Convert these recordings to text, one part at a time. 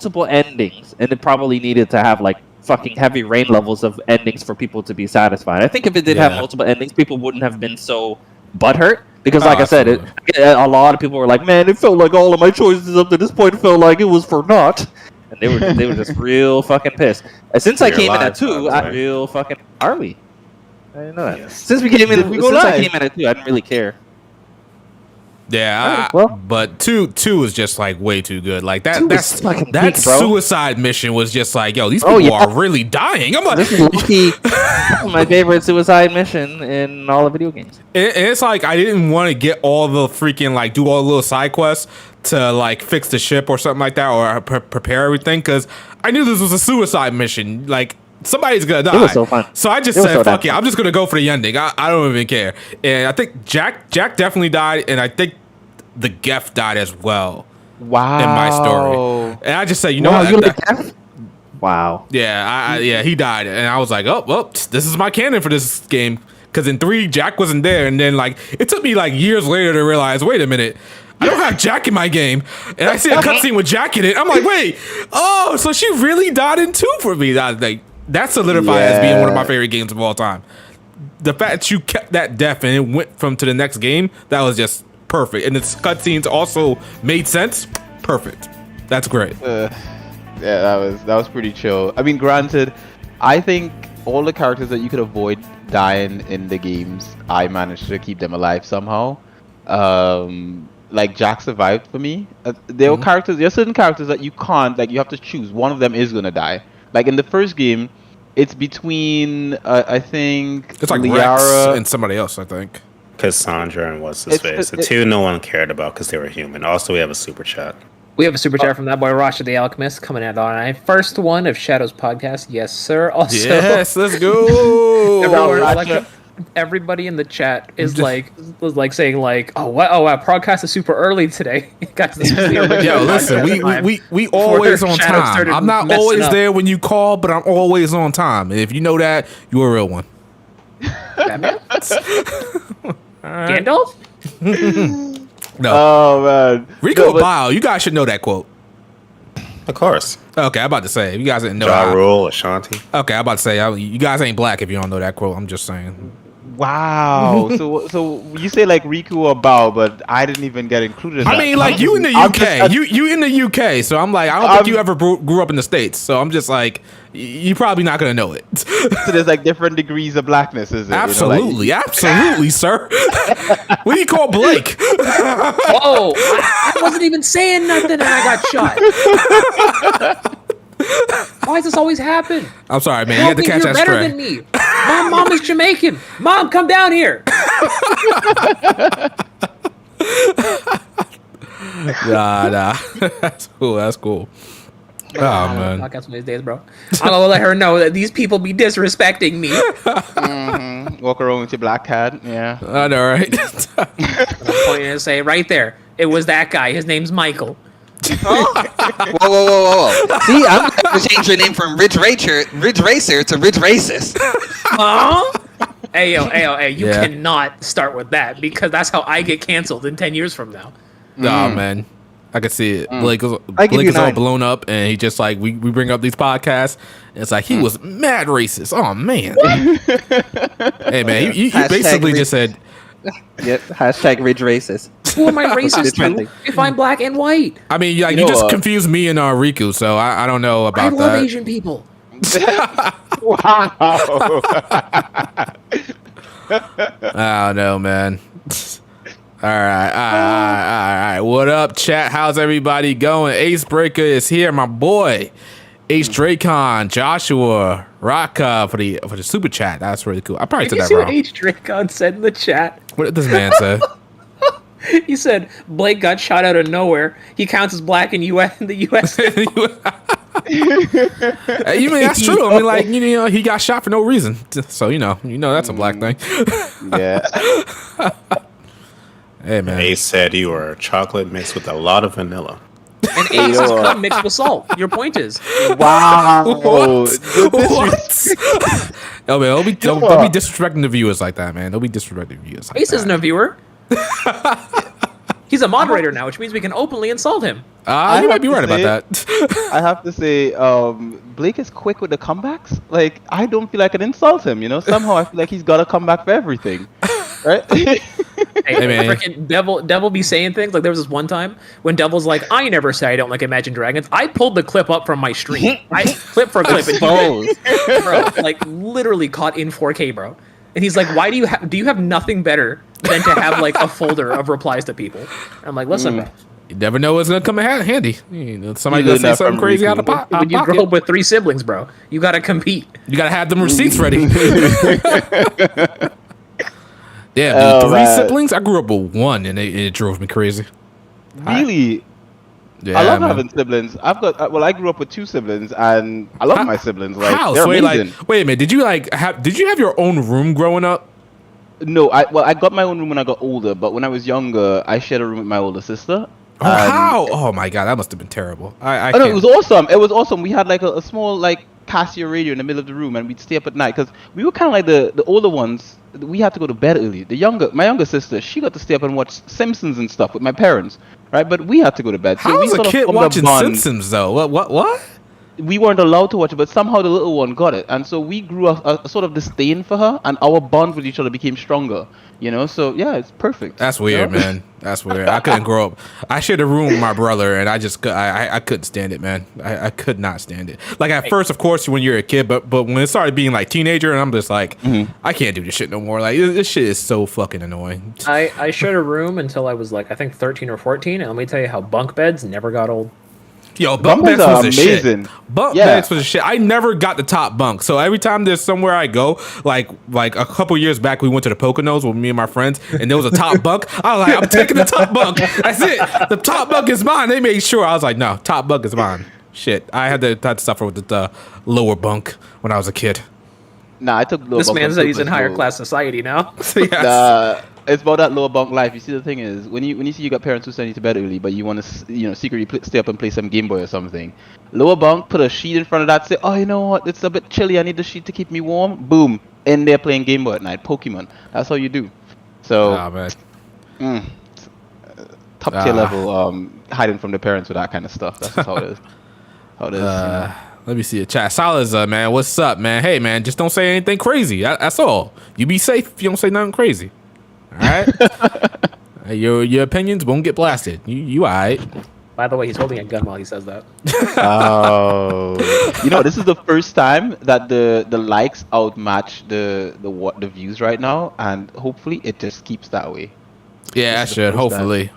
multiple endings, and it probably needed to have like fucking heavy rain levels of endings for people to be satisfied. I think if it did have multiple endings, people wouldn't have been so butthurt. Because like I said, a lot of people were like, man, it felt like all of my choices up to this point felt like it was for naught. And they were just real fucking pissed. And since I came in at 2, I real fucking... Are we? I didn't know that. Yes. Since I came in at 2, I didn't really care. Yeah, but two is just like way too good. Like that suicide mission was just like, yo, these people are really dying. I'm like, this is my favorite suicide mission in all the video games. It's like I didn't want to get all the freaking like do all the little side quests to like fix the ship or something like that, or prepare everything, because I knew this was a suicide mission. Like, somebody's gonna die. It was so fun. So I just said, fuck it. I'm just gonna go for the ending. I don't even care. And I think Jack definitely died, and I think the Geth died as well. Wow. In my story. And I just said, you know what? Wow. Yeah, he died. And I was like, oh, well, this is my canon for this game. Because in 3, Jack wasn't there. And then like it took me like years later to realize, wait a minute, I don't have Jack in my game. And I see a cutscene with Jack in it. I'm like, wait, oh, so she really died in 2 for me. That solidified as being one of my favorite games of all time. The fact that you kept that death and it went from to the next game, that was just perfect. And its cutscenes also made sense. Perfect. That's great. That was pretty chill. I mean, granted, I think all the characters that you could avoid dying in the games, I managed to keep them alive somehow. Like Jack survived for me. There are certain characters that you can't, like, you have to choose. One of them is gonna die. Like in the first game, it's between I think it's like Liara Rex and somebody else. I think Cassandra and what's his face. The 2 no one cared about because they were human. Also, we have a super chat. We have a super chat from that boy Rasha the Alchemist coming out on our first one of Shadows podcast. Yes, sir. Also, yes, let's go. Everybody in the chat was like saying like, oh wow, podcast is super early today. Guys, this is the yo, listen, we always on time. I'm not always there when you call, but I'm always on time. And if you know that, you're a real one. Batman? Gandalf? No. Oh man, Rico Bio, you guys should know that quote. Of course. Okay, I'm about to say, if you guys didn't know Ja Rule, Ashanti. Okay, I'm about to say, you guys ain't black if you don't know that quote. I'm just saying. Wow. so you say like Riku or Bao, but I didn't even get included in that. I mean, like, you in the UK. You in the UK, so I'm like, I don't think you ever grew up in the States. So I'm just like, you're probably not going to know it. So there's like different degrees of blackness, is it? Absolutely. Absolutely, sir. What do you call Blake? Whoa. I wasn't even saying nothing and I got shot. Why does this always happen? I'm sorry, man. You had to catch that better stray. Than me. Mom is Jamaican. Mom, come down here. Nah. That's cool. Oh, man. Podcast one of these days, bro. I'm gonna let her know that these people be disrespecting me. Walk around with your black cat. Yeah. I know, right? I'm pointing and say right there, it was that guy. His name's Michael. Whoa. See, I'm going to change your name from Ridge Racer to Ridge Racist. Huh? Hey, you cannot start with that because that's how I get canceled in 10 years from now. Nah, man. I can see it. Blake is all blown up, and he just like, we bring up these podcasts, and it's like, he was mad racist. Oh, man. Hey, man, you basically just said... Yep, hashtag Ridge Racist. Who am I racist to if I'm black and white? I mean, like, you just confused me and Riku, so I don't know about that. I love Asian people. Wow. I don't know, man. All right. What up, chat? How's everybody going? Ace Breaker is here, my boy. H Dracon, Joshua, Raka for the super chat. That's really cool. I probably said that wrong. H Dracon said in the chat. What did this man say? He said Blake got shot out of nowhere. He counts as black in the U.S. You mean that's true? I mean, like, you know, he got shot for no reason. So you know that's a black thing. Yeah. Hey man. Ace said you were chocolate mixed with a lot of vanilla. And Ace is cum mixed with salt. Your point is. Wow. What? Oh man, don't be disrespecting the viewers like that, man. Don't be disrespecting the viewers. Like Ace isn't a viewer. He's a moderator now, which means we can openly insult him. You might be right about that. I have to say, Blake is quick with the comebacks. Like, I don't feel like I can insult him, you know? Somehow I feel like he's got a comeback for everything. Right? Hey, man. freaking Devil be saying things. Like, there was this one time when Devil's like, I never say I don't like Imagine Dragons. I pulled the clip up from my stream. I clip for clip. And bro, like, literally caught in 4K, bro. And he's like, why do you have nothing better than to have, like, a folder of replies to people? And I'm like, listen, bro. You never know what's gonna come in handy. You know, somebody gonna say something crazy out of pocket. When you grow up with 3 siblings, bro, you gotta compete. You gotta have them receipts ready. Yeah, dude, 3 siblings. I grew up with 1, and it drove me crazy. Really? Yeah, I love man. having siblings. I grew up with 2 siblings, and I love my siblings. Like, How? they're So amazing. wait a minute. Did you have your own room growing up? No, I got my own room when I got older, but when I was younger, I shared a room with my older sister. Oh, how? Oh my god, that must have been terrible. I Oh, no, can't. it was awesome. It was awesome. We had like a small like Casio radio in the middle of the room, and we'd stay up at night because we were kind of like the older ones. We had to go to bed early. My younger sister, she got to stay up and watch Simpsons and stuff with my parents, right? But we had to go to bed. How we was a sort of kid formed watching bond. Simpsons though? What? We weren't allowed to watch it, but somehow the little one got it, and so we grew a sort of disdain for her, and our bond with each other became stronger. You know, so yeah, it's perfect. That's weird, you know? man. That's weird. I couldn't grow up. I shared a room with my brother, and I couldn't stand it, man. I could not stand it. Like at first, of course, when you're a kid, but when it started being like teenager, and I'm just like, I can't do this shit no more. Like this shit is so fucking annoying. I shared a room until I was like, I think 13 or 14, and let me tell you how bunk beds never got old. Yo, bunk beds are was the shit. amazing. Bunk Yeah. beds was the shit. I never got the top bunk. So every time there's somewhere I go, like a couple years back, we went to the Poconos with me and my friends, and there was a top bunk. I was like, I'm taking the top bunk. That's it. The top bunk is mine. They made sure. I was like, no, top bunk is mine. Shit. I had to suffer with the lower bunk when I was a kid. Nah, I took lower This bunk man on said he's in purpose, higher bro. class society now. Yes. It's about that lower bunk life. You see, the thing is, when you see you got parents who send you to bed early, but you want to, secretly stay up and play some Game Boy or something. Lower bunk, put a sheet in front of that. Say, oh, you know what? It's a bit chilly. I need the sheet to keep me warm. Boom, in there playing Game Boy at night. Pokemon. That's how you do. So, Oh, man. top tier level, hiding from the parents with that kind of stuff. That's just how it is. How it is. Let me see a chat. Salaza, man. What's up, man? Hey, man, just don't say anything crazy. That's all. You be safe if you don't say nothing crazy. All right? Your opinions won't get blasted. You all right. By the way, he's holding a gun while he says that. Oh, this is the first time that the likes outmatch the views right now, and hopefully it just keeps that way. Yeah, I should. Hopefully,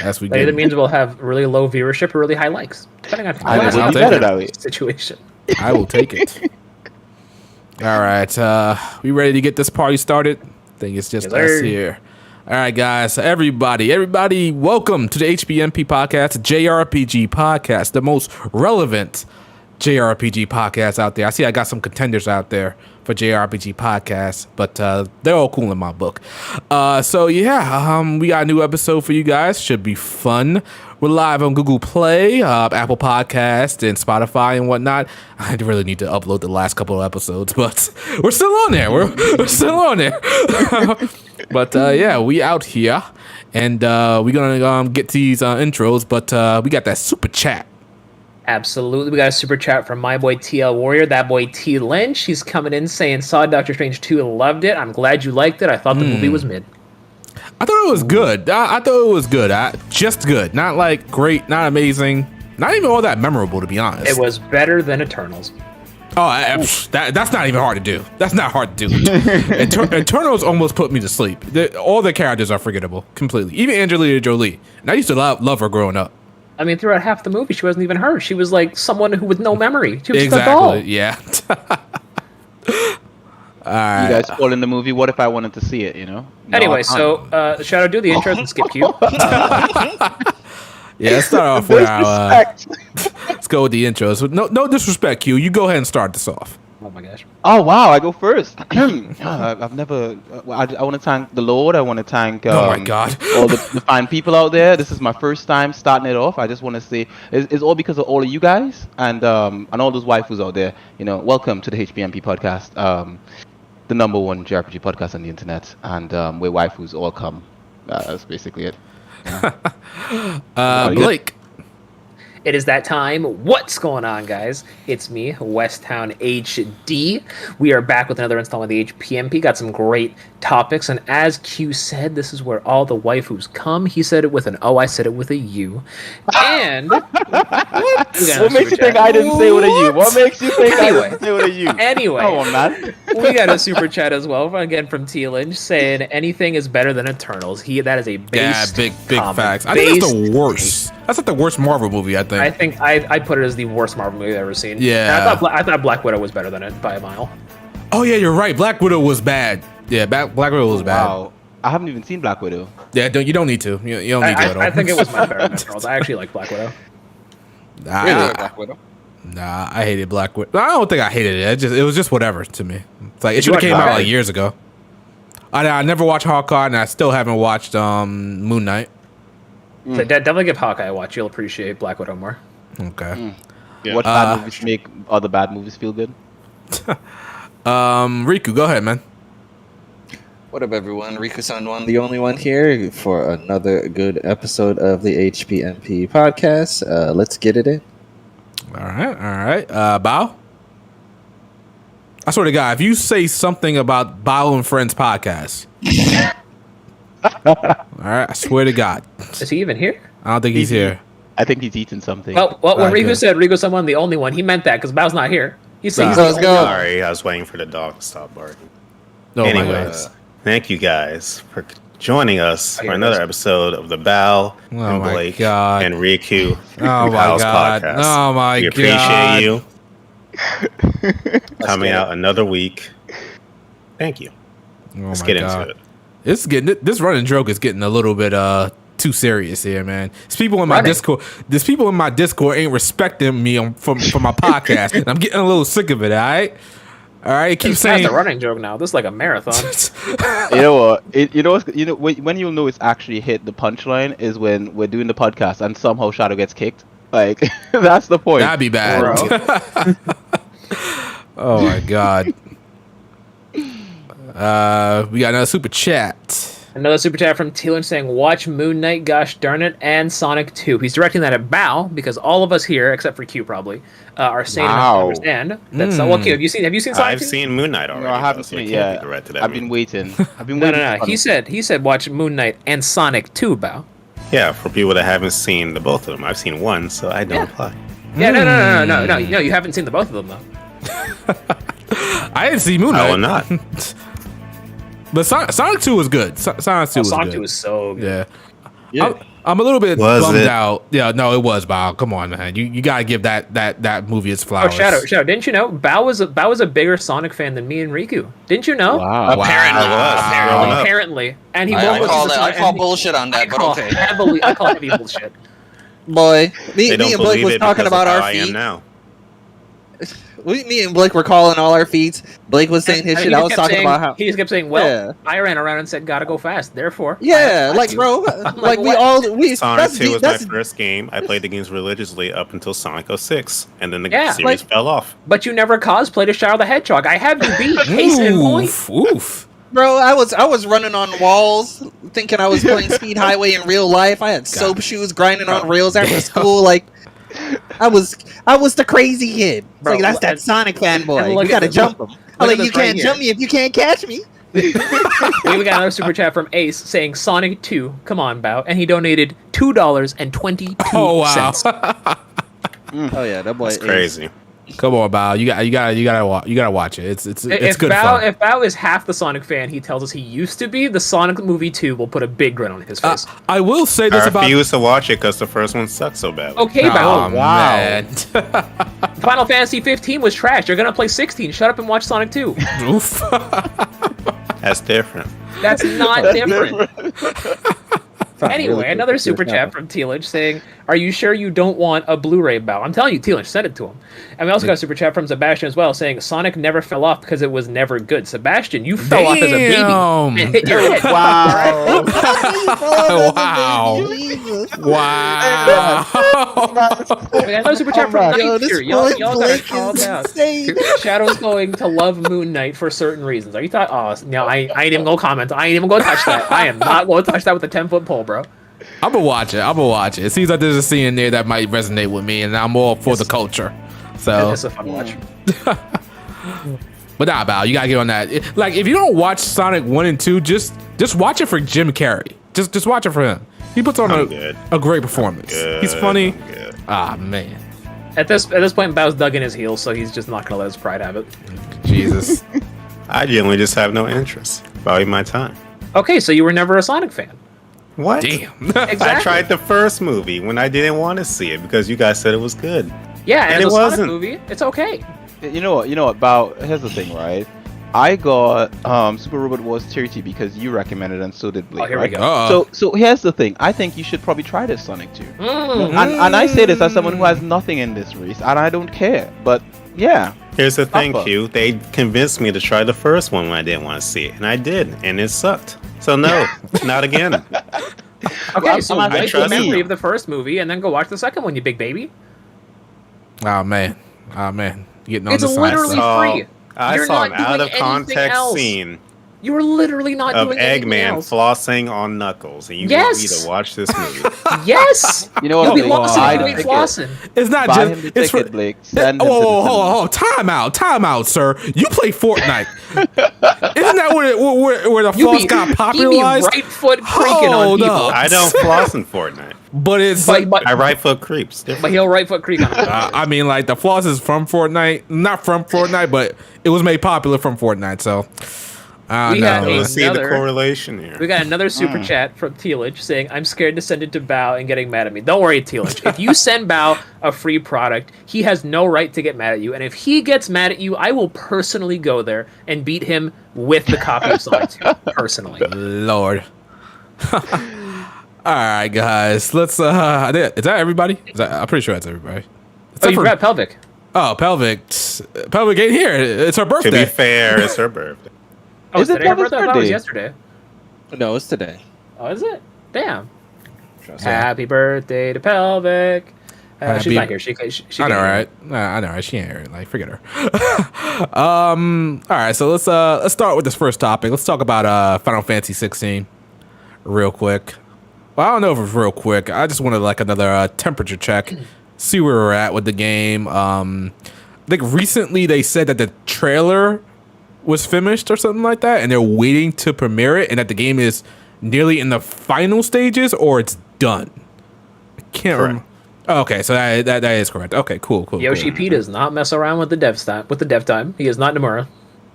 as we That get. either means we'll have really low viewership or really high likes, depending on I will will take better it. that way. situation. I will take it. All right, we ready to get this party started? I think it's just Yes, us sir. here. All right, guys. Everybody, welcome to the HBMP podcast, JRPG podcast, the most relevant JRPG podcast out there. I see I got some contenders out there for JRPG podcasts, but they're all cool in my book. So yeah, we got a new episode for you guys. Should be fun. We're live on Google Play, Apple Podcast, and Spotify and whatnot. I really need to upload the last couple of episodes, but we're still on there. We're still on there. But yeah, we out here, and we're gonna get to these intros. But we got that super chat. Absolutely. We got a super chat from my boy TL Warrior, that boy T Lynch. He's coming in saying, saw Doctor Strange 2, loved it. I'm glad you liked it. I thought the movie was mid. I thought it was good. I thought it was good. Just good. Not like great, not amazing, not even all that memorable, to be honest. It was better than Eternals. Oh, that's not even hard to do. That's not hard to do. Eternals almost put me to sleep. All the characters are forgettable completely. Even Angelina Jolie. And I used to love her growing up. I mean, throughout half the movie, she wasn't even her. She was like someone who with no memory. She was just a doll. Yeah. You guys spoiling the movie. What if I wanted to see it? No, Anyway, I can't. so Shadow, do the intros and skip Q. Yeah, let's start off with our. Disrespect. Let's go with the intros. No disrespect, Q. You go ahead and start this off. Oh my gosh. Oh wow, I go first. I've never. I want to thank the Lord. I want to thank. Oh my God. all the fine people out there. This is my first time starting it off. I just want to say it's all because of all of you guys and all those waifus out there. Welcome to the HBMP podcast, the #1 JRPG podcast on the internet, and where waifus all come. That's basically it. Blake. It is that time. What's going on, guys? It's me, Westtown HD. We are back with another installment of the HPMP. Got some great topics, and as Q said, this is where all the waifus come. He said it with an O, I said it with a U. And what makes you think I didn't say with a U? What makes you think I didn't say with a U? Anyway, come on, man. We got a super chat as well, again from T Lynch, saying anything is better than Eternals. That is a base. Big facts. I think that's the worst. That's like the worst Marvel movie, I think. I think I put it as the worst Marvel movie I've ever seen. Yeah. And I thought Black Widow was better than it by a mile. Oh yeah, you're right. Black Widow was bad. Yeah, Black Widow was bad. Wow. I haven't even seen Black Widow. Yeah, you don't need to. You don't need to at all. I think it was much better than Eternals. I actually like Black Widow. Black Widow. Nah, I hated Black Widow. I don't think I hated it. It was just whatever to me. It's like it should have came out like years ago. I never watched Hawkeye, and I still haven't watched Moon Knight. So definitely give Hawkeye a watch. You'll appreciate Black Widow more. Okay. Yeah. What bad movies make other bad movies feel good? Riku, go ahead, man. What up, everyone? Riku-san, the only one here for another good episode of the HPMP podcast. Let's get it in. All right. Bao? I swear to God, if you say something about Bao and Friends podcast, all right, I swear to God. Is he even here? I don't think he's here. I think he's eating something. Well, when Okay. Riku said Riku-san the only one, he meant that because Bao's not here. He's Let's the only one. Sorry, I was waiting for the dog to stop barking. Oh my Anyways, God. thank you guys for joining us I for hear another this. episode of the Bao Oh and my Blake God. and Riku Oh my Bao's God. podcast. Oh my we God. appreciate you coming out another week. Thank you. Oh Let's my get God. into it. This running joke is getting a little bit too serious here, man. There's people in my Discord ain't respecting me for my podcast. And I'm getting a little sick of it. All right. Keep saying That's a running joke now. This is like a marathon. You know what? When you'll know it's actually hit the punchline is when we're doing the podcast and somehow Shadow gets kicked. Like that's the point. That'd be bad. Oh my God. We got another super chat. Another super chat from Teelan saying, watch Moon Knight, gosh darn it, and Sonic 2. He's directing that at Bao because all of us here, except for Q probably, are sane enough to understand that. So, well, Q, have you seen Sonic 2? I've seen Moon Knight already. No, I haven't so seen it can't yet. be directed at I've me. been waiting. No. He said watch Moon Knight and Sonic 2, Bao. Yeah, for people that haven't seen the both of them, I've seen one, so I don't apply. Yeah, no, you haven't seen the both of them though. I didn't see Moon Knight. I will not. But Sonic 2 was good. Sonic 2 was Sonic good. 2 is so good. Yeah. I'm a little bit Was bummed it? out. Yeah, no, it was, Bao. Come on, man. You gotta give that movie its Oh, flowers. Shadow, didn't you know Bao was a bigger Sonic fan than me and Riku? Didn't you know? Wow. Apparently. And he I won't listen call to that. I Sonic- call and he- bullshit on that, but okay. I call heavy bullshit. Boy, me They and don't Blake believe was it talking because about of how our I am feet. now. Me and Blake were calling all our feats. Blake was saying his And shit. he I just was kept talking saying- about how. he just kept saying, "Well, Yeah. I ran around and said, gotta go fast." Therefore, I Yeah, have like to." bro, like, like we what? all we. Sonic 2 was my that's first game. I played the games religiously up until Sonic 06, and then the Yeah, series like- fell off. But you never cosplayed as Shadow the Hedgehog. I have you beat. Case in point. Oof. bro. I was running on walls, thinking I was playing Speed Highway in real life. I had soap shoes, grinding on rails after school. Like I was the crazy kid. It's Bro, like that's that and- Sonic fanboy. and look You gotta at- jump him. look I'm at like this you right can't here. jump me if you can't catch me. We got another super chat from Ace saying Sonic 2. Come on, Bao, and he donated $2.22. Oh wow. Oh yeah, that boy. It's crazy. Come on, Bao. You gotta watch it. It's If good Bao, fun. if Bao is half the Sonic fan he tells us he used to be, the Sonic movie 2 will put a big grin on his face. I will say this I about. refuse to watch it because the first one sucked so badly. Okay, Bao. Oh, man. Final Fantasy 15 was trash. You're gonna play 16. Shut up and watch Sonic 2. Oof. That's different. That's not different. Anyway, another super chat from Teelich saying, "Are you sure you don't want a Blu-ray Bao?" I'm telling you, Teelich, send it to him. And we also got a super chat from Sebastian as well saying, "Sonic never fell off because it was never good." Sebastian, you fell off as a baby Damn. and hit your head. Wow. Wow. Jesus. Wow. We got another super chat from Yo, Night this here. Y'all gotta Blake calm is down. insane. Shadow's going to love Moon Knight for certain reasons. Are you thought? Oh, no, I ain't even gonna comment. I ain't even gonna touch that. I am not gonna touch that with a 10-foot pole, bro. I'm gonna watch it. It seems like there's a scene in there that might resonate with me, and I'm all for the culture. So It's a fun watch. But nah, Bao, you gotta get on that. Like, if you don't watch Sonic 1 and 2, just watch it for Jim Carrey. Just watch it for him. He puts on a great performance. He's funny. Ah, man. At this point, Bao's dug in his heels, so he's just not gonna let his pride have it. Jesus. I genuinely just have no interest. Value my time. Okay, so you were never a Sonic fan. What? Damn. Exactly. I tried the first movie when I didn't want to see it because you guys said it was good. Yeah, And as it a Sonic wasn't. movie, it's okay. You know what? About here's the thing, right? I got Super Robot Wars Charity because you recommended and so did Blake. Oh, here we right? go. So here's the thing. I think you should probably try this Sonic 2. Mm. And I say this as someone who has nothing in this race, and I don't care. But yeah, Here's the thing, Papa. Q. They convinced me to try the first one when I didn't want to see it, and I did, and it sucked. So no, not again. Okay, so I'm wipe the trust memory you. of the first movie and then go watch the second one, you big baby. Oh, man. Getting on It's the side literally stuff. free. I You're saw not an out doing of context anything else. scene You were literally not of doing anything Eggman else. flossing on Knuckles, and you want me Yes. to watch this movie. Yes! you know what? You'll be Blake? lost Buy if the you ain't ticket. flossing. It's not Buy just. him the It's ticket, for. Blake. Send him to the Hold on. Time out, sir. You play Fortnite. Isn't that where the You floss be, got he be popularized? right foot creaking on Hold people. up. I don't floss in Fortnite. But it's like. But I right foot creeps. but he'll right foot creak on people. I mean, like, the floss is from Fortnite. Not from Fortnite, but it was made popular from Fortnite, so. I We don't had know. a- Let's see the Another- correlation here. We got another super chat from Tealage saying, I'm scared to send it to Bao and getting mad at me. Don't worry, Tealage. If you send Bao a free product, he has no right to get mad at you. And if he gets mad at you, I will personally go there and beat him with the copy of Sonic 2. Personally. Lord. All right, guys. Let's. Is that everybody? I'm pretty sure that's everybody. Oh, Except you for- forgot Pelvic. Oh, Pelvic ain't here. It's her To be birthday. fair, it's her birthday. Oh, Is is it today her Pelvic's birthday? I thought it was birthday? yesterday. No, it's today. Oh, is it? Damn. Trust Happy birthday to Pelvic. Happy- She's not here. She I know, can hear. right? Nah, I know, right? She ain't here. Like, forget her. All right. So let's start with this first topic. Let's talk about Final Fantasy 16 real quick. Well, I don't know if it's real quick. I just wanted like another temperature check, see where we're at with the game. I think recently they said that the trailer was finished or something like that, and they're waiting to premiere it, and that the game is nearly in the final stages or it's done. I can't remember. Oh, okay, so that is correct. Okay, cool. Yoshi P does not mess around with the dev time. He is not Nomura.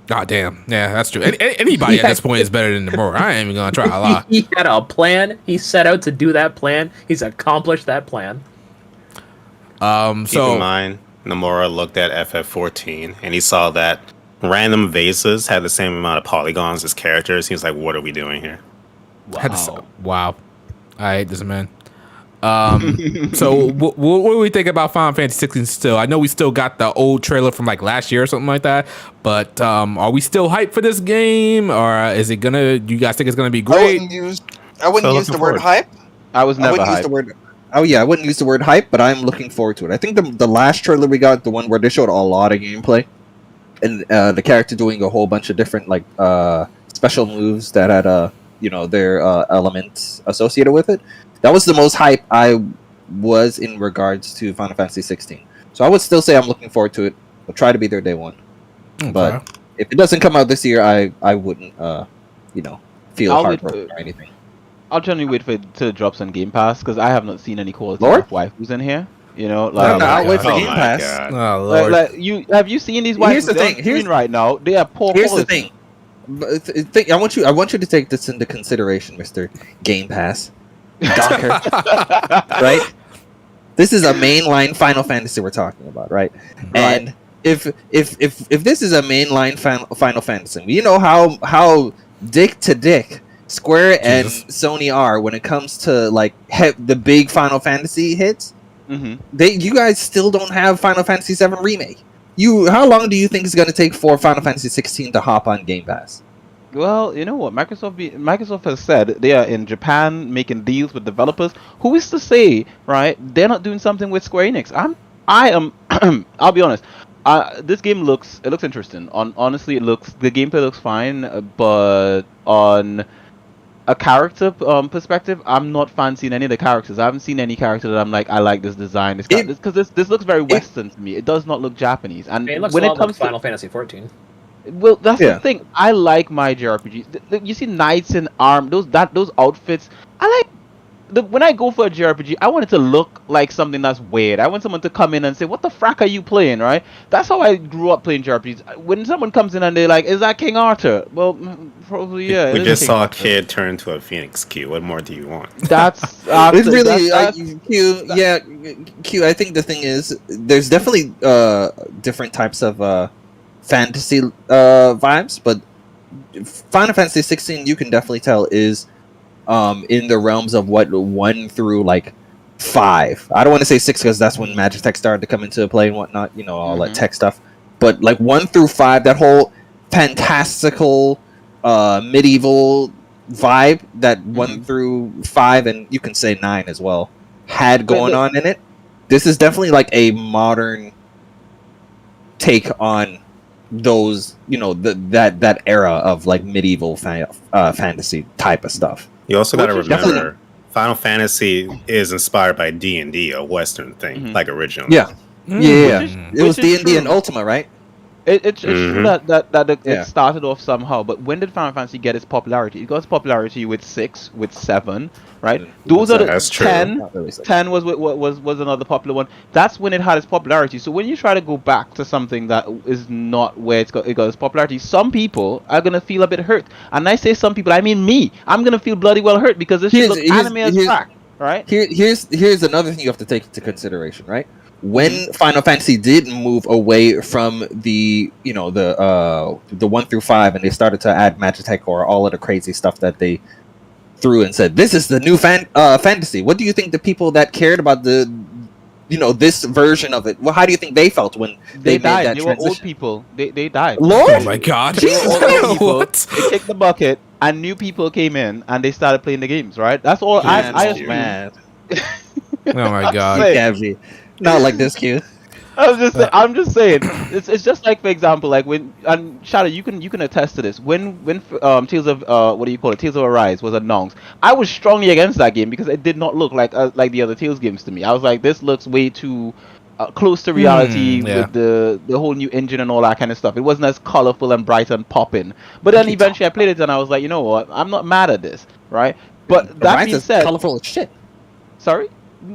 Oh, damn. Yeah, that's true. Anybody at this point is better than Nomura. I ain't even gonna try a lot. He had a plan. He set out to do that plan. He's accomplished that plan. Keep in So mind, Nomura looked at FF14 and he saw that random vases had the same amount of polygons as characters. He was like, "What are we doing here?" wow. I hate this man. So what do we think about Final Fantasy 16 still? I know we still got the old trailer from like last year or something like that, but are we still hyped for this game, or is it gonna? Do you guys think it's gonna be I great? wouldn't use So the looking word forward. hype. I was I never wouldn't use hyped. the word. Oh yeah, I wouldn't use the word hype, but I'm looking forward to it. I think the last trailer we got, the one where they showed a lot of gameplay, and the character doing a whole bunch of different like special moves that had their elements associated with it. That was the most hype I was in regards to Final Fantasy 16. So I would still say I'm looking forward to it. I'll try to be there day one. Okay. But if it doesn't come out this year, I wouldn't feel I'll wait heartbroken for- or anything. I'll generally wait for it till it drops on Game Pass because I have not seen any quality Lord? of waifus in here. You know, No, like, no, I'll wait for Oh Game my Pass. God. Oh Lord. like have you seen these waifus? Here's the They're on thing, here's- screen right now. They are poor Here's the quality. thing. I want you to take this into consideration, Mr. Game Pass. Docker. Right? This is a mainline Final Fantasy we're talking about, right? And if this is a mainline Final Fantasy, you know how dick to dick Square and Jesus. Sony are when it comes to like the big Final Fantasy hits. Mm-hmm. You guys still don't have Final Fantasy VII Remake. How long do you think it's going to take for Final Fantasy 16 to hop on Game Pass? Well, you know what? Microsoft has said they are in Japan making deals with developers. Who is to say, right? They're not doing something with Square Enix. I am. I'll be honest. This game looks interesting. Honestly, the gameplay looks fine, but on a character perspective, I'm not fancying any of the characters. I haven't seen any character that I'm like, I like this design. This looks very Western to me. It does not look Japanese. And It looks when a it lot like comes Final Fantasy 14. well, that's Yeah. the thing. I like my JRPGs. You see knights in arm, those outfits. I like when I go for a JRPG, I want it to look like something that's weird. I want someone to come in and say, "What the frack are you playing?" Right? That's how I grew up playing JRPGs. When someone comes in and they're like, "Is that King Arthur?" Well, probably yeah. We it is just King saw a Arthur. kid turn into a phoenix. Q. What more do you want? That's It's really that's- Q. Yeah, Q. I think the thing is, there's definitely different types of fantasy vibes, but Final Fantasy 16, you can definitely tell is in the realms of what 1 through like 5. I don't want to say 6 because that's when Magitech started to come into play and whatnot. You know, all that tech stuff. But like 1 through 5, that whole fantastical medieval vibe that 1 through 5, and you can say 9 as well, had going on in it. This is definitely like a modern take on those, you know, that era of like medieval fantasy type of stuff. You also got to Which is remember, definitely- Final Fantasy is inspired by D&D, a Western thing, like originally. Yeah. Yeah, it was which is D&D and true. Ultima, right? It's true that Yeah. it started off somehow, but when did Final Fantasy get its popularity? It got its popularity with 6, with 7, right? Those are the That's true. 10. Not really so. 10 was another popular one. That's when it had its popularity. So when you try to go back to something that is not where it got its popularity, some people are gonna feel a bit hurt. And I say some people, I mean me. I'm gonna feel bloody well hurt because this shit looks anime as fuck, right? Here's another thing you have to take into consideration, right? When Final Fantasy did move away from the, you know, the 1 through 5, and they started to add Magitech or all of the crazy stuff that they threw and said, this is the new fantasy. What do you think the people that cared about the, you know, this version of it, well, how do you think they felt when They made died. that They were old transition? people. They died. Lord, Oh my god. They were old people. What? They kicked the bucket, and new people came in, and they started playing the games. Right? That's all. I assume. man. Oh my god. Say- Can't be. Not like this, Q. I'm just saying. It's just like, for example, like when, and Shadow, you can attest to this. When Tales of what do you call it? Tales of Arise was announced. I was strongly against that game because it did not look like the other Tales games to me. I was like, this looks way too close to reality yeah. with the whole new engine and all that kind of stuff. It wasn't as colorful and bright and popping. But then eventually I played it and I was like, you know what? I'm not mad at this, right? But that Rise being is said, colorful as shit. sorry.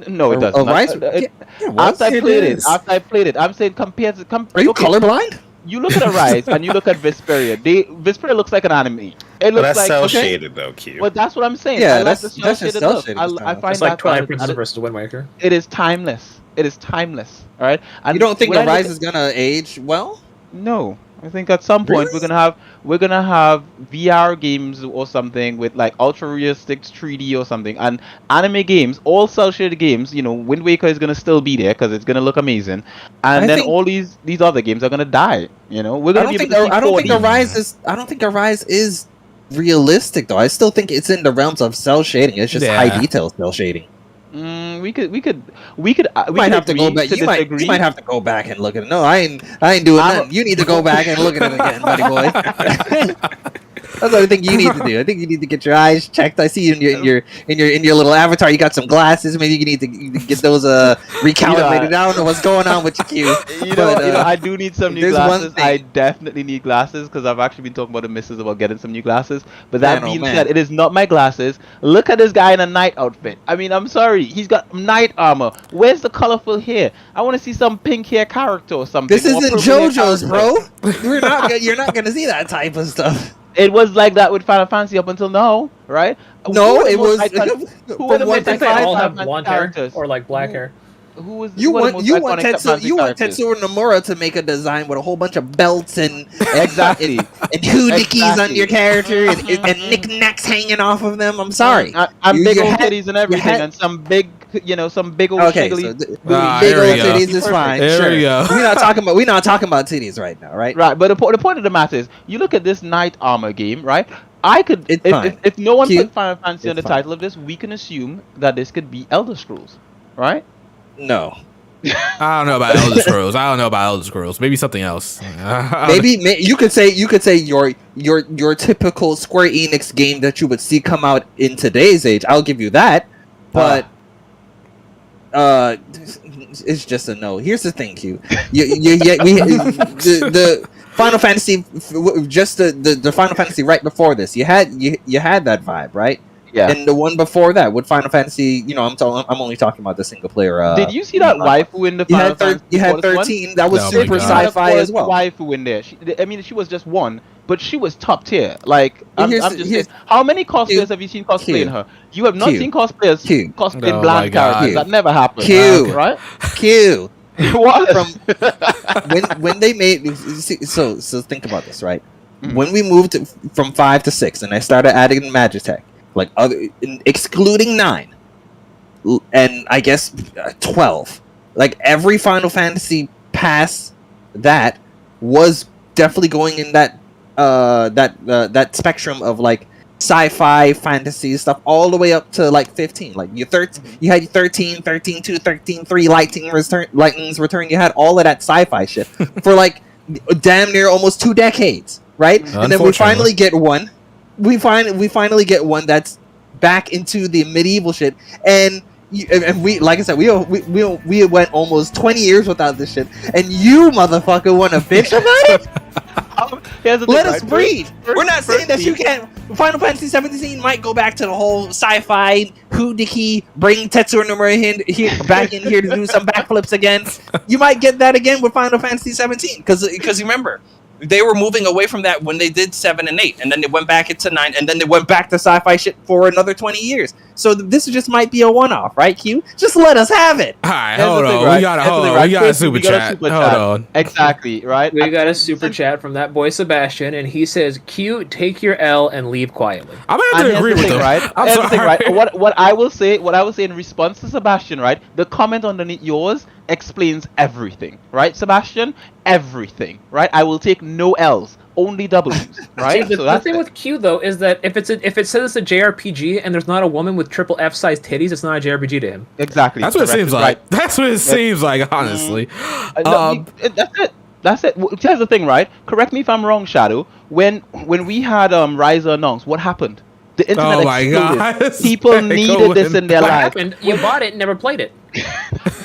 No, it doesn't. Rise, After I played it, I'm saying compared to Are you colorblind? you look at Arise and you look at Vesperia. Vesperia looks like an anime. It But looks that's like cell okay. shaded though, Q. Well, that's what I'm saying. Yeah, I like that's the just cel-shaded cell look. shading I style. find It's like that Twilight Princess versus Wind Waker. it is timeless. It is timeless. All right. And You don't think when the I look Rise is gonna age well? No, I think at some point Really? we're gonna have VR games or something with like ultra realistic 3D or something, and anime games, all cell shaded games. You know, Wind Waker is gonna still be there because it's gonna look amazing, and I then think- all these other games are gonna die. You know, we're I gonna don't be think able to see I don't think 4D. I don't think Arise is realistic though. I still think it's in the realms of cell shading. It's just Yeah. high detail cell shading. We could You might have to go back. You might have to go back and look at it. No, I ain't doing I'm that. You need to go back and look at it again, buddy boy. That's what I think you need to do. I think you need to get your eyes checked. I see you in your little avatar. You got some glasses. Maybe you need to get those recalibrated. I don't know what's going on with your Q. You know, But, I do need some new there's one glasses. I thing. definitely need glasses because I've actually been talking about the missus about getting some new glasses. But that Man, oh, being man. said, it is not my glasses. Look at this guy in a knight outfit. I mean, I'm sorry, he's got knight armor. Where's the colorful hair? I want to see some pink hair character or something. This or isn't purple hair JoJo's, character. bro. You're not gonna see that type of stuff. It was like that with Final Fantasy up until now, right? No, Who were the it most was. iconic- Who from were the what most I think they iconic all have Final Fantasy blonde hair characters? or like black hair. Who was You who were the want most you want iconic Fantasy characters? Tetsuo Nomura to make a design with a whole bunch of belts and Exactly. and hoodikis on Exactly. your character and knickknacks hanging off of them. I'm sorry. And You- big you old had- titties and everything, had- and some big old Okay, shiggly. so big there old we go. titties is fine. There sure. we go. We're not talking about titties right now, right? Right, but the point of the matter is, you look at this knight armor game, right? I could, It's if, fine. if no one Cute. put Final Fantasy on It's the fine. title of this, we can assume that this could be Elder Scrolls, right? No. I don't know about Elder Scrolls. I don't know about Elder Scrolls. Maybe something else. You could say your typical Square Enix game that you would see come out in today's age. I'll give you that, but it's just a no. Here's the thing, Q. The Final Fantasy, just the Final Fantasy right before this, you had that vibe, right? Yeah. And the one before that with Final Fantasy, I'm only talking about the single player. Did you see that waifu in the Final Fantasy? You had 13. That was Oh my super God. sci-fi as well. Waifu in there. She was just one, but she was top tier. Like, I'm just here's- saying, how many cosplayers have you seen cosplaying her? You have not Q. seen cosplayers Q. cosplaying Oh my bland God. characters. That never happened. Q. Right? Q. What? when they made so think about this, right? Mhm. When we moved from 5 to 6 and I started adding Magitech, like excluding 9 and I guess 12, like every Final Fantasy past that was definitely going in that that spectrum of like sci-fi fantasy stuff all the way up to like 15. Like you had 13 2, 13 3, Lightning's Return. You had all of that sci-fi shit for like damn near almost 2 decades, right? And then we finally get one. We finally get one that's back into the medieval shit, and we, like I said, we went almost 20 years without this shit, and you motherfucker want to bitch about it? Let us breathe. We're not saying that you can't. Final Fantasy 17 might go back to the whole sci-fi Hudiki, bring Tetsuya Nomura here back in here to do some backflips again. You might get that again with Final Fantasy 17 because remember, they were moving away from that when they did 7 and 8, and then they went back into 9, and then they went back to sci-fi shit for another 20 years. So this just might be a one-off, right, Q? Just let us have it. All right, Here's hold the thing, on. right? We got Here's the thing, a right? First, super we got a chat. super Hold chat. on. Exactly, right? We got a super chat from that boy Sebastian, and he says, "Q, take your L and leave quietly." I'm gonna have And to here's agree the with thing, him. right? I'm Here's the thing, sorry. right? What I will say in response to Sebastian, right? The comment underneath yours explains everything, right, Sebastian? Everything, right? I will take no L's, only W's, right? See, the thing with Q though is that if it says it's a JRPG and there's not a woman with triple F size titties, it's not a JRPG to him. Exactly. That's what it correct, seems right. like. That's what it seems like, honestly. No, that's it. That's it. Here's the thing, right? Correct me if I'm wrong, Shadow. When we had Ryza announced, what happened? The internet Oh my exploded. God. People needed this in their What life. happened? You bought it and never played it.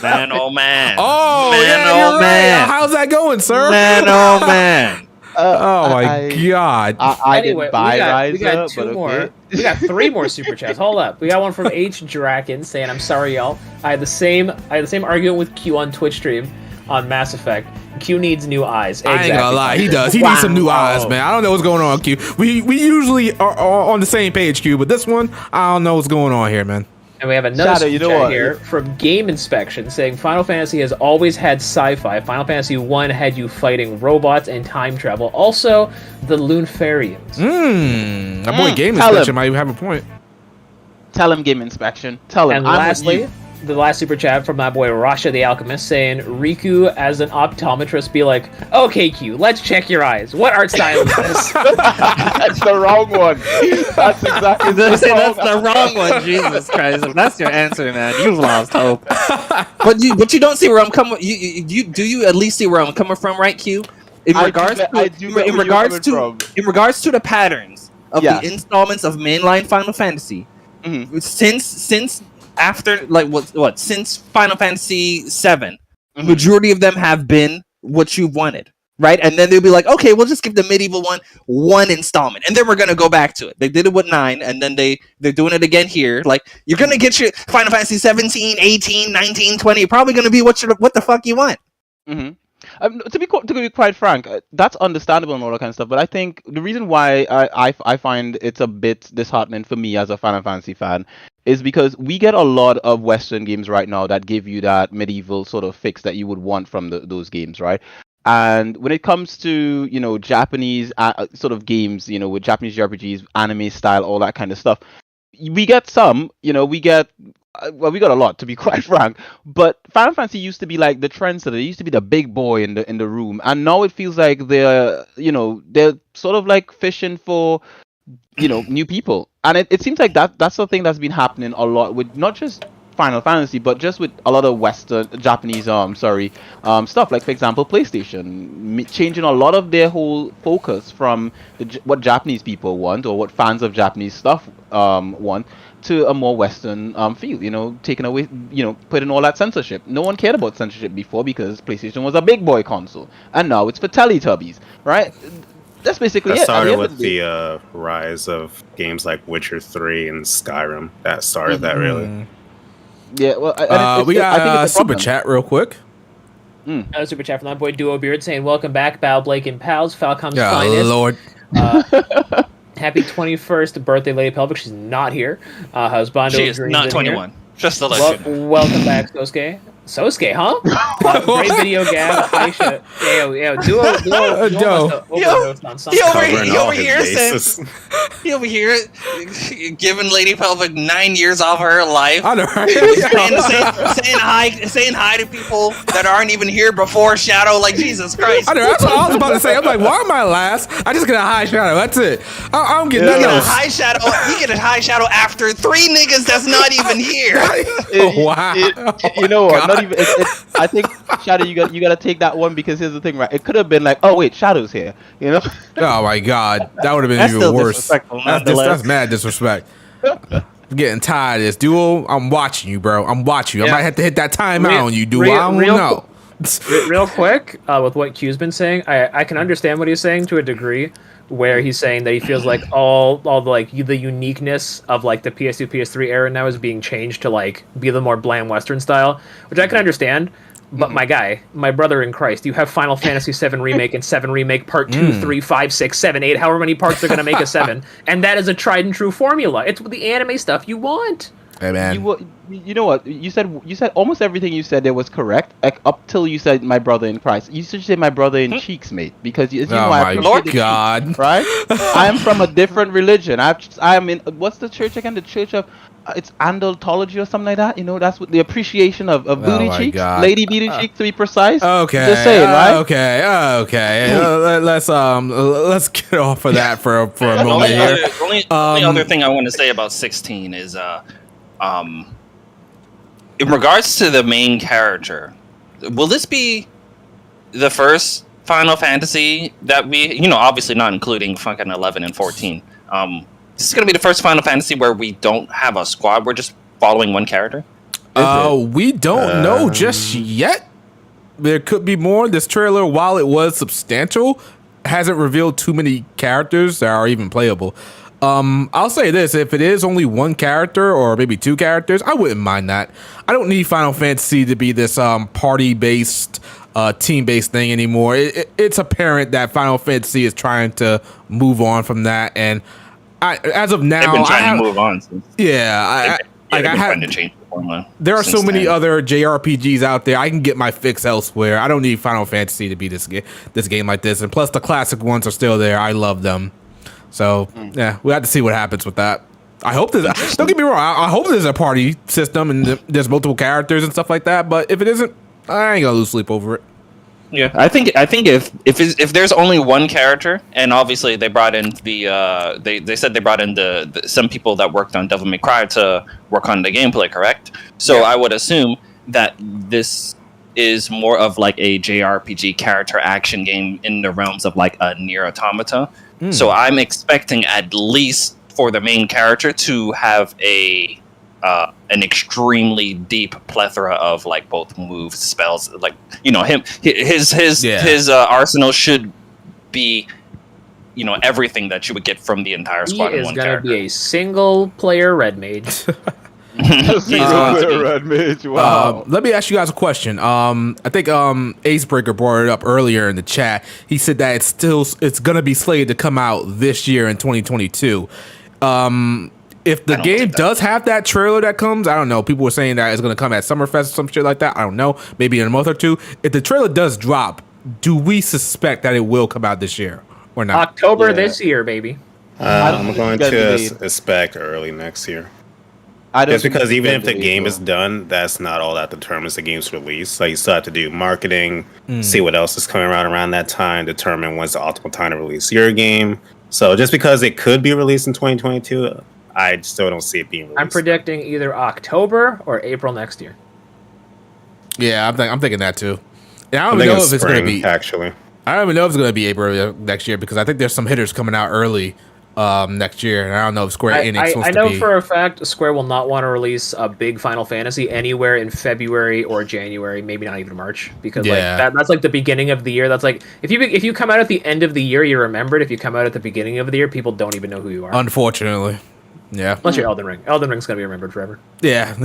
Man, oh man. Oh, man, yeah, oh you're man. right. How's that going, sir? Man, oh man. Oh my God. I Anyway, didn't buy Ryza, we got two but more. okay. We got 3 more super chats. Hold up. We got one from H Draken saying, "I'm sorry, y'all. I had the same argument with Q on Twitch stream on Mass Effect. Q needs new eyes." I ain't gonna lie, he does. He needs some new eyes, man. I don't know what's going on, Q. We usually are on the same page, Q, but this one, I don't know what's going on here, man. And we have another Shadow, you super know chat what? here from Game Inspection saying, "Final Fantasy has always had sci-fi. Final Fantasy 1 had you fighting robots and time travel. Also, the Lunefarians." My boy Game tell Inspection him. might have a point. Tell him Game Inspection. Tell him. And I'm with lastly, you. the last super chat from my boy Rasha the Alchemist saying, "Riku as an optometrist be like, okay, Q, let's check your eyes. What art style is this?" That's the wrong one. That's exactly That's the wrong one. Jesus Christ! If that's your answer, man, you've lost hope. But you don't see where I'm coming. You do you at least see where I'm coming from, right, Q? In regards to the patterns of Yeah. the installments of mainline Final Fantasy, Mhm. since after like since Final Fantasy 7, Mhm. majority of them have been what you wanted, right? And then they'll be like, okay, we'll just give the medieval one installment, and then we're gonna go back to it. They did it with 9, and then they're doing it again here. Like, you're gonna get your Final Fantasy 17, 18, 19, 20, probably gonna be what the fuck you want. Mm-hmm. To be quite frank, that's understandable and all that kind of stuff. But I think the reason why I find it's a bit disheartening for me as a Final Fantasy fan is because we get a lot of Western games right now that give you that medieval sort of fix that you would want from those games, right? And when it comes to Japanese sort of games, with Japanese JRPGs, anime style, all that kind of stuff, we get some. We get. Well, we got a lot, to be quite frank. But Final Fantasy used to be like the trendsetter. They used to be the big boy in the room, and now it feels like they're sort of like fishing for new people. And it seems like that's the thing that's been happening a lot with not just Final Fantasy, but just with a lot of Western, Japanese, stuff. Like for example, PlayStation changing a lot of their whole focus from what Japanese people want or what fans of Japanese stuff want to a more Western feel. You know, taking away, putting all that censorship. No one cared about censorship before because PlayStation was a big boy console, and now it's for Teletubbies, right? That's basically That it. started with the rise of games like Witcher 3 and Skyrim. That started that really. Yeah, well, we got I think it's a super problem. chat real quick. Super chat from that boy Duo Beard saying, "Welcome back, Bow Blake and pals. Falcom's Yeah, finest. Lord. Happy 21st birthday, Lady Pelvic. She's not here. How's Bondo? She is not 21. Just to let you know. Welcome back, Sosuke. Sosuke, huh? Great video, Gab. Hi, shit. Yeah, Duo must have overdosed on something. Covering all his here bases. He over here giving Lady Pelvic 9 years off her life. I know, right? saying hi to people that aren't even here before Shadow. Like Jesus Christ. I know, that's what I was about to say. I'm like, why am I last? I just get a high shadow. That's it. I don't get nothing You get a else. high shadow. You get a high shadow after 3 niggas that's not even here. Wow. You know what? God. Not even. I think Shadow, you got to take that one because here's the thing, right? It could have been like, oh wait, Shadow's here. You know? Oh my God, that would have been That's even still worse. disrespectful, That's nonetheless. mad disrespect. I'm getting tired of this, Duo. I'm watching you, bro. I'm watching you. I Yeah. might have to hit that timeout Real- on you, Duo. real- I don't real- know. Real quick, with what Q's been saying, I can understand what he's saying to a degree, where he's saying that he feels like all the uniqueness of like the PS2, PS3 era now is being changed to like be the more bland Western style, which I can understand. But my guy, my brother in Christ, you have Final Fantasy VII Remake and 7 Remake Part 2, 3, 5, 6, 7, 8, however many parts they're going to make a 7. And that is a tried and true formula. It's the anime stuff you want. Hey man, You know what? You said almost everything you said there was correct, like, up till you said my brother in Christ. You should say my brother in cheeks, mate, because you know oh I my appreciate the God. cheeks, right? I am from a different religion. I'm in what's the church again? The Church of it's Andaltology or something like that. You know, that's what the appreciation of booty my cheeks, God. lady booty cheeks to be precise. Okay. Just saying, right? Okay. Let's get off of that for a moment here. Only other thing I want to say about 16 is in regards to the main character, will this be the first Final Fantasy that we, obviously not including fucking 11 and 14. This is going to be the first Final Fantasy where we don't have a squad. We're just following one character. We don't know just yet. There could be more. This trailer, while it was substantial, hasn't revealed too many characters that are even playable. I'll say this, if it is only one character or maybe 2 characters, I wouldn't mind that. I don't need Final Fantasy to be this party-based, team-based thing anymore. It's apparent that Final Fantasy is trying to move on from that, and as of now, They've been trying to move on. Since trying to change the formula. There are so since many then. other JRPGs out there. I can get my fix elsewhere. I don't need Final Fantasy to be this game like this. And plus, the classic ones are still there. I love them. So yeah, we have to see what happens with that. I hope there's. Don't get me wrong. I hope there's a party system and there's multiple characters and stuff like that. But if it isn't, I ain't gonna lose sleep over it. Yeah, I think if there's only one character, and obviously they brought in they said they brought in the some people that worked on Devil May Cry to work on the gameplay, correct? So I would assume that this is more of like a JRPG character action game in the realms of like a Nier Automata. So I'm expecting at least for the main character to have an extremely deep plethora of like both moves, spells, like his arsenal should be everything that you would get from the entire He squad in is one going to character. be a single player red mage. He's going to be- Red Mage, wow. Let me ask you guys a question. I think Acebreaker brought it up earlier in the chat. He said that it's gonna be slated to come out this year in 2022. If the game does have that trailer that comes, I don't know. People were saying that it's gonna come at Summerfest or some shit like that. I don't know. Maybe in a month or two. If the trailer does drop, do we suspect that it will come out this year or not? October this year, baby. I'm going it's gonna to be delayed. expect early next year. I don't Just think because it's even gonna if the be game delayed, is done, that's not all that determines the game's release. Like you still have to do marketing, see what else is coming around that time, determine when's the optimal time to release your game. So just because it could be released in 2022, I still don't see it being released. I'm predicting either October or April next year. Yeah, I'm thinking that too. And I I don't think know it's if it's going to spring, be. actually. I don't even know if it's going to be April next year because I think there's some hitters coming out early next year, and I don't know if Square Enix wants I to know be. for a fact Square will not want to release a big Final Fantasy anywhere in February or January, maybe not even March, because that's like the beginning of the year. That's like if you come out at the end of the year, you're remembered. If you come out at the beginning of the year, people don't even know who you are. Unfortunately, yeah. Unless you're Elden Ring. Elden Ring's gonna be remembered forever. Yeah.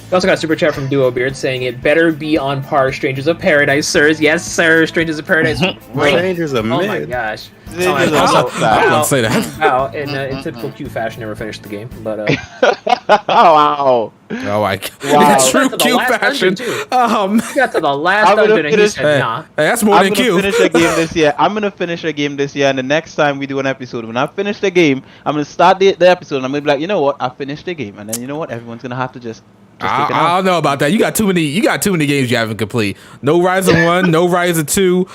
We also got a super chat from Duo Beard saying it better be on par Strangers of Paradise, sirs. Yes, sir. Strangers of Paradise. Strangers of Oh my Mid. gosh. Strangers Also, of I wouldn't say that. Wow, in typical Q fashion, never finished the game, but Oh wow. Oh my god. Wow. True Got to the Q last fashion. dungeon, too. Hey, We got to the last I'm gonna dungeon and he finish- said, nah. that's more I'm than gonna Q. finish a game this year. I'm gonna finish a game this year, and the next time we do an episode, when I finish the game, I'm gonna start the episode, and I'm gonna be like, you know what? I finished the game, and then you know what? Everyone's gonna have to just take it I out. don't know about that. You got too many games you haven't complete. No Ryzen 1, no Ryzen 2.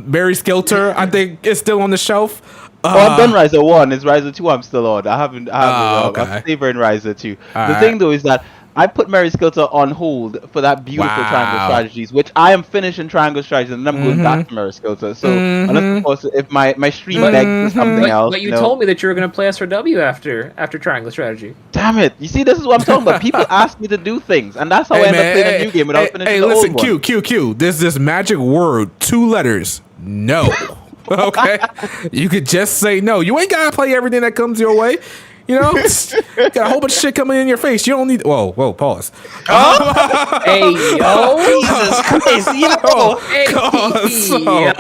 Mary Skelter, I think, is still on the shelf. I'm done Riser 1. It's Riser 2 I'm still on. I haven't okay. I'm savoring Riser 2. The Alright. thing though is that I put Mary Skilter on hold for that beautiful Wow. Triangle Strategies, which I am finishing Triangle Strategies, and then I'm going back to Mary Skilter. So unless of course if my stream begs for something else. But you told me that you were going to play SRW after Triangle Strategy. Damn it! You see, this is what I'm talking about. People ask me to do things, and that's how I end up playing a new game without finishing the listen, old one. Q. There's this magic word, 2 letters. No. Okay? You could just say no. You ain't gotta play everything that comes your way. You know? Got a whole bunch of shit coming in your face. You don't need. Whoa, pause. Hey, yo. Jesus Christ, yo! Hey, So- yo.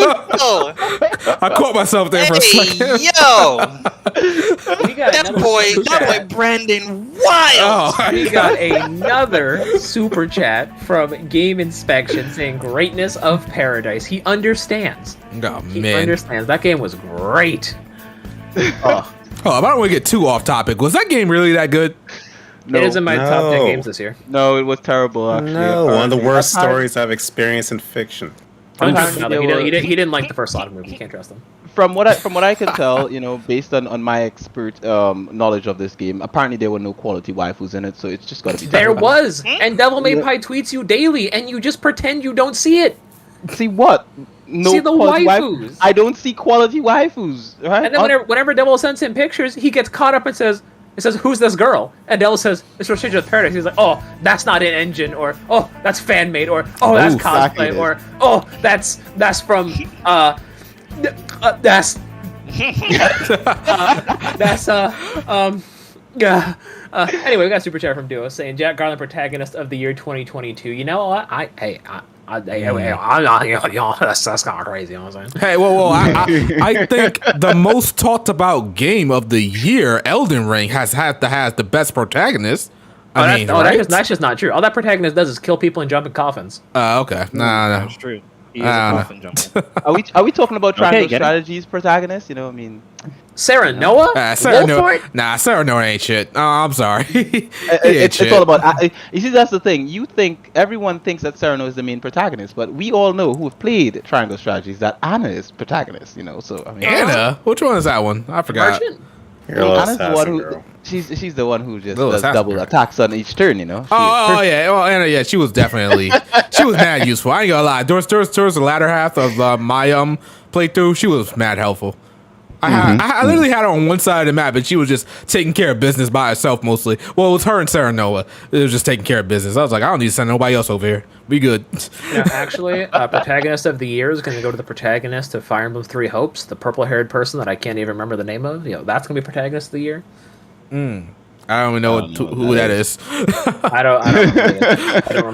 Yo! I caught myself there for a Hey, second. yo! We got That another boy, super chat. Brandon Wild! Oh, We got another super chat from Game Inspection saying greatness of paradise. He understands. oh He man. understands. That game was great. Oh, Oh, I don't want to get too off topic. Was that game really that good? it is in my top 10 No. games this year. No, it was terrible. Actually. No, one of the worst Apparently- stories I've experienced in fiction. Apparently He didn't like the first Sonic movie. You can't trust him. From what I can tell, you know, based on my expert knowledge of this game, apparently there were no quality waifus in it, so it's just got to be. There terrible. was, and Devil May Pie tweets you daily, and you just pretend you don't see it. See what? No See the quality waifus. I don't see quality waifus, right? And then whenever Devil sends him pictures, he gets caught up and says, "Who's this girl?" And Devil says, "It's from Stranger of Paradise." He's like, "Oh, that's not an engine," or "Oh, that's fan made," or "Oh, that's exactly cosplay," it or "Oh, that's from that's anyway, we got a super chat from Duo saying Jack Garland protagonist of the year 2022. You know what? I'm not, that's kind of crazy. You know what I'm saying? Hey, whoa! I think the most talked about game of the year, Elden Ring, has the best protagonist. Right? That's just not true. All that protagonist does is kill people and jump in coffins. Okay. Nah. That's true. He is a coffin jumper. Are we talking about Triangle get it. Strategies protagonist? You know, I mean, Sarah Noah? Sarah Wolford? Noah ain't shit. Oh, I'm sorry. it's all about. You see, that's the thing. Everyone thinks that Sarah Noah is the main protagonist, but we all know who have played Triangle Strategies that Anna is protagonist. You know, so I mean, Anna? Which one is that one? I forgot. Merchant? You're a little Anna's the one assassin, who girl. she's the one who just Little does assassin double girl. attacks on each turn. You know. Oh yeah. Well, Anna, yeah, she was definitely she was mad useful. I ain't gonna lie. Towards the latter half of my playthrough, she was mad helpful. I literally had her on one side of the map, and she was just taking care of business by herself mostly. Well, it was her and Sarah Noah. It was just taking care of business. I was like, I don't need to send nobody else over here. We good. No, actually, protagonist of the year is going to go to the protagonist of Fire Emblem Three Hopes, the purple-haired person that I can't even remember the name of. You know, that's going to be protagonist of the year. I don't even know who that is. I don't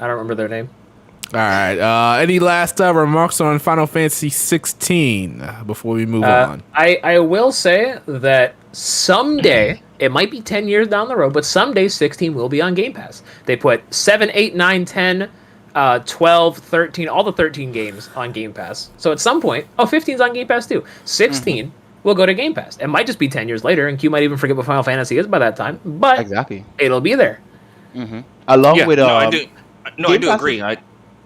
remember their name. All right. Any last remarks on Final Fantasy 16 before we move on? I will say that someday, it might be 10 years down the road, but someday 16 will be on Game Pass. They put 7, 8, 9, 10, 12, 13, all the 13 games on Game Pass. So at some point, 15's on Game Pass too. 16 will go to Game Pass. It might just be 10 years later, and Q might even forget what Final Fantasy is by that time, but Exactly. it'll be there. Along Yeah, with no, I do. No, I Game do Pass agree.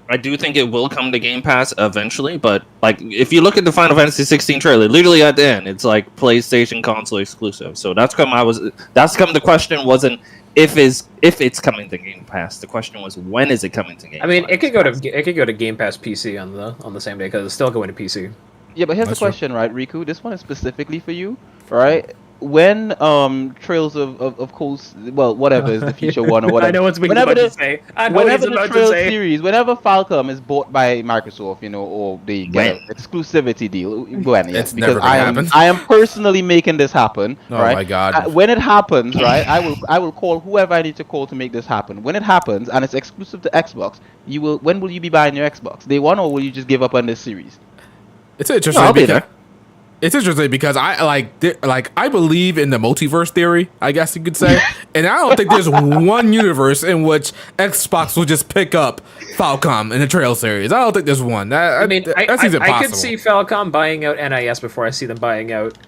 I do think it will come to Game Pass eventually, but like if you look at the Final Fantasy 16 trailer, literally at the end, it's like PlayStation console exclusive. So that's come. The question wasn't if it's coming to Game Pass. The question was when is it coming to Game Pass? I mean, it could go to Game Pass PC on the same day because it's still going to PC. Yeah, but here's the question, right, Riku? This one is specifically for you, right? When Trails of Coast, well, whatever is the future one or whatever. I know what's about to say. Whenever the Trails series, whenever Falcom is bought by Microsoft, or they get an exclusivity deal, when It's never gonna happen. I am personally making this happen. Oh right? my God! When it happens, right, I will call whoever I need to call to make this happen. When it happens and it's exclusive to Xbox, when will you be buying your Xbox? Day one, or will you just give up on this series? It's interesting. No, I'll be there. It's interesting because I believe in the multiverse theory, I guess you could say, and I don't think there's one universe in which Xbox will just pick up Falcom in the Trail series. I don't think there's one. I mean, that seems impossible. I could see Falcom buying out NIS before I see them buying out.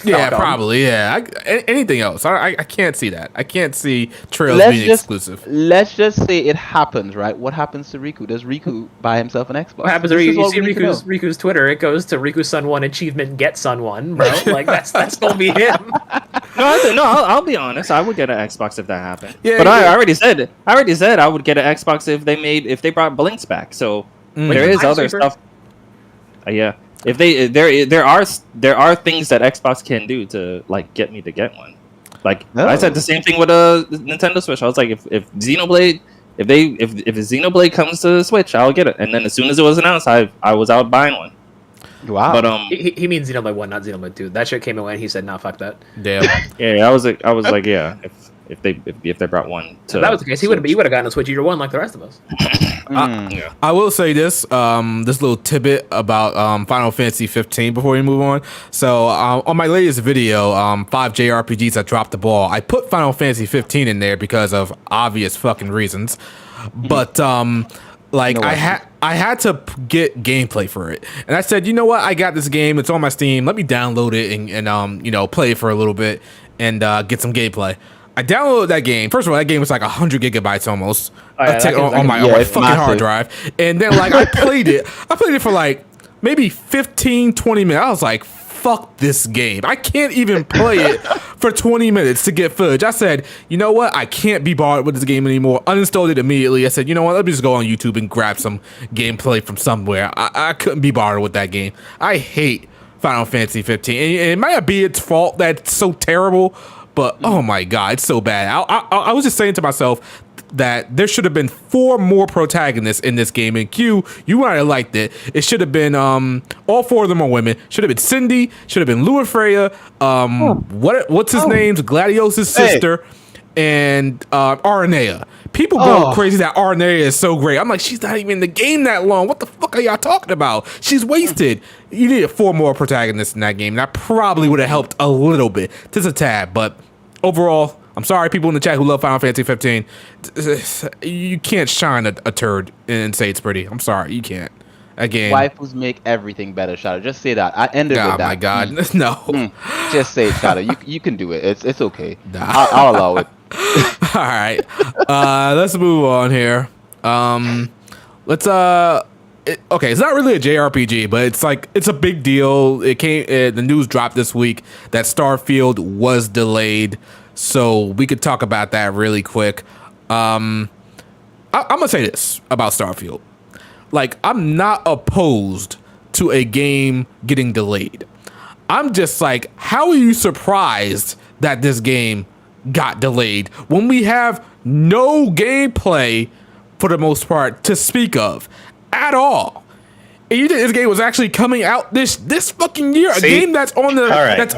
Yeah, Falcom. probably. Yeah, anything else? I can't see that. I can't see Trails being exclusive. Let's just say it happens, right? What happens to Riku? Does Riku buy himself an Xbox? What happens to Riku? You see Riku's Twitter, it goes to Riku Sun 1 achievement get Sun 1, bro. Like, that's gonna be him. I'll be honest. I would get an Xbox if that happened. Yeah, but I already said I would get an Xbox if they brought Blinks back. So there is other stuff. Yeah. If there are things that Xbox can do to like get me to get one. Like I said the same thing with a Nintendo Switch. I was like, if Xenoblade, if Xenoblade comes to the Switch, I'll get it. And then as soon as it was announced, I was out buying one. Wow. But he means Xenoblade 1, not Xenoblade 2. That shit came out and he said, "Nah, fuck that." Damn. Yeah, I was like, yeah. If they brought one to if that was the case, he would have gotten a Switch year one like the rest of us. Yeah. I will say this little tidbit about Final Fantasy 15 before we move on. So on my latest video, 5 JRPGs that dropped the ball, I put Final Fantasy 15 in there because of obvious fucking reasons. But I had to get gameplay for it, and I said, you know what, I got this game, it's on my Steam, let me download it and play it for a little bit and get some gameplay. I downloaded that game. First of all, that game was like 100 gigabytes almost on my fucking hard drive. And then like I played it for like maybe 15, 20 minutes. I was like, fuck this game. I can't even play it for 20 minutes to get footage. I said, you know what? I can't be bothered with this game anymore. Uninstalled it immediately. I said, you know what? Let me just go on YouTube and grab some gameplay from somewhere. I couldn't be bothered with that game. I hate Final Fantasy 15. And it might not be its fault that it's so terrible, but oh my God, it's so bad. I was just saying to myself that there should have been 4 more protagonists in this game. And Q, you might have liked it. It should have been all 4 of them are women. Should have been Cindy. Should have been Luafreya. What's his name's Gladios' sister, and Aranea. People go crazy that Aranea is so great. I'm like, she's not even in the game that long. What the fuck are y'all talking about? She's wasted. You needed 4 more protagonists in that game. That probably would have helped a little bit, just a tad. But overall, I'm sorry, people in the chat who love Final Fantasy 15. You can't shine a turd and say it's pretty. I'm sorry, you can't. Again, waifus make everything better, Shadow. Just say that. I ended with that. Oh my God, no. Just say it, Shadow. You can do it. It's okay. Nah. I'll allow it. All right, let's move on here. Let's okay, it's not really a JRPG, but it's a big deal. It came. The news dropped this week that Starfield was delayed, so we could talk about that really quick. I'm gonna say this about Starfield. Like, I'm not opposed to a game getting delayed. I'm just like, how are you surprised that this game got delayed when we have no gameplay for the most part to speak of at all? And you think this game was actually coming out this fucking year? A game that's on the I am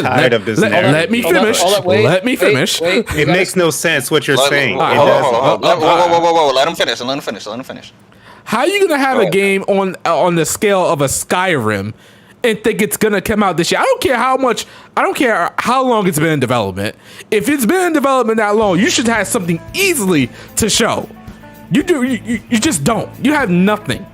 tired of this. Let me finish. Let me finish. It makes no sense what you're saying. Whoa! Let him finish. How are you gonna have a game on the scale of a Skyrim and think it's gonna come out this year? I don't care how long it's been in development. If it's been in development that long, you should have something easily to show. You just don't. You have nothing.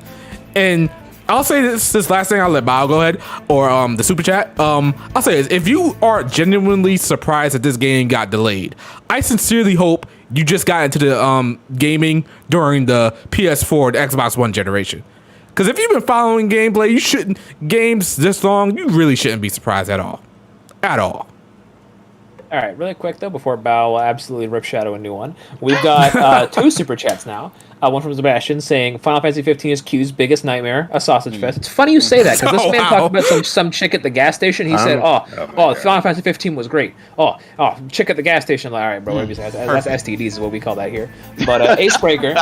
And I'll say this last thing. I'll let Bao go ahead, or the super chat. I'll say this: if you are genuinely surprised that this game got delayed, I sincerely hope you just got into the gaming during the PS4 and Xbox One generation. Because if you've been following gameplay, games this long, you really shouldn't be surprised at all. At all. All right, really quick though, before Bao will absolutely rip Shadow a new one, we've got 2 super chats now. One from Sebastian saying Final Fantasy 15 is Q's biggest nightmare, a sausage fest. It's funny you say that because this man talked about some chick at the gas station. He said, Final Fantasy 15 was great. Oh, chick at the gas station. Like, all right, bro, whatever you say. That's STDs is what we call that here. But Ace Breaker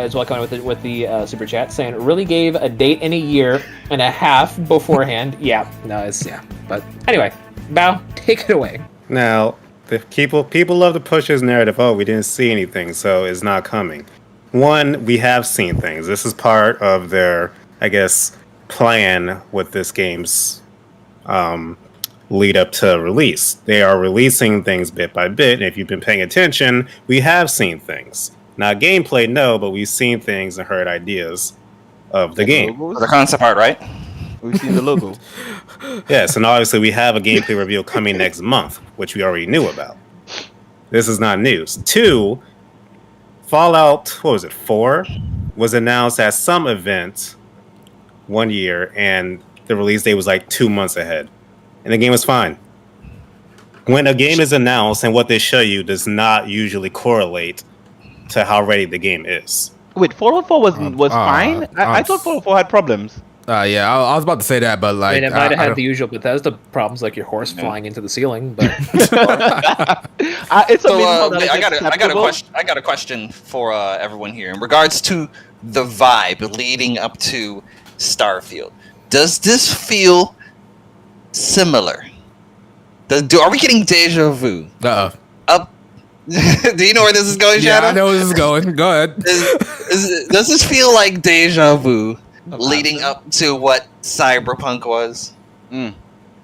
is well coming with the super chat saying it really gave a date and a year and a half beforehand. But anyway, Bao, take it away. Now, the people love to push this narrative. Oh, we didn't see anything, so it's not coming. One, we have seen things. This is part of their, I guess, plan with this game's lead up to release. They are releasing things bit by bit, and if you've been paying attention, we have seen things. Not gameplay, no, but we've seen things and heard ideas of the game. The concept art, right? We've seen the logo. Yes, and obviously we have a gameplay reveal coming next month, which we already knew about. This is not news. 2, Fallout, 4 was announced at some event 1 year, and the release date was like 2 months ahead. And the game was fine. When a game is announced and what they show you does not usually correlate to how ready the game is. Wait, Fallout 4 was fine? I thought Fallout 4 had problems. Yeah, I was about to say that, but like, it might have had the usual Bethesda problems, like your horse flying into the ceiling. But It's So amazing how that is I got a question for everyone here in regards to the vibe leading up to Starfield. Does this feel similar? Are we getting deja vu? Up. Do you know where this is going, Shadow? Yeah, I know where this is going. Go ahead. Does this feel like deja vu leading up to what Cyberpunk was?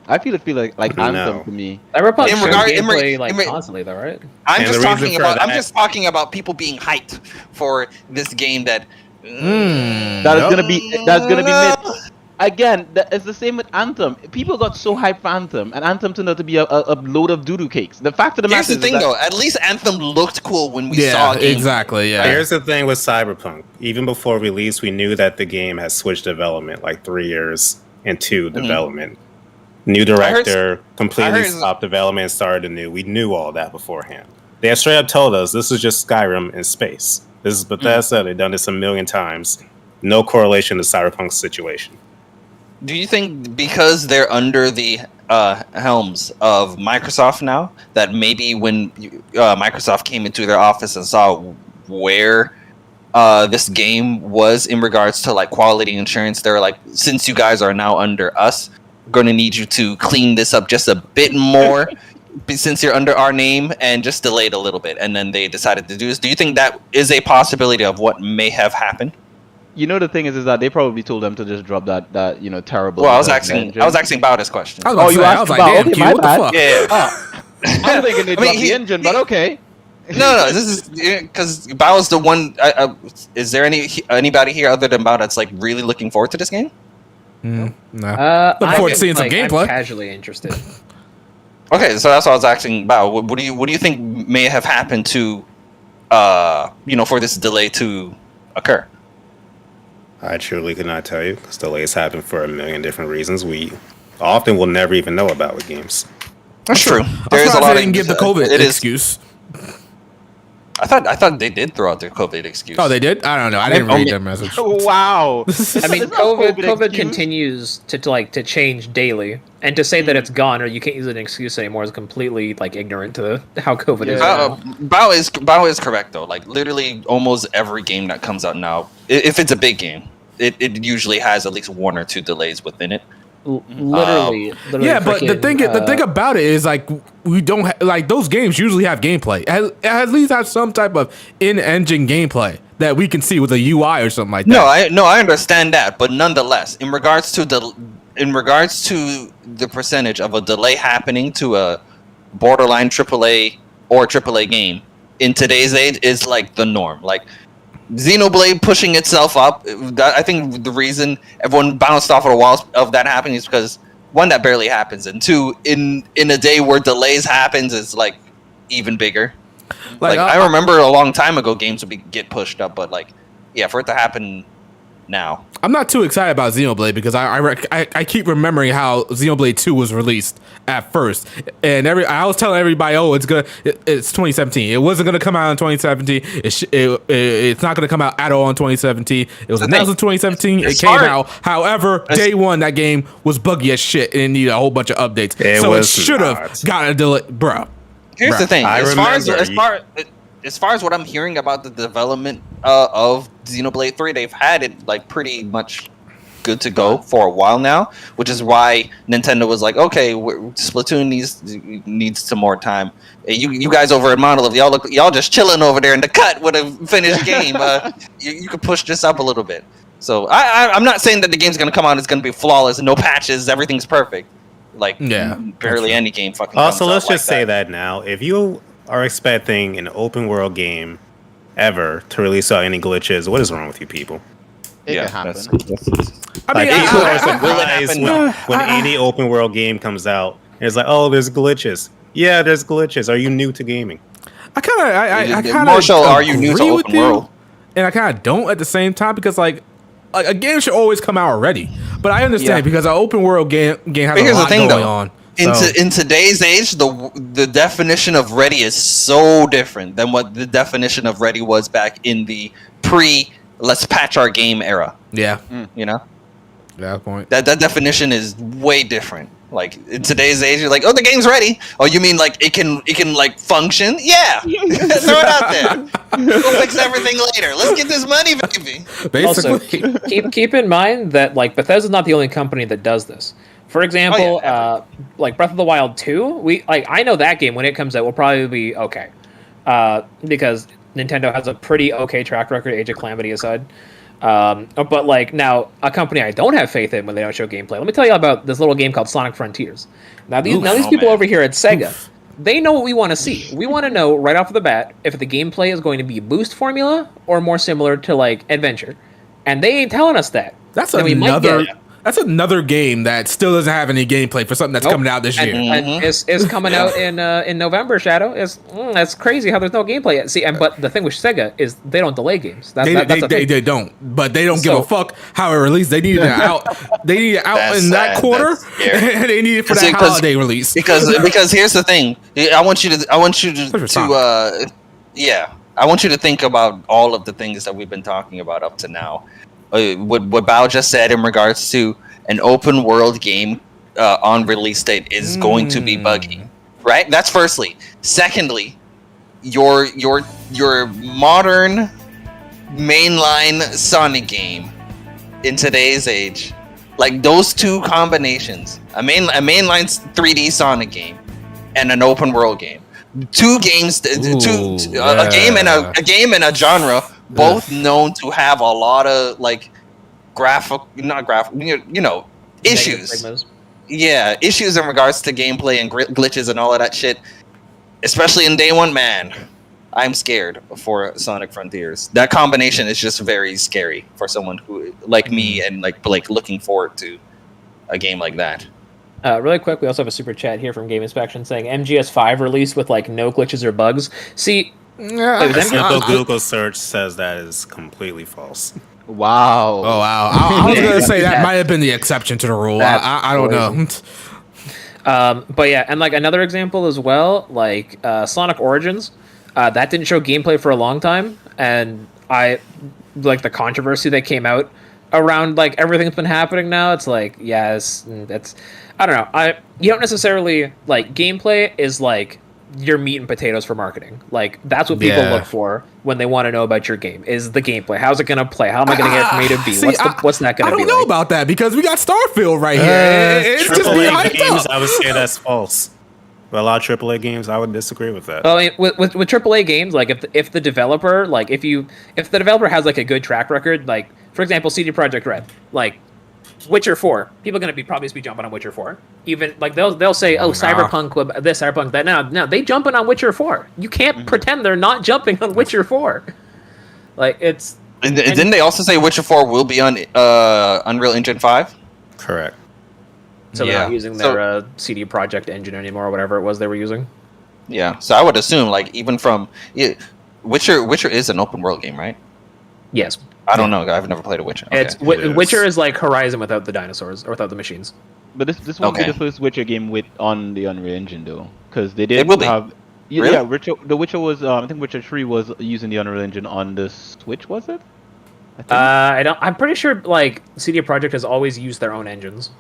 I feel like No. Anthem to me. Cyberpunk In showed regard- gameplay in re- constantly, though, right? I'm And just the reason talking for about. I'm that- just talking about people being hyped for this game that. That's gonna be mid. Again, it's the same with Anthem. People got so hyped for Anthem, and Anthem turned out to be a load of doo-doo cakes. The fact of the Here's matter the is thing, though. At least Anthem looked cool when we saw Yeah, it. exactly. Yeah. Here's the thing with Cyberpunk. Even before release, we knew that the game had switched development like 3 years into development. New director, completely stopped development and started anew. We knew all that beforehand. They had straight up told us this is just Skyrim in space. This is Bethesda. They've done this a million times. No correlation to Cyberpunk's situation. Do you think because they're under the helms of Microsoft now, that maybe when Microsoft came into their office and saw where this game was in regards to like quality assurance, they're like, since you guys are now under us, we're going to need you to clean this up just a bit more since you're under our name, and just delay it a little bit. And then they decided to do this. Do you think that is a possibility of what may have happened? You know, the thing is that they probably told them to just drop that terrible. Well, I was asking about this question. I was about to say, asked damn, about- Q, okay, what my the fuck? Yeah. I'm thinking they dropped the engine, but okay. No, this is because Bao's the one. Is there anybody here other than Bao that's like really looking forward to this game? No. I'm Look forward to seeing some I'm gameplay. casually interested. Okay, so that's what I was asking Bao. What do you think may have happened to, for this delay to occur? I truly could not tell you because delays happen for a million different reasons. We often will never even know about with games. That's true. I'm There is a surprised lot they didn't give the COVID it is- excuse. I thought they did throw out their COVID excuse. Oh, they did? I don't know. I didn't read their message. Wow. I mean, It's not COVID excuse. continues to change daily, and to say that it's gone or you can't use it as an excuse anymore is completely like ignorant to how COVID is. now. Bao is correct though. Like literally, almost every game that comes out now, if it's a big game, it usually has at least 1 or 2 delays within it. Literally, Yeah, but the freaking, thing about it is like we don't like those games usually have gameplay. It at least have some type of in-engine gameplay that we can see with a UI or something like that. I understand that, but nonetheless, in regards to the percentage of a delay happening to a borderline AAA or AAA game in today's age is like the norm. Like Xenoblade pushing itself up. I think the reason everyone bounced off of the walls of that happening is because 1, that barely happens, and 2, in a day where delays happens is like even bigger. Like I remember a long time ago, games would get pushed up, but like, yeah, for it to happen now. I'm not too excited about Xenoblade because I keep remembering how Xenoblade 2 was released at first, and I was telling everybody, oh, it's 2017. It wasn't gonna come out in 2017. It's not gonna come out at all in 2017. It was announced in 2017. It came out. However, day one that game was buggy as shit and it needed a whole bunch of updates. It should have gotten a delay, bro. Here's the thing. As far as what I'm hearing about the development of Xenoblade 3, they've had it like pretty much good to go for a while now, which is why Nintendo was like, okay, Splatoon needs some more time. You guys over at Monolith, y'all just chilling over there in the cut with a finished game. You could push this up a little bit. So I'm not saying that the game's gonna come out, it's gonna be flawless, no patches, everything's perfect. Like barely any game fucking. Also, let's just say that now, if you are expecting an open world game ever to release out any glitches, what is wrong with you people? It can happen. I mean, people are surprised when any open world game comes out. And it's like, oh, there's glitches. Yeah, there's glitches. Are you new to gaming? I kind of Marshall, are you new to open world? And I kind of don't at the same time because like a game should always come out already. But I understand because an open world game has a lot going on. In today's age, the definition of ready is so different than what the definition of ready was back in the let's patch our game era. Yeah. You know? That point. That definition is way different. Like in today's age, you're like, oh, the game's ready. Oh, you mean like it can like function? Yeah. Throw it out there. We'll fix everything later. Let's get this money, baby. Basically. Also, keep in mind that like Bethesda's not the only company that does this. For example, like Breath of the Wild 2, I know that game when it comes out will probably be okay, because Nintendo has a pretty okay track record, Age of Calamity aside. But like now, a company I don't have faith in when they don't show gameplay. Let me tell you about this little game called Sonic Frontiers. Now these people over here at Sega, they know what we want to see. We want to know right off the bat if the gameplay is going to be boost formula or more similar to like adventure, and they ain't telling us that. That's another game that still doesn't have any gameplay for something that's coming out this year. And it's coming out in November, Shadow. That's crazy how there's no gameplay yet. See, but the thing with Sega is they don't delay games. They don't. But they don't give a fuck how it released. They needed it out. They need it out in that quarter, and they need it for that holiday release. Because here's the thing. I want you to think about all of the things that we've been talking about up to now. What Bao just said in regards to an open world game on release date is going to be buggy, right? That's firstly. Secondly, your modern mainline Sonic game in today's age, like those two combinations, a mainline 3D Sonic game and an open world game, a game and a genre. Both known to have a lot of like issues. Yeah, issues in regards to gameplay and glitches and all of that shit. Especially in day one, man. I'm scared for Sonic Frontiers. That combination is just very scary for someone who like me and like looking forward to a game like that. Really quick, we also have a super chat here from Game Inspection saying MGS5 released with like no glitches or bugs. See. A simple Google search says that is completely false. Wow. Oh, wow. I was going to say that might have been the exception to the rule. I don't know. But yeah, and like another example as well, like Sonic Origins, that didn't show gameplay for a long time, and I like the controversy that came out around like everything that's been happening now. It's like, yes, that's I don't know. You don't necessarily like gameplay is like your meat and potatoes for marketing. Like that's what people look for when they want to know about your game is the gameplay. How's it going to play? How am I going to get from A to B? What's that going to be? I don't know about that because we got Starfield right here. It's just AAA games, I would say that's false. But a lot of AAA games, I would disagree with that. Well, I mean, with AAA games, like if the developer, like if the developer has like a good track record, like for example, CD Projekt Red, like Witcher 4, people are going to be probably jumping on Witcher 4. Even like they'll say, oh, Cyberpunk this, Cyberpunk that. No, they jumping on Witcher 4. You can't pretend they're not jumping on Witcher 4. Like it's. And didn't they also say Witcher 4 will be on Unreal Engine 5? Correct. So they're not using their CD Projekt engine anymore, or whatever it was they were using. Yeah, so I would assume like even from Witcher is an open world game, right? Yes. I don't know. I've never played a Witcher. Okay. It's Witcher is like Horizon without the dinosaurs or without the machines. But this won't be Okay. the first Witcher game on the Unreal Engine though, because they did It will be. have. Yeah, Really? yeah, The Witcher was. I think Witcher 3 was using the Unreal Engine on the Switch. Was it? I think. I'm pretty sure like CD Projekt has always used their own engines.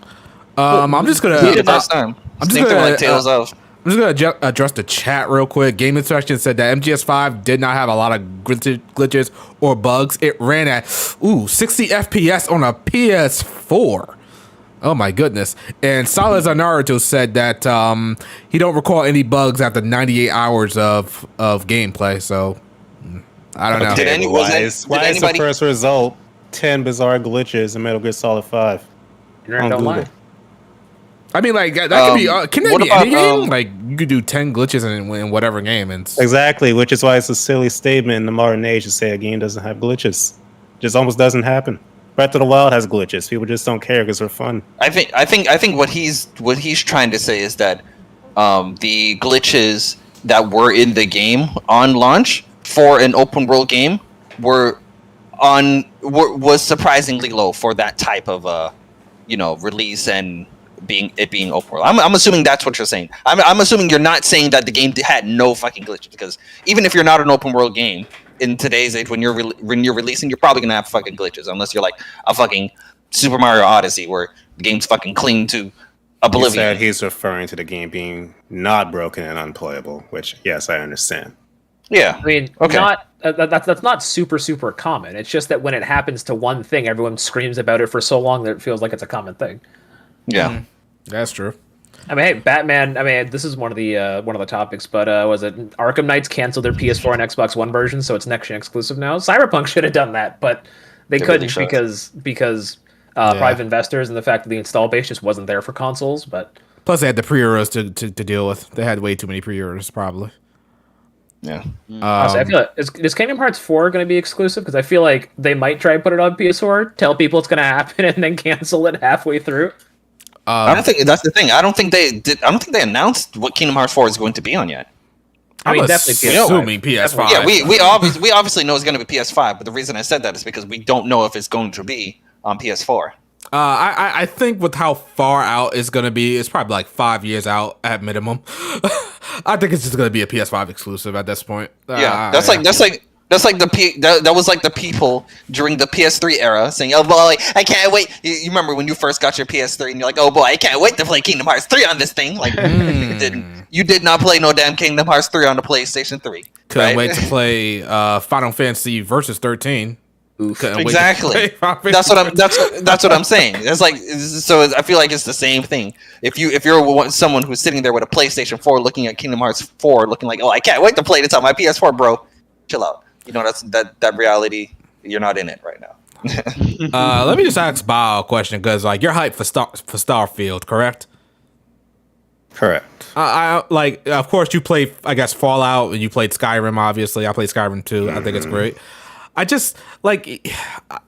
I'm just gonna. the first time. I'm just Same thing gonna, with, like Tales of. I'm just gonna address the chat real quick. Game Instruction said that MGS5 did not have a lot of glitches or bugs. It ran at 60 FPS on a PS4. Oh my goodness! And Salazar Naruto said that he don't recall any bugs after 98 hours of gameplay. So I don't know. Did any- why was it- is, did why is the anybody- first result 10 bizarre glitches in Metal Gear Solid 5? Internet On don't lie. Google. I mean, like that could be. Can that what be any about, game? Like you could do 10 glitches in whatever game, and Exactly, which is why it's a silly statement in the modern age to say a game doesn't have glitches. Just almost doesn't happen. Breath of the Wild has glitches. People just don't care because they're fun. I think what he's trying to say is that the glitches that were in the game on launch for an open world game was surprisingly low for that type of release and being open world. I'm assuming that's what you're saying. I'm assuming you're not saying that the game had no fucking glitches, because even if you're not an open world game in today's age, when you're releasing, you're probably gonna have fucking glitches, unless you're like a fucking Super Mario Odyssey where the game's fucking clean to He oblivion. said he's referring to the game being not broken and unplayable, which, yes, I understand. Yeah. I mean, Okay. that's not super common. It's just that when it happens to one thing, everyone screams about it for so long that it feels like it's a common thing. Yeah. that's true. I mean, hey, Batman. I mean, this is one of the topics, but was it Arkham Knights canceled their PS4 and Xbox One version, so it's next gen exclusive now? Cyberpunk should have done that, but they They couldn't really because private investors and the fact that the install base just wasn't there for consoles. But Plus, they had the pre-orders to deal with. They had way too many pre-orders, probably. Yeah. honestly, I feel like is Kingdom Hearts 4 going to be exclusive? Because I feel like they might try to put it on PS4, tell people it's going to happen, and then cancel it halfway through. I don't think that's the thing. I don't think they announced what Kingdom Hearts 4 is going to be on yet. I mean, I'm definitely PS5. assuming PS5. Yeah, we obviously know it's going to be PS5, but the reason I said that is because we don't know if it's going to be on PS4. I think with how far out it's gonna be, it's probably like 5 years out at minimum. I think it's just gonna be a PS5 exclusive at this point. Yeah, that's like that was like the people during the PS3 era saying, "Oh boy, I can't wait." You remember when you first got your PS3 and you're like, "Oh boy, I can't wait to play Kingdom Hearts 3 on this thing." Like you did not play no damn Kingdom Hearts 3 on the PlayStation 3. Couldn't right? wait to play Final Fantasy Versus 13. Couldn't wait to Exactly. play Final That's Fantasy what I'm saying. It's like, so I feel like it's the same thing. If you're someone who's sitting there with a PlayStation 4 looking at Kingdom Hearts 4 looking like, "Oh, I can't wait to play this on my PS4, bro." Chill out. You know, that reality, you're not in it right now. Let me just ask Bao a question, because like you're hyped for Starfield, correct? Correct. I like, of course, you played, I guess, Fallout, and you played Skyrim. Obviously, I played Skyrim too. I think it's great. I just like,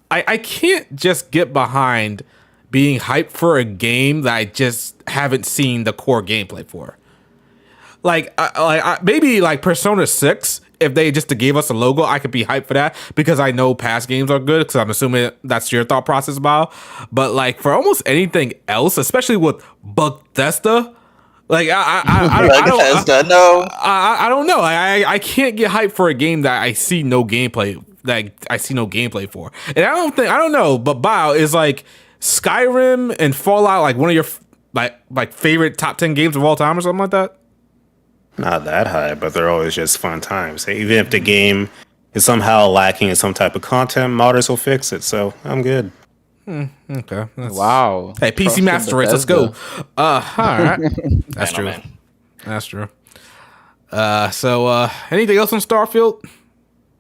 I can't just get behind being hyped for a game that I just haven't seen the core gameplay for. Like, maybe like Persona 6. If they just gave us a logo, I could be hyped for that, because I know past games are good, because I'm assuming that's your thought process about. But like for almost anything else, especially with Bethesda, like Bethesda, no. I don't know. I can't get hyped for a game that I see no gameplay. For, and I don't know. But Bao, is like Skyrim and Fallout like one of your like favorite top 10 games of all time or something like that? Not that high, but they're always just fun times. Even if the game is somehow lacking in some type of content, modders will fix it. So I'm good. Okay. Wow. Hey, PC Trust Master in Race, let's go. Bethesda. All right. That's Man, oh, true. man. That's true. So anything else on Starfield?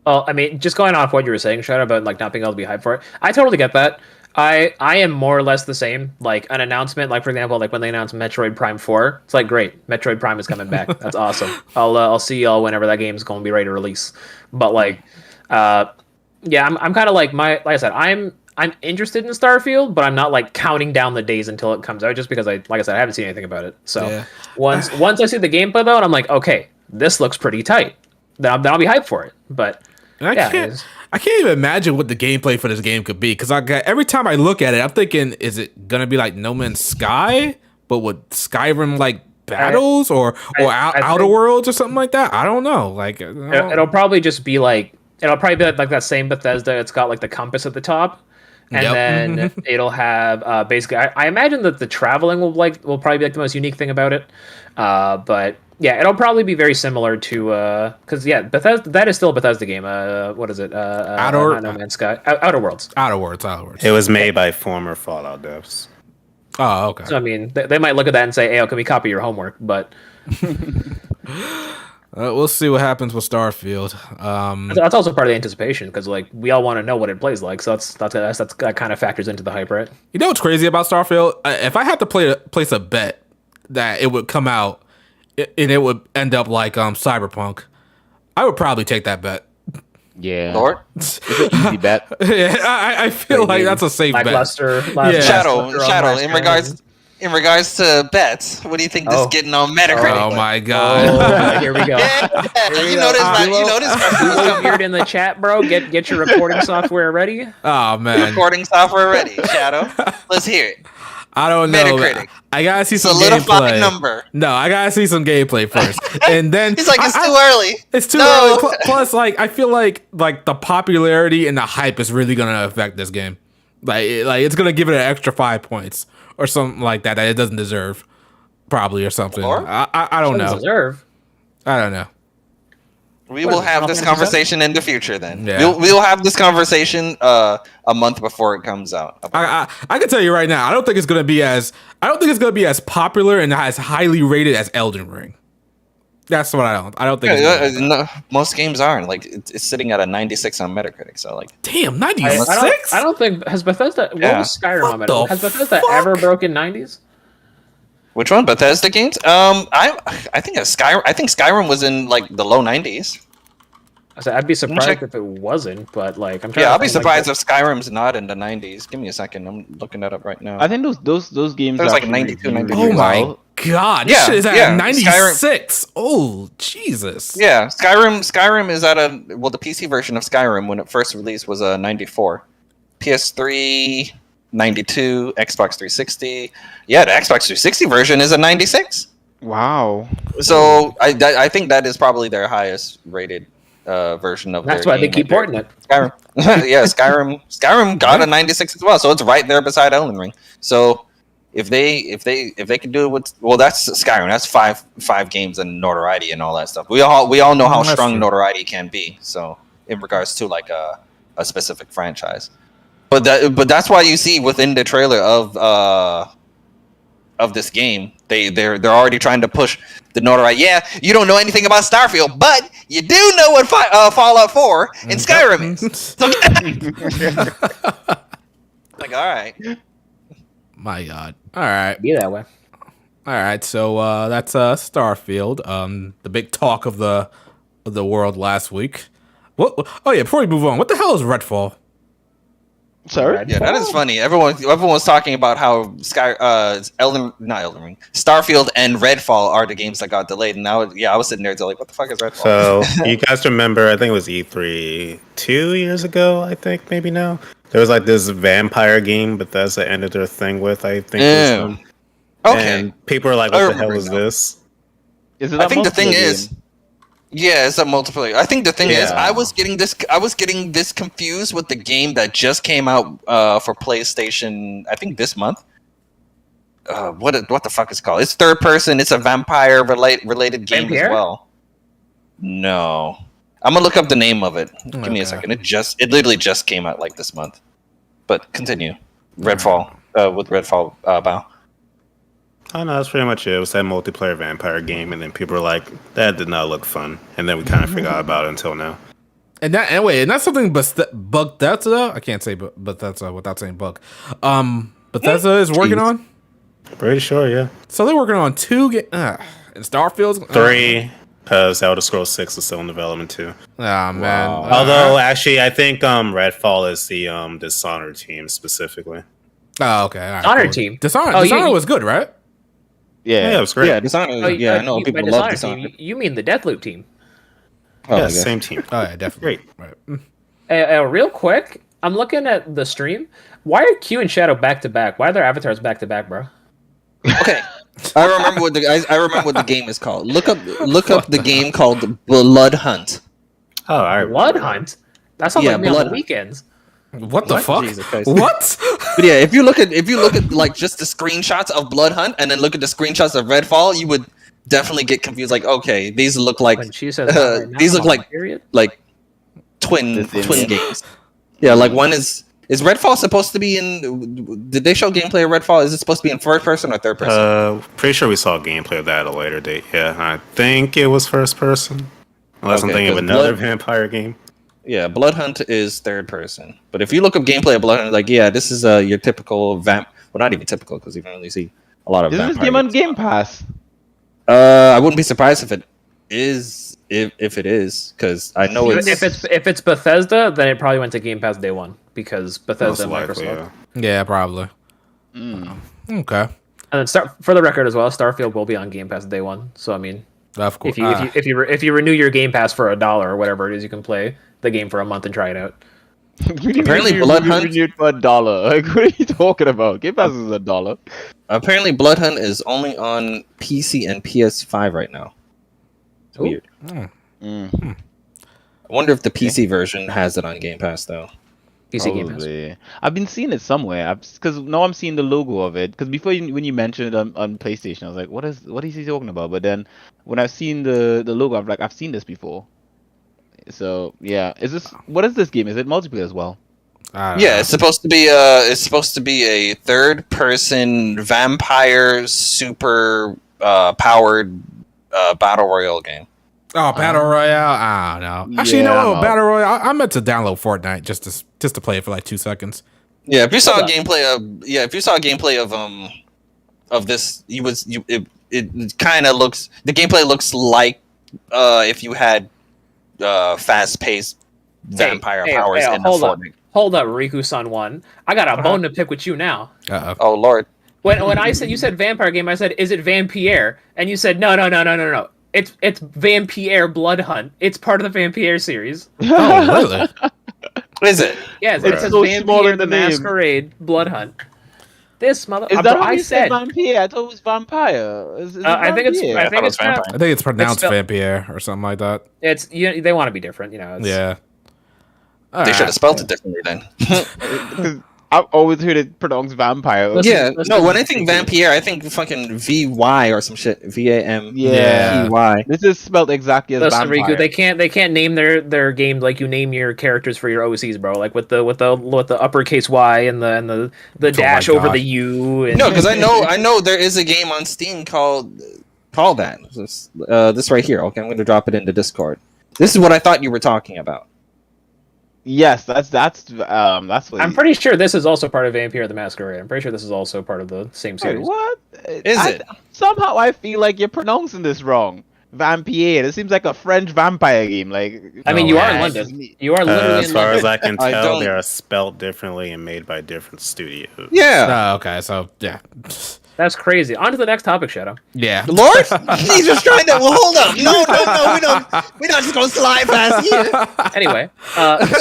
Well, I mean, just going off what you were saying, Shadow, about like not being able to be hyped for it, I totally get that. I am more or less the same. Like an announcement, like for example, like when they announced Metroid Prime 4, it's like great, Metroid Prime is coming back. That's awesome. I'll see y'all whenever that game's going to be ready to release. But like, yeah, I'm kind of like like I said, I'm interested in Starfield, but I'm not like counting down the days until it comes out, just because like I said, I haven't seen anything about it. So Yeah. once I see the gameplay though, and I'm like, okay, this looks pretty tight. Then I'll be hyped for it. But I can't even imagine what the gameplay for this game could be, because every time I look at it, I'm thinking, is it gonna be like No Man's Sky, but with Skyrim like battles or Outer Worlds or something like that? I don't know. Like it'll probably just be like like that same Bethesda. It's got like the compass at the top. And then it'll have basically. I imagine that the traveling will probably be like the most unique thing about it. But yeah, it'll probably be very similar to because Bethesda, that is still a Bethesda game. What is it? No Man's Sky, Outer Worlds. Outer Worlds. It was made by former Fallout devs. Oh, okay. So I mean, they might look at that and say, "Hey, can we copy your homework?" But we'll see what happens with Starfield. That's also part of the anticipation, because like we all want to know what it plays like. So that kind of factors into the hype, right? You know what's crazy about Starfield? If I had to place a bet that it would come out and it would end up like Cyberpunk, I would probably take that bet. Yeah. Lord? It's an easy bet. Yeah, I feel like that's a safe bet. Shadow. In regards to bets, what do you think this is getting on Metacritic? Oh my god! Here we go. You notice weird in the chat, bro. Get your recording software ready. Oh man, recording software ready. Shadow, let's hear it. I don't know. Metacritic. I gotta see some Solidify gameplay. number. No, I gotta see some gameplay first, and then He's like, it's too early. It's too early. Plus, like, I feel like the popularity and the hype is really gonna affect this game. Like it's gonna give it an extra 5 points or something like that it doesn't deserve, probably, or something. I don't know. Deserve. I don't know. We will have this conversation in the future. Then Yeah. we'll have this conversation a month before it comes out. I can tell you right now, I don't think it's gonna be as popular and as highly rated as Elden Ring. That's what I don't think. No, most games aren't. Like it's sitting at a 96 on Metacritic. So like, damn, 96. I don't think has Bethesda. What was Skyrim on Metacritic? Has Bethesda ever broken 90s? which one? Bethesda games? I think Skyrim was in like the low 90s. I'd be surprised if it wasn't, but like I'm trying. Yeah, I'll be surprised if Skyrim's not in the 90s. Give me a second. I'm looking that up right now. I think those games. There's like actually 92, reviewed 93. Oh my well. god, Yeah, this shit is at yeah, 96. Oh Jesus. Yeah, Skyrim is at the PC version of Skyrim when it first released was a 94. PS3 92, Xbox 360. Yeah, the Xbox 360 version is a 96. Wow. So I think that is probably their highest rated version of That's their why they game. keep porting it. Skyrim. Yeah, Skyrim got a 96 as well, so it's right there beside Elden Ring. So if they can do it with, well, that's Skyrim. That's five games and notoriety and all that stuff. We all know how strong notoriety can be. So in regards to like a specific franchise, but that's why you see within the trailer of this game, they're already trying to push the notoriety. Yeah, you don't know anything about Starfield, but you do know what Fallout 4 and Skyrim is. So, like, all right. My god. All right. Be that way. All right. So that's Starfield. The big talk of the world last week. What? Oh yeah. Before we move on, what the hell is Redfall? Sorry. Yeah, that is funny. Everyone's talking about how Starfield and Redfall are the games that got delayed, and now I was sitting there like, what the fuck is Redfall? So you guys remember? I think it was E3 2 years ago. I think maybe now there was like this vampire game Bethesda ended their thing with. I think. Yeah. Okay. And people are like, "What the hell is this?" Is it I think the multiplayer thing game? is, yeah, it's a multiplayer. I think the thing is, Yeah. I was getting this confused with the game that just came out for PlayStation. I think this month. What the fuck is it called? It's third person. It's a vampire related game Vampire? as well. No, I'm gonna look up the name of it. Give me a Okay. second. It literally just came out like this month. But continue. Redfall with Redfall Bow. Oh no, that's pretty much it. It was that multiplayer vampire game, and then people were like, "That did not look fun," and then we kind of forgot about it until now. And that's something Bethesda. I can't say Bethesda without saying bug. Bethesda is working on. Pretty sure, yeah. So they're working on 2 games. And Starfield's 3, because Elder Scrolls 6 is still in development too. Ah man. Although, actually, I think Redfall is the Dishonored team specifically. Oh okay. All right, Dishonored team. Dishonored. Oh, Dishonored you- was good, right? Yeah, it was great. Yeah, Dishonored. Oh, yeah, I know by people love Dishonored team, Dishonored. you mean the Deathloop team? Oh, Yeah, yeah. same team. Oh yeah, definitely. Great. Right. Real quick, I'm looking at the stream. Why are Q and Shadow back to back? Why are their avatars back to back, bro? Okay, I remember what the game is called. Look up the game called Blood Hunt. Oh, all right. Blood Hunt. That sounds Yeah, like me on Blood the Hunt. weekends. What the What? fuck? Jesus Christ. What? But yeah, if you look at like just the screenshots of Blood Hunt and then look at the screenshots of Redfall, you would definitely get confused. Like, okay, these look like When she says not right now, these look I'm like period. twin The same twin game. games. Yeah, like one is Redfall supposed to be in? Did they show gameplay of Redfall? Is it supposed to be in first person or third person? Pretty sure we saw gameplay of that at a later date. Yeah, I think it was first person. Unless I'm Okay, thinking of 'cause another Blood- vampire game. Yeah, Blood Hunt is third person. But if you look up gameplay of Blood Hunt, like yeah, this is your typical vamp. Well, not even typical because you can only see a lot of. Isn't this vampire game on games. Game Pass? I wouldn't be surprised if it is. If it is, because I know Even it's. if it's Bethesda, then it probably went to Game Pass day one because Bethesda Most and likely, Microsoft. yeah. Yeah, probably. Okay. And then for the record as well, Starfield will be on Game Pass day one. So I mean, Of course. if you renew your Game Pass for $1 or whatever it is, you can play the game for a month and try it out. Apparently Blood Hunt- renewed for $1. Like, what are you talking about? Game Pass is $1. Apparently, Blood Hunt is only on PC and PS5 right now. It's Ooh. weird. I wonder if the PC version has it on Game Pass though. PC Game Pass. Probably. I've been seeing it somewhere. Because now I'm seeing the logo of it. Because before when you mentioned it on PlayStation, I was like, what is he talking about? But then when I've seen the logo, I'm like, I've seen this before. So yeah, what is this game? Is it multiplayer as well? Yeah, it's supposed to be a third person vampire super powered battle royale game. Oh, Battle Royale? I don't know. Actually, Yeah, no, no. Battle Royale. I meant to download Fortnite just to play it for like 2 seconds. Yeah, if you saw Hold on. gameplay of this, it kind of looks, the gameplay looks like if you had fast paced vampire powers in the hold up, Fortnite. hold up, Riku-san one. I got a bone to pick with you now. Uh-oh. Oh lord. When you said vampire game, I said, is it Vampire? And you said no. It's Vampire Blood Hunt. It's part of the Vampire series. Oh, really? Is it? Yes, It's it says so small Vampire in the the name. Masquerade Blood Hunt. This mother. Is that bro, what I you said? said? Vampire? I thought it was vampire. Is it I think it's. vampire? I think it's. vampire. I think it's pronounced spelled- Vampire or something like that. It's. They want to be different, you know. It's, Yeah. They should have spelled it differently then. 'Cause I've always heard it pronounced vampire. Listen- Yeah, listen- no, when I think Vampire, I think fucking VY or some shit. VAM. Yeah. VY. This is spelled exactly as Listen, vampire. Riku, they can't name their game like you name your characters for your OCs, bro. Like with the uppercase Y and the dash over gosh. the U. And, No, because I know there is a game on Steam called that. This right here. Okay, I'm going to drop it into Discord. This is what I thought you were talking about. Yes, that's what. I'm pretty sure this is also part of Vampire the Masquerade. I'm pretty sure this is also part of the same Wait, series. what? Is it? Somehow I feel like you're pronouncing this wrong. Vampire. It seems like a French vampire game. Like I mean, Oh, you are in yeah. London. You are literally As in far London. as I can I tell, don't- they are spelled differently and made by different studios. Yeah. Oh, okay. So yeah. That's crazy. On to the next topic, Shadow. Yeah. Lord, he's just trying to. Well, hold up. No, we're not just going to slide past here. Anyway,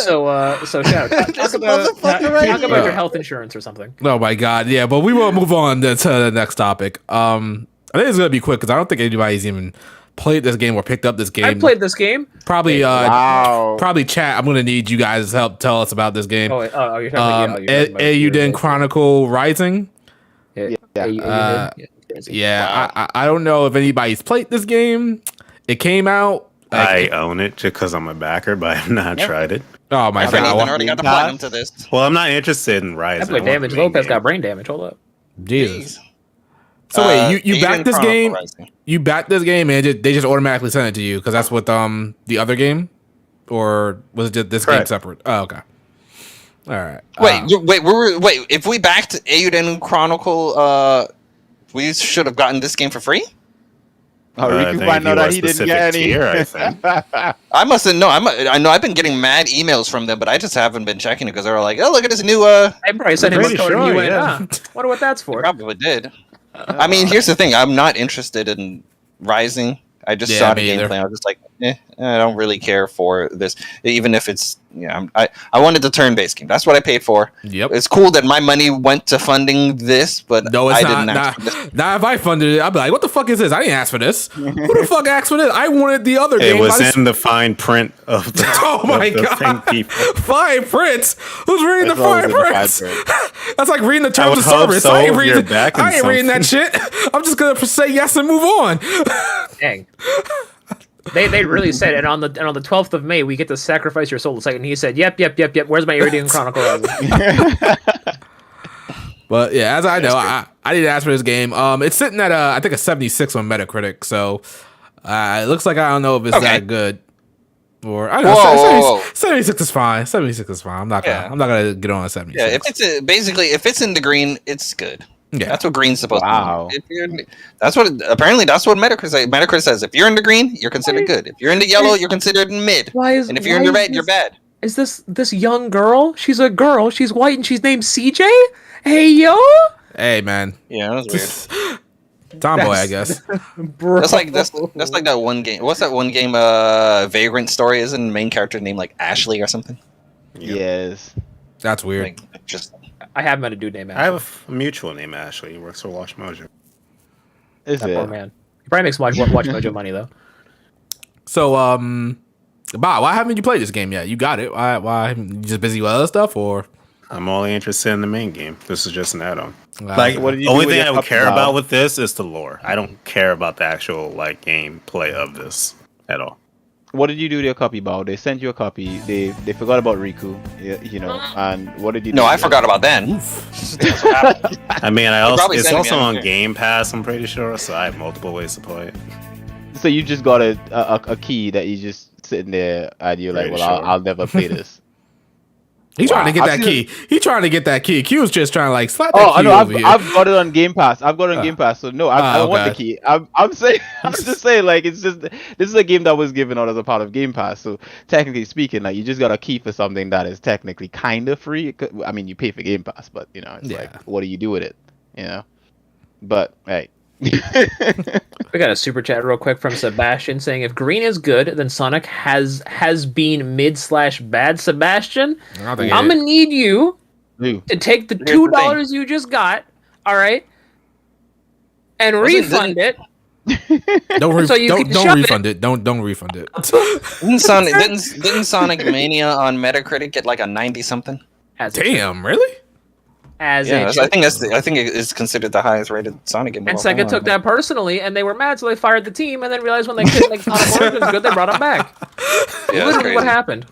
so Shadow, This talk about motherfucker right here. your health insurance or something. Oh my god. Yeah, but we will move on to the next topic. I think it's gonna be quick because I don't think anybody's even played this game or picked up this game. I played this game. Probably wow. probably chat. I'm gonna need you guys' help tell us about this game. You're talking about Eiyuden Chronicle Rising. Yeah. Yeah, I don't know if anybody's played this game. It came out. I own it just because I'm a backer, but I've not tried it. Oh my I haven't even god! already got the platinum to this. Well, I'm not interested in Rising. I played want the damage. main Lopez game. got brain damage. Hold up. Jesus. So wait, you Eiyuden backed this Chronicle game? Rising. You backed this game and they just automatically sent it to you because that's what the other game, or was it just this game Correct. separate? Oh, okay. All right. Wait. If we backed Eiyuden Chronicle, we should have gotten this game for free. Oh, I Riku think find out you are that he didn't get specific any. tier, I think. I must have. No, I know. I've been getting mad emails from them, but I just haven't been checking it because they were like, "Oh, look at this new." I probably sent him a pretty code and he sure, went, yeah. Wonder what that's for. Probably did. I mean, here's the thing. I'm not interested in Rising. I just saw the me either. gameplay. I was just like, I don't really care for this, even if it's I wanted the turn-based game. That's what I paid for. Yep. It's cool that my money went to funding this, but No, it's I not. didn't ask for this. Now, if I funded it, I'd be like, "What the fuck is this? I didn't ask for this. Who the fuck asked for this? I wanted the other game." It was in the fine print of the, Oh my of the god! thing people. Fine print. Who's reading It's the fine always in the fine print? print. That's like reading the I terms would of hope service. so. I ain't You're reading. back in I ain't reading that shit. I'm just gonna say yes and move on. Dang. They really said, and on the 12th of May we get to sacrifice your soul to Satan. He said, "Yep. Where's my Eiyuden chronicle?" But yeah, as I know, I didn't ask for this game. It's sitting at I think a 76 on Metacritic. So it looks like I don't know if it's that good. Or I don't know. 76 is fine. 76 is fine. I'm not gonna get on a 76. Yeah, if it's basically if it's in the green, it's good. Yeah. That's what green's supposed Wow. to be. That's what Metacritic says. Metacritic says if you're in the green, you're considered good. If you're in the yellow, you're considered mid. And if you're in the red, you're bad. Is this young girl? She's a girl. She's white and she's named CJ. Hey yo, Hey man, Yeah, that was weird. tomboy, I guess. bro. That's like that one game. What's that one game? Vagrant Story isn't the main character named like Ashley or something? Yes. That's weird. Like just I have met a dude named I Ashley. have a mutual named Ashley. He works for Watch Mojo. Is That poor it? man. He probably makes Watch Mojo money though. So Bob, why haven't you played this game yet? You got it. Why you just busy with other stuff or? I'm only interested in the main game. This is just an add-on. Like, What did you only do with thing your I would cup care now? about with this is the lore. I don't care about the actual like gameplay of this at all. What did you do to your copy, Bao? They sent you a copy. They forgot about Riku, and what did you do? no, I with it? forgot about that. I mean, probably it's sent me also on on here. Game Pass. I'm pretty sure, so I have multiple ways to play it. So you just got a key that you just sitting there, and you're like, Pretty well, sure. I'll never play this. He's trying to get I've that seen key. He trying to get that key. Q was just trying to like slap that Oh, I key know. over here. I've got it on Game Pass. I've got it on Game Pass. So no, I don't want the okay. key. I'm saying, I'm just saying, like it's just this is a game that was given out as a part of Game Pass. So technically speaking, like you just got a key for something that is technically kind of free. I mean, you pay for Game Pass, but it's like, what do you do with it? But hey. We got a super chat real quick from Sebastian saying, "If green is good, then Sonic has been mid/bad." Sebastian, I think I'm gonna need you Ooh. to take the Here's the thing. $2 you just got, all right, and refund it. Don't So you can don't shove it. refund it. Don't refund it. Didn't Sonic Mania on Metacritic get like a 90 something? As it Damn, really? as Yeah, it I think I think it is considered the highest rated Sonic game. of And all Sega time. took that personally, and they were mad, so they fired the team, and then realized when they couldn't make Sonic Origins good, they brought him back. Yeah, that's Literally what crazy. happened.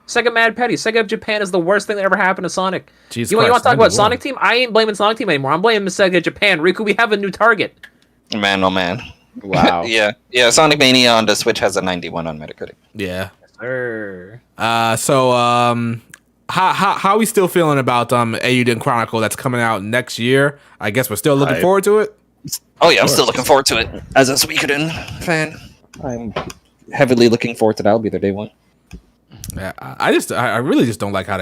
Sega mad petty. Sega of Japan is the worst thing that ever happened to Sonic. Jesus You want to Christ, talk about 91. Sonic Team? I ain't blaming Sonic Team anymore. I'm blaming Sega Japan. Riku, we have a new target. Man, oh man. Wow. yeah. Sonic Mania on the Switch has a 91 on Metacritic. Yeah. Sir. How are we still feeling about Eiyuden Chronicle that's coming out next year? I guess we're still looking Hype. forward to it. Oh yeah, I'm still looking forward to it. As a Suikoden fan, I'm heavily looking forward to that. I'll be there day one. Yeah, I really just don't like how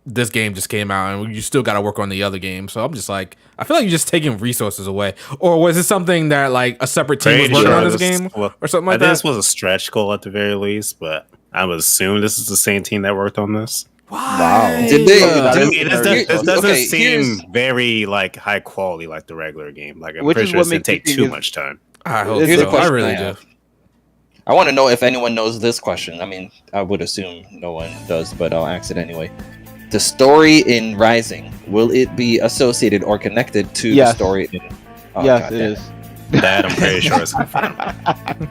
this game just came out and you still got to work on the other game. So I'm just like, I feel like you're just taking resources away. Or was it something that like a separate team was Pretty working sure on this this- game well, or something I like think that? this was a stretch goal at the very least, but I would assume this is the same team that worked on this. Wow. Did they? I mean, it doesn't okay, seem very like high quality like the regular game. Like I'm Which pretty is sure what it's gonna makes me take think too it's- much time. I hope Here's so. a I question really I do. have. I want to know if anyone knows this question. I mean, I would assume no one does, but I'll ask it anyway. The story in Rising, will it be associated or connected to the Yes. story in... Oh, Yes, God it damn is. That I'm pretty sure is confirmed.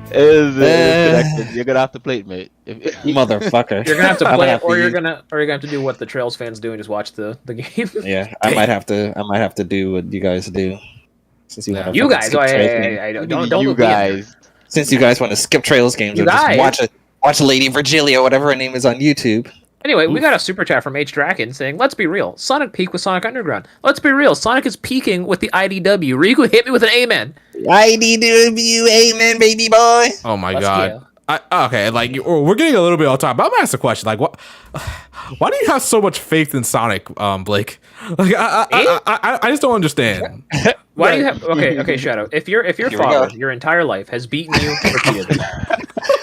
It's connected. You're gonna have to play it, mate. Motherfucker. You're gonna have to I'm play gonna it, or you're use- gonna have to do what the Trails fans do and just watch the game. Yeah, I might have to do what you guys do. Since you want You guys, don't you look me in there. guys. Since you guys want to skip Trails games You or just guys. watch Lady Virgilia, whatever her name is on YouTube. Anyway, we got a super chat from H Draken saying, "Let's be real. Sonic peaked with Sonic Underground. Let's be real. Sonic is peaking with the IDW. Riku, hit me with an amen. IDW, amen, baby boy. Oh my Let's god. go. Okay, like we're getting a little bit off topic, but I'm gonna ask a question. Like, why do you have so much faith in Sonic, Blake? Like, I just don't understand. Why do you have? Okay, Shadow. If your father your entire life has beaten you repeatedly,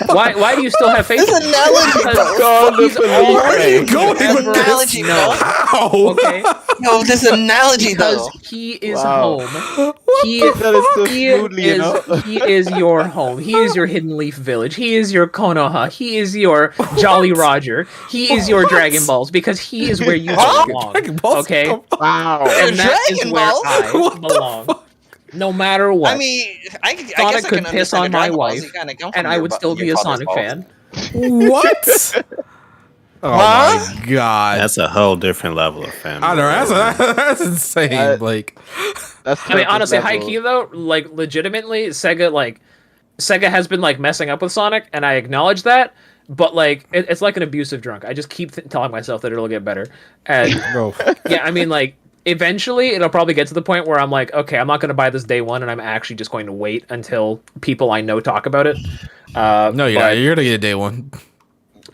why do you still have faith? This analogy, Where are you going with this? analogy, No. How? Okay, No, this analogy though. because he is Wow. home. He That is so smoothly, you know? he is your home. He is your Hidden Leaf Village. He is your Konoha. He is your Jolly Roger. He is your Dragon Balls because he is where you belong. Dragon Balls? Okay, Wow. and that is Dragon where Balls? I What the belong. No matter what. I mean, I guess Sonic I could can piss understand on the my Dragon Balls. wife, You kinda come and from I your would bu- still be your a father's Sonic balls. fan. What? Oh Huh? my god! That's a whole different level of family. I know that's insane, Blake. That's I mean, surface honestly, high level. key though, like legitimately, Sega has been like messing up with Sonic, and I acknowledge that. But like, it's like an abusive drunk. I just keep telling myself that it'll get better, and Bro, yeah, I mean, like eventually it'll probably get to the point where I'm like, okay, I'm not going to buy this day one, and I'm actually just going to wait until people I know talk about it. no, you're not. You're gonna get day one.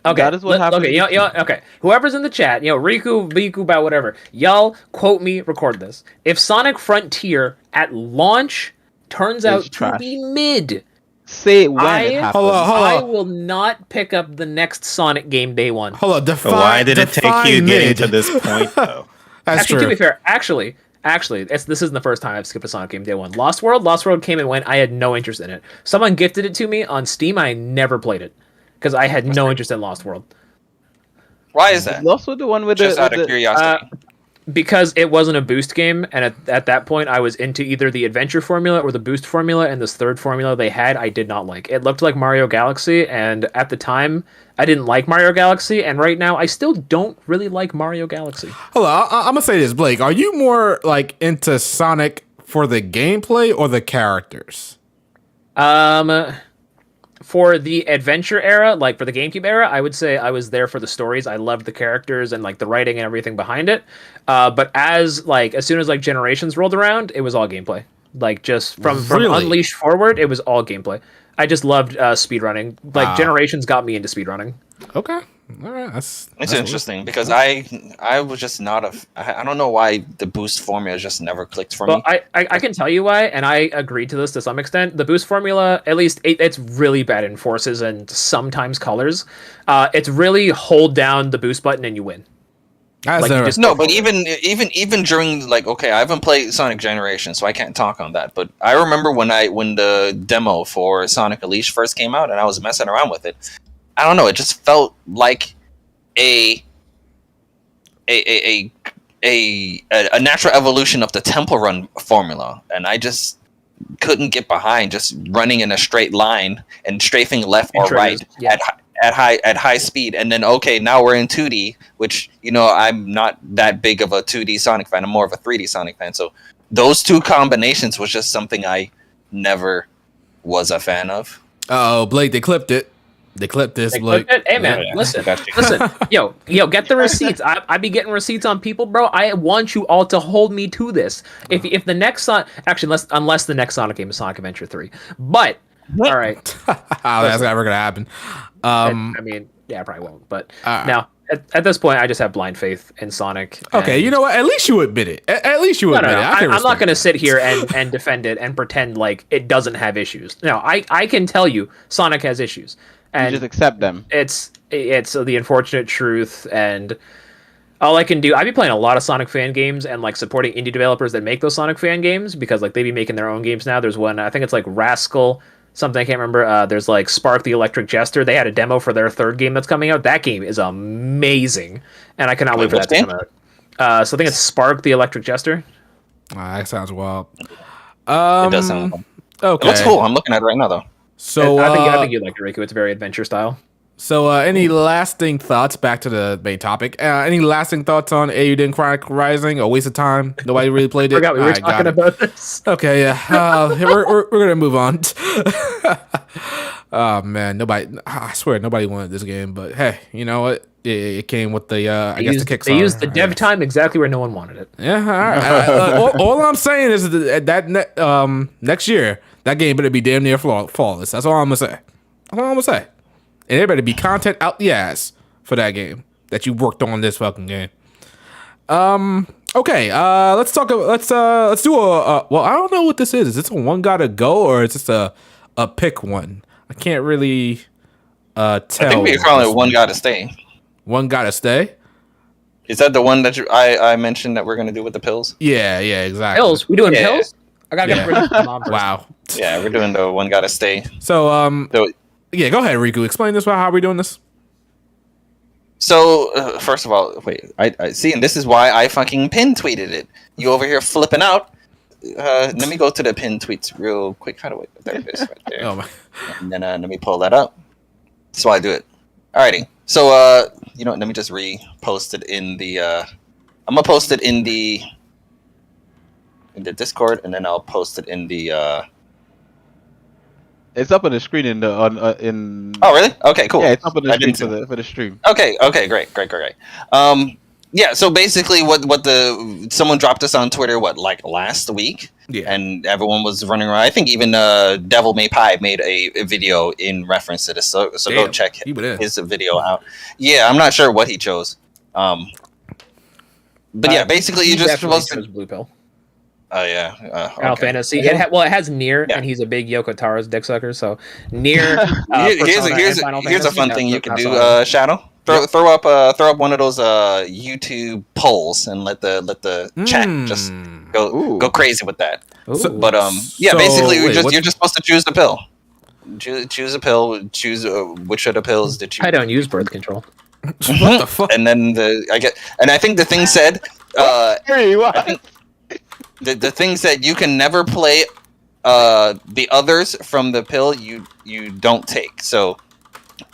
Okay, That is what happened. Okay, okay. Whoever's in the chat, Riku, Biku, Bao, whatever, y'all quote me, record this. If Sonic Frontier at launch turns out to trash. be mid, Say it when it happens. Hold on. I will not pick up the next Sonic game day one. Hold on. But why did it take you getting to this point, though? That's Actually, true. to be fair, this isn't the first time I've skipped a Sonic game day one. Lost World came and went. I had no interest in it. Someone gifted it to me on Steam. I never played it because I had no interest in Lost World. Why is that? Also the one with Just the, out with of the curiosity. Because it wasn't a boost game, and at that point, I was into either the adventure formula or the boost formula, and this third formula they had, I did not like. It looked like Mario Galaxy, and at the time, I didn't like Mario Galaxy, and right now, I still don't really like Mario Galaxy. Hold on. I'm gonna say this, Blake. Are you more like into Sonic for the gameplay or the characters? For the adventure era, like for the GameCube era, I would say I was there for the stories. I loved the characters and like the writing and everything behind it. But as soon as like Generations rolled around, it was all gameplay. Like just from Really? Unleashed forward, it was all gameplay. I just loved speedrunning. Like Wow. Generations got me into speedrunning. Okay. All right. That's Interesting because I was just not I don't know why the boost formula just never clicked for Well, me. I can tell you why, and I agreed to this to some extent. The boost formula, at least it's really bad in forces and sometimes colors. It's really hold down the boost button and you win. That's Like, you just- No, but even during like okay, I haven't played Sonic Generation, so I can't talk on that. But I remember when the demo for Sonic Unleashed first came out, and I was messing around with it. I don't know. It just felt like a natural evolution of the Temple Run formula, and I just couldn't get behind just running in a straight line and strafing left or right Yeah. at high speed. And then okay, now we're in 2D, which I'm not that big of a 2D Sonic fan. I'm more of a 3D Sonic fan. So those two combinations was just something I never was a fan of. Oh, Blake, they clipped it. They clipped this, Like, Blake. hey man, Yeah. listen, Gotcha. listen, yo, get the receipts. I be getting receipts on people, bro. I want you all to hold me to this. If the next unless the next Sonic game is Sonic Adventure 3, but all right, That's never gonna happen. I mean, yeah, I probably won't. But Alright. now at this point, I just have blind faith in Sonic. Okay, and- you know what? At least you admit it. At least you No, admit no, it. no. I can I'm not respect going to it. sit here and defend it and pretend like it doesn't have issues. No, I can tell you Sonic has issues, You and just accept them. it's the unfortunate truth. And all I can do, I be playing a lot of Sonic fan games and like supporting indie developers that make those Sonic fan games because like they be making their own games now. There's one, I think it's like Rascal something, I can't remember. There's like Spark the Electric Jester. They had a demo for their third game that's coming out. That game is amazing, and I cannot wait for Which that to game? come out. So I think it's Spark the Electric Jester. That sounds wild. It does sound fun. Okay. It looks cool. I'm looking at it right now though. So I think you'd like it, Riku. It's very adventure style. any lasting thoughts? Back to the main topic. Any lasting thoughts on Eiyuden Chronicle Rising? A waste of time. Nobody really played it. Forgot we were Alright, got talking it. about this. Okay, yeah. We're gonna move on. Oh man, nobody. I swear nobody wanted this game, but hey, you know what? It came with the I guess the Kickstarter. They used the I dev guess. time exactly where no one wanted it. Yeah, all right. All I'm saying is that next year that game better be damn near flawless. That's all I'm gonna say. That's all I'm gonna say. and there better be content out the ass for that game that you worked on this fucking game. Okay, let's talk. Let's do a. Well, I don't know what this is. Is this a one gotta go or is this a pick one? I can't really tell. I think we call it one gotta stay. One gotta stay. Is that the one that I mentioned that we're gonna do with the pills? Yeah, exactly. Pills? We doing Yeah. pills? I gotta get rid of my mom first. Wow. Yeah, we're doing the one gotta stay. So So, yeah, go ahead, Riku. Explain this. How are we doing this? So first of all, wait, I see, and this is why I fucking pin tweeted it. You over here flipping out. Let me go to the pin tweets real quick. How do I? There it is, right there. Oh my. And then let me pull that up. That's why I do it. Alrighty. So you know, let me just repost it in the. I'm gonna post it in the Discord, and then I'll post it in the. It's up on the screen in the in. Oh really? Okay, cool. Yeah, it's up on the I screen didn't see- for the stream. Okay, great. Yeah, so basically what someone dropped us on Twitter like last week, Yeah. and everyone was running around. I think even Devil May Pie made a video in reference to this. So go Damn, check he went in. his video out. Yeah, I'm not sure what he chose. But yeah, basically He you're just definitely supposed to. chose blue pill. Oh yeah. Final Okay. Fantasy. It has Nier, Yeah. and he's a big Yoko Tara's dick sucker. So Nier. Here's a fun thing you can do, Shadow. Throw up one of those YouTube polls and let the chat just Ooh. go crazy with that. So- But yeah, So, basically wait, you're just supposed to choose the pill. Choose a pill. Choose which of the pills that you. I don't use birth control. What the fuck? And then I think the thing said. Hey, what? I think the thing said you can never play the others from the pill you don't take. So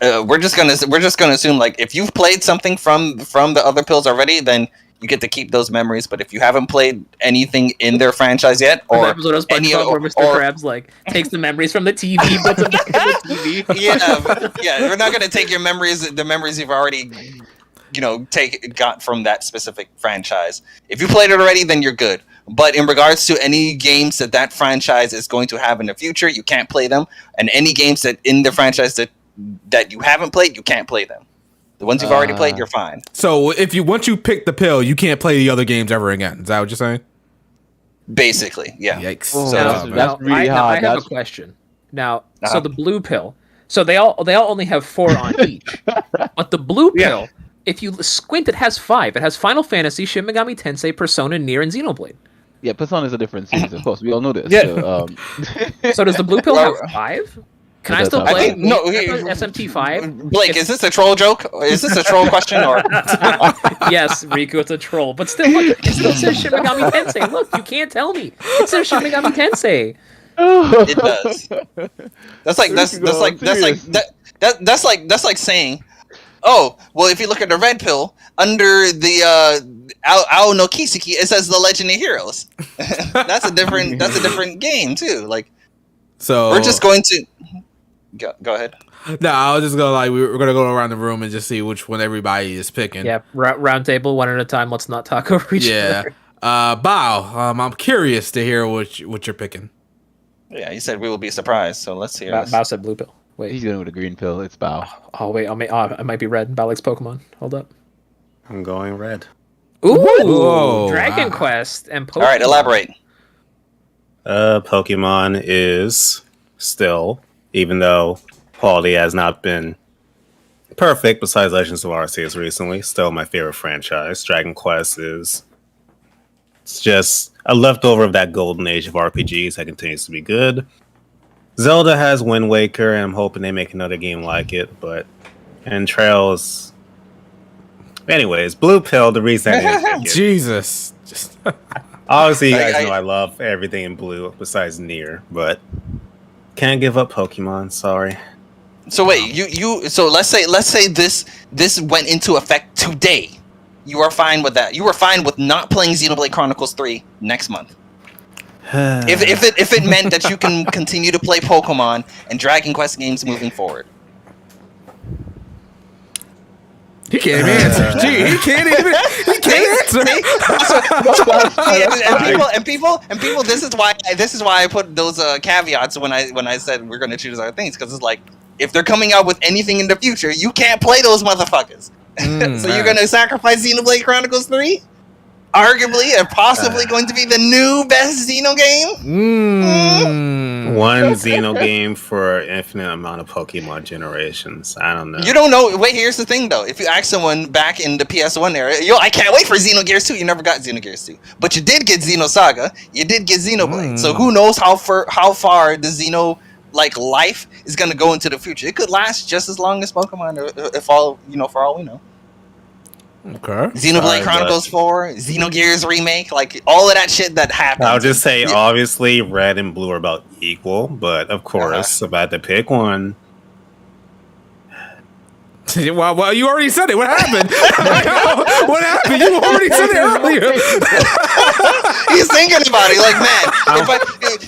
we're just gonna assume like if you've played something from the other pills already, then you get to keep those memories. But if you haven't played anything in their franchise yet, Or or episode of any SpongeBob where or- Mr. or- Krabs like takes the memories from the TV, puts them back in the TV. yeah, we're not gonna take the memories you've already got from that specific franchise. If you played it already, then you're good. But in regards to any games that franchise is going to have in the future, you can't play them. And any games that in the franchise that you haven't played, you can't play them. The ones you've already played, you're fine. So once you pick the pill, you can't play the other games ever again. Is that what you're saying? Basically, yeah. Yikes. Oh, So, that's really I hard. have a That's question. Now, Uh-huh. so the blue pill. So they all only have 4 on each. But the blue pill, if you squint, it has 5. It has Final Fantasy, Shin Megami Tensei, Persona, Nier, and Xenoblade. yeah. Persona is a different series, of course. We all know this. Yeah. So, So does the blue pill Well, have 5? Can it I does still have play? five. No, SMT 5. Blake, is this a troll joke? Is this a troll question or? Yes, Riku, it's a troll. But still, look, it still says Shin Megami Tensei. Look, you can't tell me. It says Shin Megami Tensei. It does. That's like saying, oh, well, if you look at the red pill under the Ao no Kiseki, it says the Legend of Heroes. That's a different game too. Like So we're just going to go ahead. No, I was just gonna we're gonna go around the room and just see which one everybody is picking. Yeah, round table, one at a time. Let's not talk over each Yeah. other. Bao, I'm curious to hear what you're picking. Yeah, you said we will be surprised, so let's hear this. Bao said blue pill. Wait. he's going with a green pill. It's Bao. Oh wait, it might be red. Bao likes Pokemon. Hold up. I'm going red. Ooh, Whoa, Dragon wow. Quest and Pokemon. All right, elaborate. Pokemon is still, even though quality has not been perfect, besides Legends of Arceus recently, still my favorite franchise. Dragon Quest it's just a leftover of that golden age of RPGs that continues to be good. Zelda has Wind Waker, and I'm hoping they make another game like it, and Trails. Anyways, Blue Pill, the reason I didn't pick it. Jesus. Just Obviously, you guys I- know I love everything in blue besides Nier, but can't give up Pokemon. Sorry. So wait, so let's say this went into effect today. You are fine with that. You are fine with not playing Xenoblade Chronicles 3 next month. If it meant that you can continue to play Pokemon and Dragon Quest games moving forward. he can't even answer. Gee, he can't answer. and people. This is why I put those caveats when I said we're going to choose our things, because it's like if they're coming out with anything in the future, you can't play those motherfuckers. So you're gonna sacrifice Xenoblade Chronicles 3? Arguably and possibly going to be the new best Xeno game? One Xeno game for an infinite amount of Pokemon generations. I don't know. You don't know. Wait, here's the thing, though. If you ask someone back in the PS1 era, I can't wait for Xenogears 2. You never got Xenogears 2. But you did get Xenosaga. You did get Xenoblade. So who knows how far the Xeno life is going to go into the future. It could last just as long as Pokemon, for all we know. Okay. Xenoblade Chronicles 4, Xenogears remake, all of that shit that happened. I'll just say, obviously, red and blue are about equal, but of course, if I had to pick one. Well, you already said it. What happened? What happened? You already said it earlier. He's thinking about it.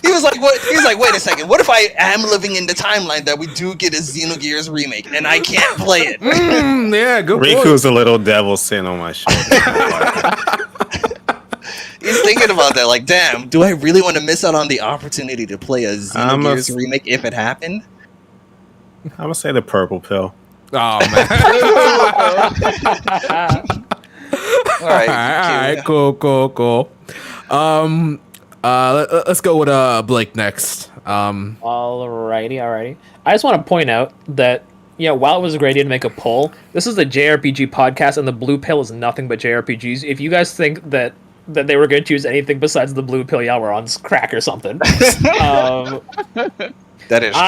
He was like, "What?" He was like, "Wait a second. What if I am living in the timeline that we do get a Xenogears remake and I can't play it?" Yeah, good point. Riku's a little devil sitting on my shoulder. He's thinking about that. Like, damn, do I really want to miss out on the opportunity to play a Xenogears remake if it happened? I'm gonna say the purple pill. Oh man. All right, cool. Let's go with Blake next. Alrighty. I just want to point out that while it was a great idea to make a poll, this is the JRPG podcast, and the blue pill is nothing but JRPGs. If you guys think that they were going to choose anything besides the blue pill, y'all were on crack or something. That is true.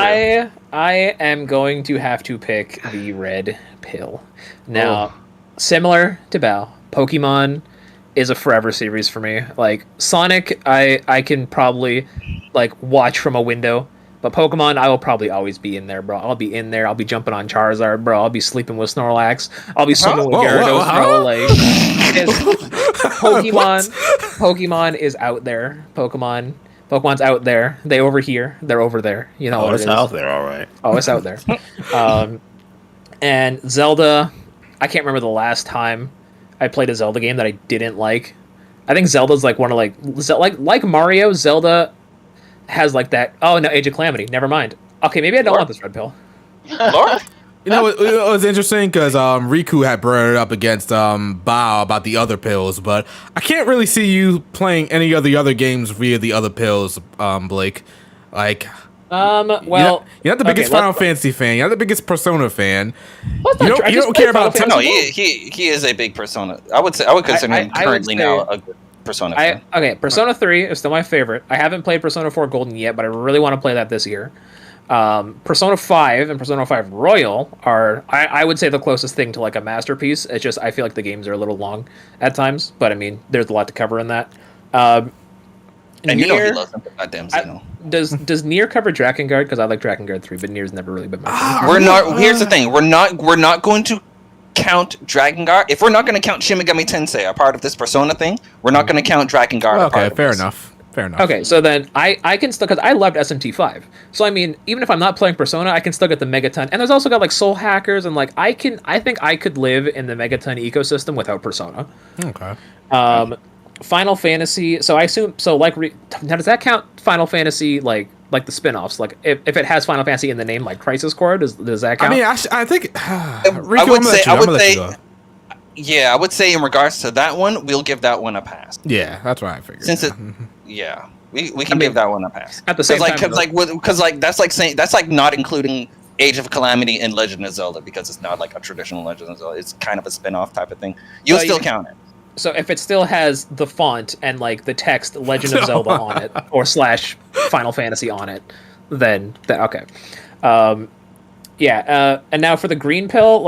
I am going to have to pick the red pill. Now, similar to Bao, Pokemon is a forever series for me. Sonic, I can probably watch from a window, but Pokemon, I will probably always be in there, bro. I'll be in there. I'll be jumping on Charizard, bro. I'll be sleeping with Snorlax. I'll be swimming with Gyarados, bro. Pokemon is out there. Pokemon's out there. They over here. They're over there. You know what it's it is. out there, all right. Oh, it's out there. And Zelda, I can't remember the last time I played a Zelda game that I didn't like. I think Zelda's one of like Mario. Zelda has that. Oh no, Age of Calamity. Never mind. Okay, maybe I don't want this red pill. Lord? You know, it was interesting because Riku had brought it up against Bao about the other pills, but I can't really see you playing any of the other games via the other pills, Blake. Well, you're not the biggest Final Fantasy fan. You're not the biggest Persona fan. You don't care about No, he is a big Persona. I would consider him currently now a good Persona fan. Okay, Persona 3 is still my favorite. I haven't played Persona 4 Golden yet, but I really want to play that this year. Persona 5 and Persona 5 Royal are, I would say, the closest thing to a masterpiece. It's just I feel like the games are a little long at times, but I mean, there's a lot to cover in that. And Nier, he loves them, goddamn Xeno. Does Nier cover Drakengard? Because I like Drakengard 3, but Nier's never really been my favorite. Here's the thing. We're not going to count Drakengard. If we're not going to count Shin Megami Tensei a part of this Persona thing, we're not going to count Drakengard a part of fair this. enough. Fair enough. Okay, so then I can still, because I loved SMT5. So I mean, even if I'm not playing Persona, I can still get the Megaton. And there's also got Soul Hackers, and I think I could live in the Megaton ecosystem without Persona. Okay. Final Fantasy. So I assume now does that count Final Fantasy the spin-offs? If it has Final Fantasy in the name, Crisis Core, does that count? I mean, I think I would say in regards to that one, we'll give that one a pass. Yeah, that's what I figured. We can give that one a pass. At the same time, that's not including Age of Calamity and Legend of Zelda, because it's not a traditional Legend of Zelda. It's kind of a spin-off type of thing. You'll still count it. So if it still has the font and the text Legend of Zelda on it, or / Final Fantasy on it, then okay. And now for the green pill,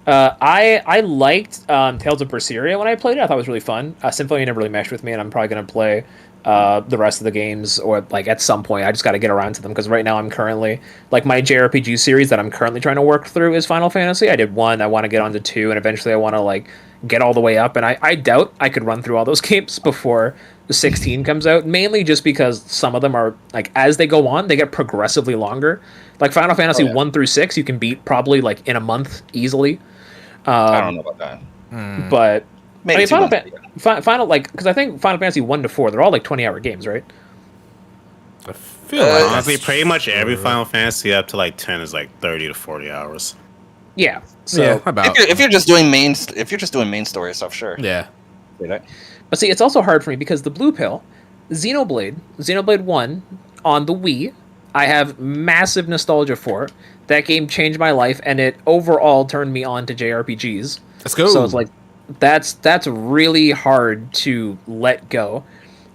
I liked Tales of Berseria when I played it. I thought it was really fun. Symphony never really meshed with me, and I'm probably gonna play the rest of the games, or at some point. I just got to get around to them, because right now I'm currently my JRPG series that I'm currently trying to work through is Final Fantasy. I did 1, I want to get on to 2, and eventually I want to get all the way up, and I doubt I could run through all those games before the 16 comes out, mainly just because some of them are as they go on, they get progressively longer. Final Fantasy 1 through 6 you can beat probably in a month easily. I don't know about that, but maybe Final because I think Final Fantasy 1 to 4, they're all 20-hour games, right? I feel like Honestly, that's pretty much every true. Final Fantasy up to like 10 is like 30 to 40 hours. Yeah. So Yeah, about. If you're just doing main story stuff, sure. Yeah. Right? But see, it's also hard for me because the blue pill, Xenoblade 1 on the Wii, I have massive nostalgia for. That game changed my life, and it overall turned me on to JRPGs. Let's go. So it's like, that's really hard to let go.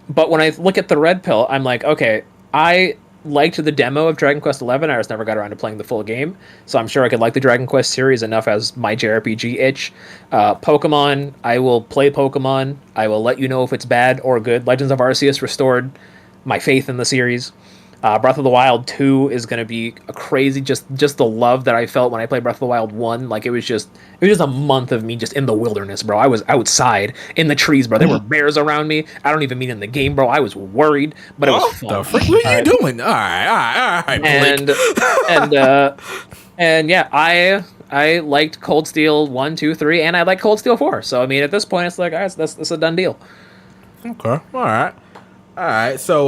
But when I look at the red pill, I'm like, okay, I liked the demo of Dragon Quest XI. I just never got around to playing the full game, so I'm sure I could like the Dragon Quest series enough as my JRPG itch. Pokemon, I will play Pokemon. I will let you know if it's bad or good. Legends of Arceus restored my faith in the series. Breath of the Wild 2 is going to be a crazy, just the love that I felt when I played Breath of the Wild 1. Like, it was just a month of me just in the wilderness, bro. I was outside in the trees, bro. There were bears around me. I don't even mean in the game, bro. I was worried, but it was fun. The frick? What are you doing? All right, Blake. And yeah, I liked Cold Steel 1, 2, 3, and I like Cold Steel 4. So I mean, at this point, it's like, all right, that's a done deal. Okay. All right. So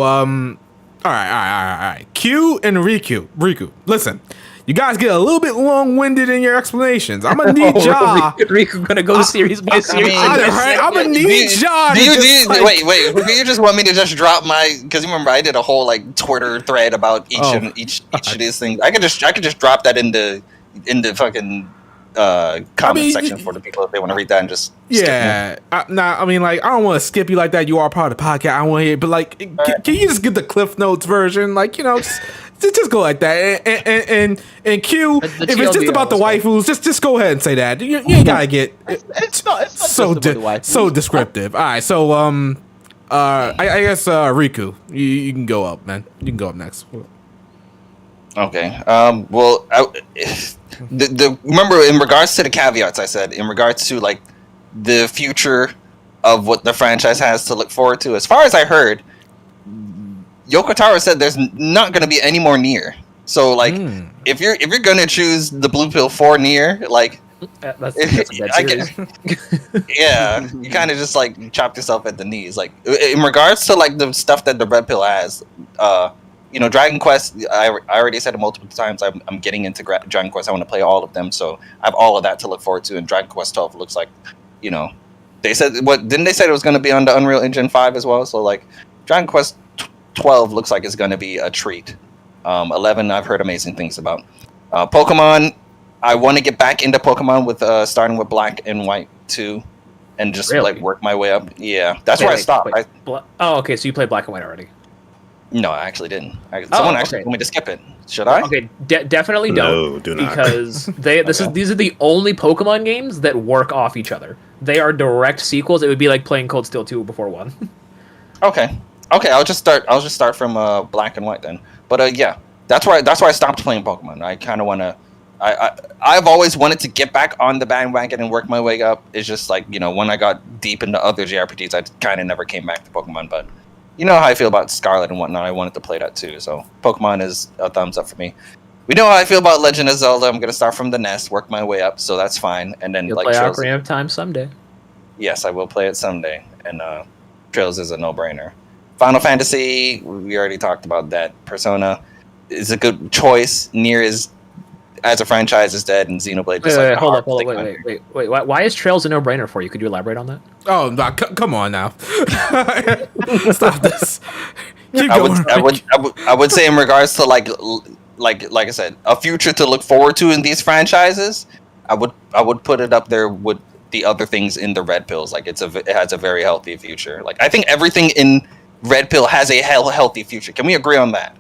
all right. Q and Riku. Listen, you guys get a little bit long-winded in your explanations. I'm gonna need y'all. Riku gonna go series by series. I'm gonna need y'all. Wait. Do you just want me to just drop my? Because you remember I did a whole like Twitter thread about each of these things. I could just drop that in the fucking comment section for the people if they want to read that and just yeah. I mean, like, I don't want to skip you like that. You are part of the podcast. I want to hear, but like, can you just get the Cliff Notes version? Like, you know, just go like that. And Q, if it's just about the waifus, just go ahead and say that. You ain't gotta get It's not so just about the wife. so descriptive. All right, so I guess Riku, you can go up, man. You can go up next. Okay. Well, remember in regards to the caveats, I said in regards to like the future of what the franchise has to look forward to. As far as I heard, Yoko Taro said there's not going to be any more Nier. So like, if you're gonna choose the blue pill for Nier, like, that's a dead series. yeah, you kind of just like chopped yourself at the knees. Like in regards to like the stuff that the red pill has, you know, Dragon Quest, I already said it multiple times, I'm getting into Dragon Quest. I want to play all of them, so I have all of that to look forward to. And Dragon Quest 12 looks like, you know, they said, didn't they say it was going to be on the Unreal Engine 5 as well? So, like, Dragon Quest 12 looks like it's going to be a treat. 11, I've heard amazing things about. Pokemon, I want to get back into Pokemon with starting with Black and White 2 and just, like, work my way up. Yeah, that's where I stopped. Okay, so you played Black and White already. No, I actually didn't. Someone actually told me to skip it. Should I? Okay, definitely don't. No, do not. Because these are the only Pokemon games that work off each other. They are direct sequels. It would be like playing Cold Steel 2 before 1. Okay. I'll just start from Black and White then. But yeah, that's why I stopped playing Pokemon. I kind of want to. I've always wanted to get back on the bandwagon and work my way up. It's just like, you know, when I got deep into other JRPGs, I kind of never came back to Pokemon, but. You know how I feel about Scarlet and whatnot. I wanted to play that too. So Pokemon is a thumbs up for me. We know how I feel about Legend of Zelda. I'm gonna start from the NES, work my way up, so that's fine. And then You'll like play Trails, Ocarina of Time someday. yes, I will play it someday. And Trails is a no-brainer. Final Fantasy, we already talked about that. Persona is a good choice. Nier is, as a franchise, is dead, and Xenoblade. Wait, hold up, wait. Why is Trails a no-brainer for you? Could you elaborate on that? Oh, no, come on now. Stop this. Keep I going. would say in regards to like I said, a future to look forward to in these franchises. I would put it up there with the other things in the Red Pills. Like it has a very healthy future. Like I think everything in Red Pill has a healthy future. Can we agree on that?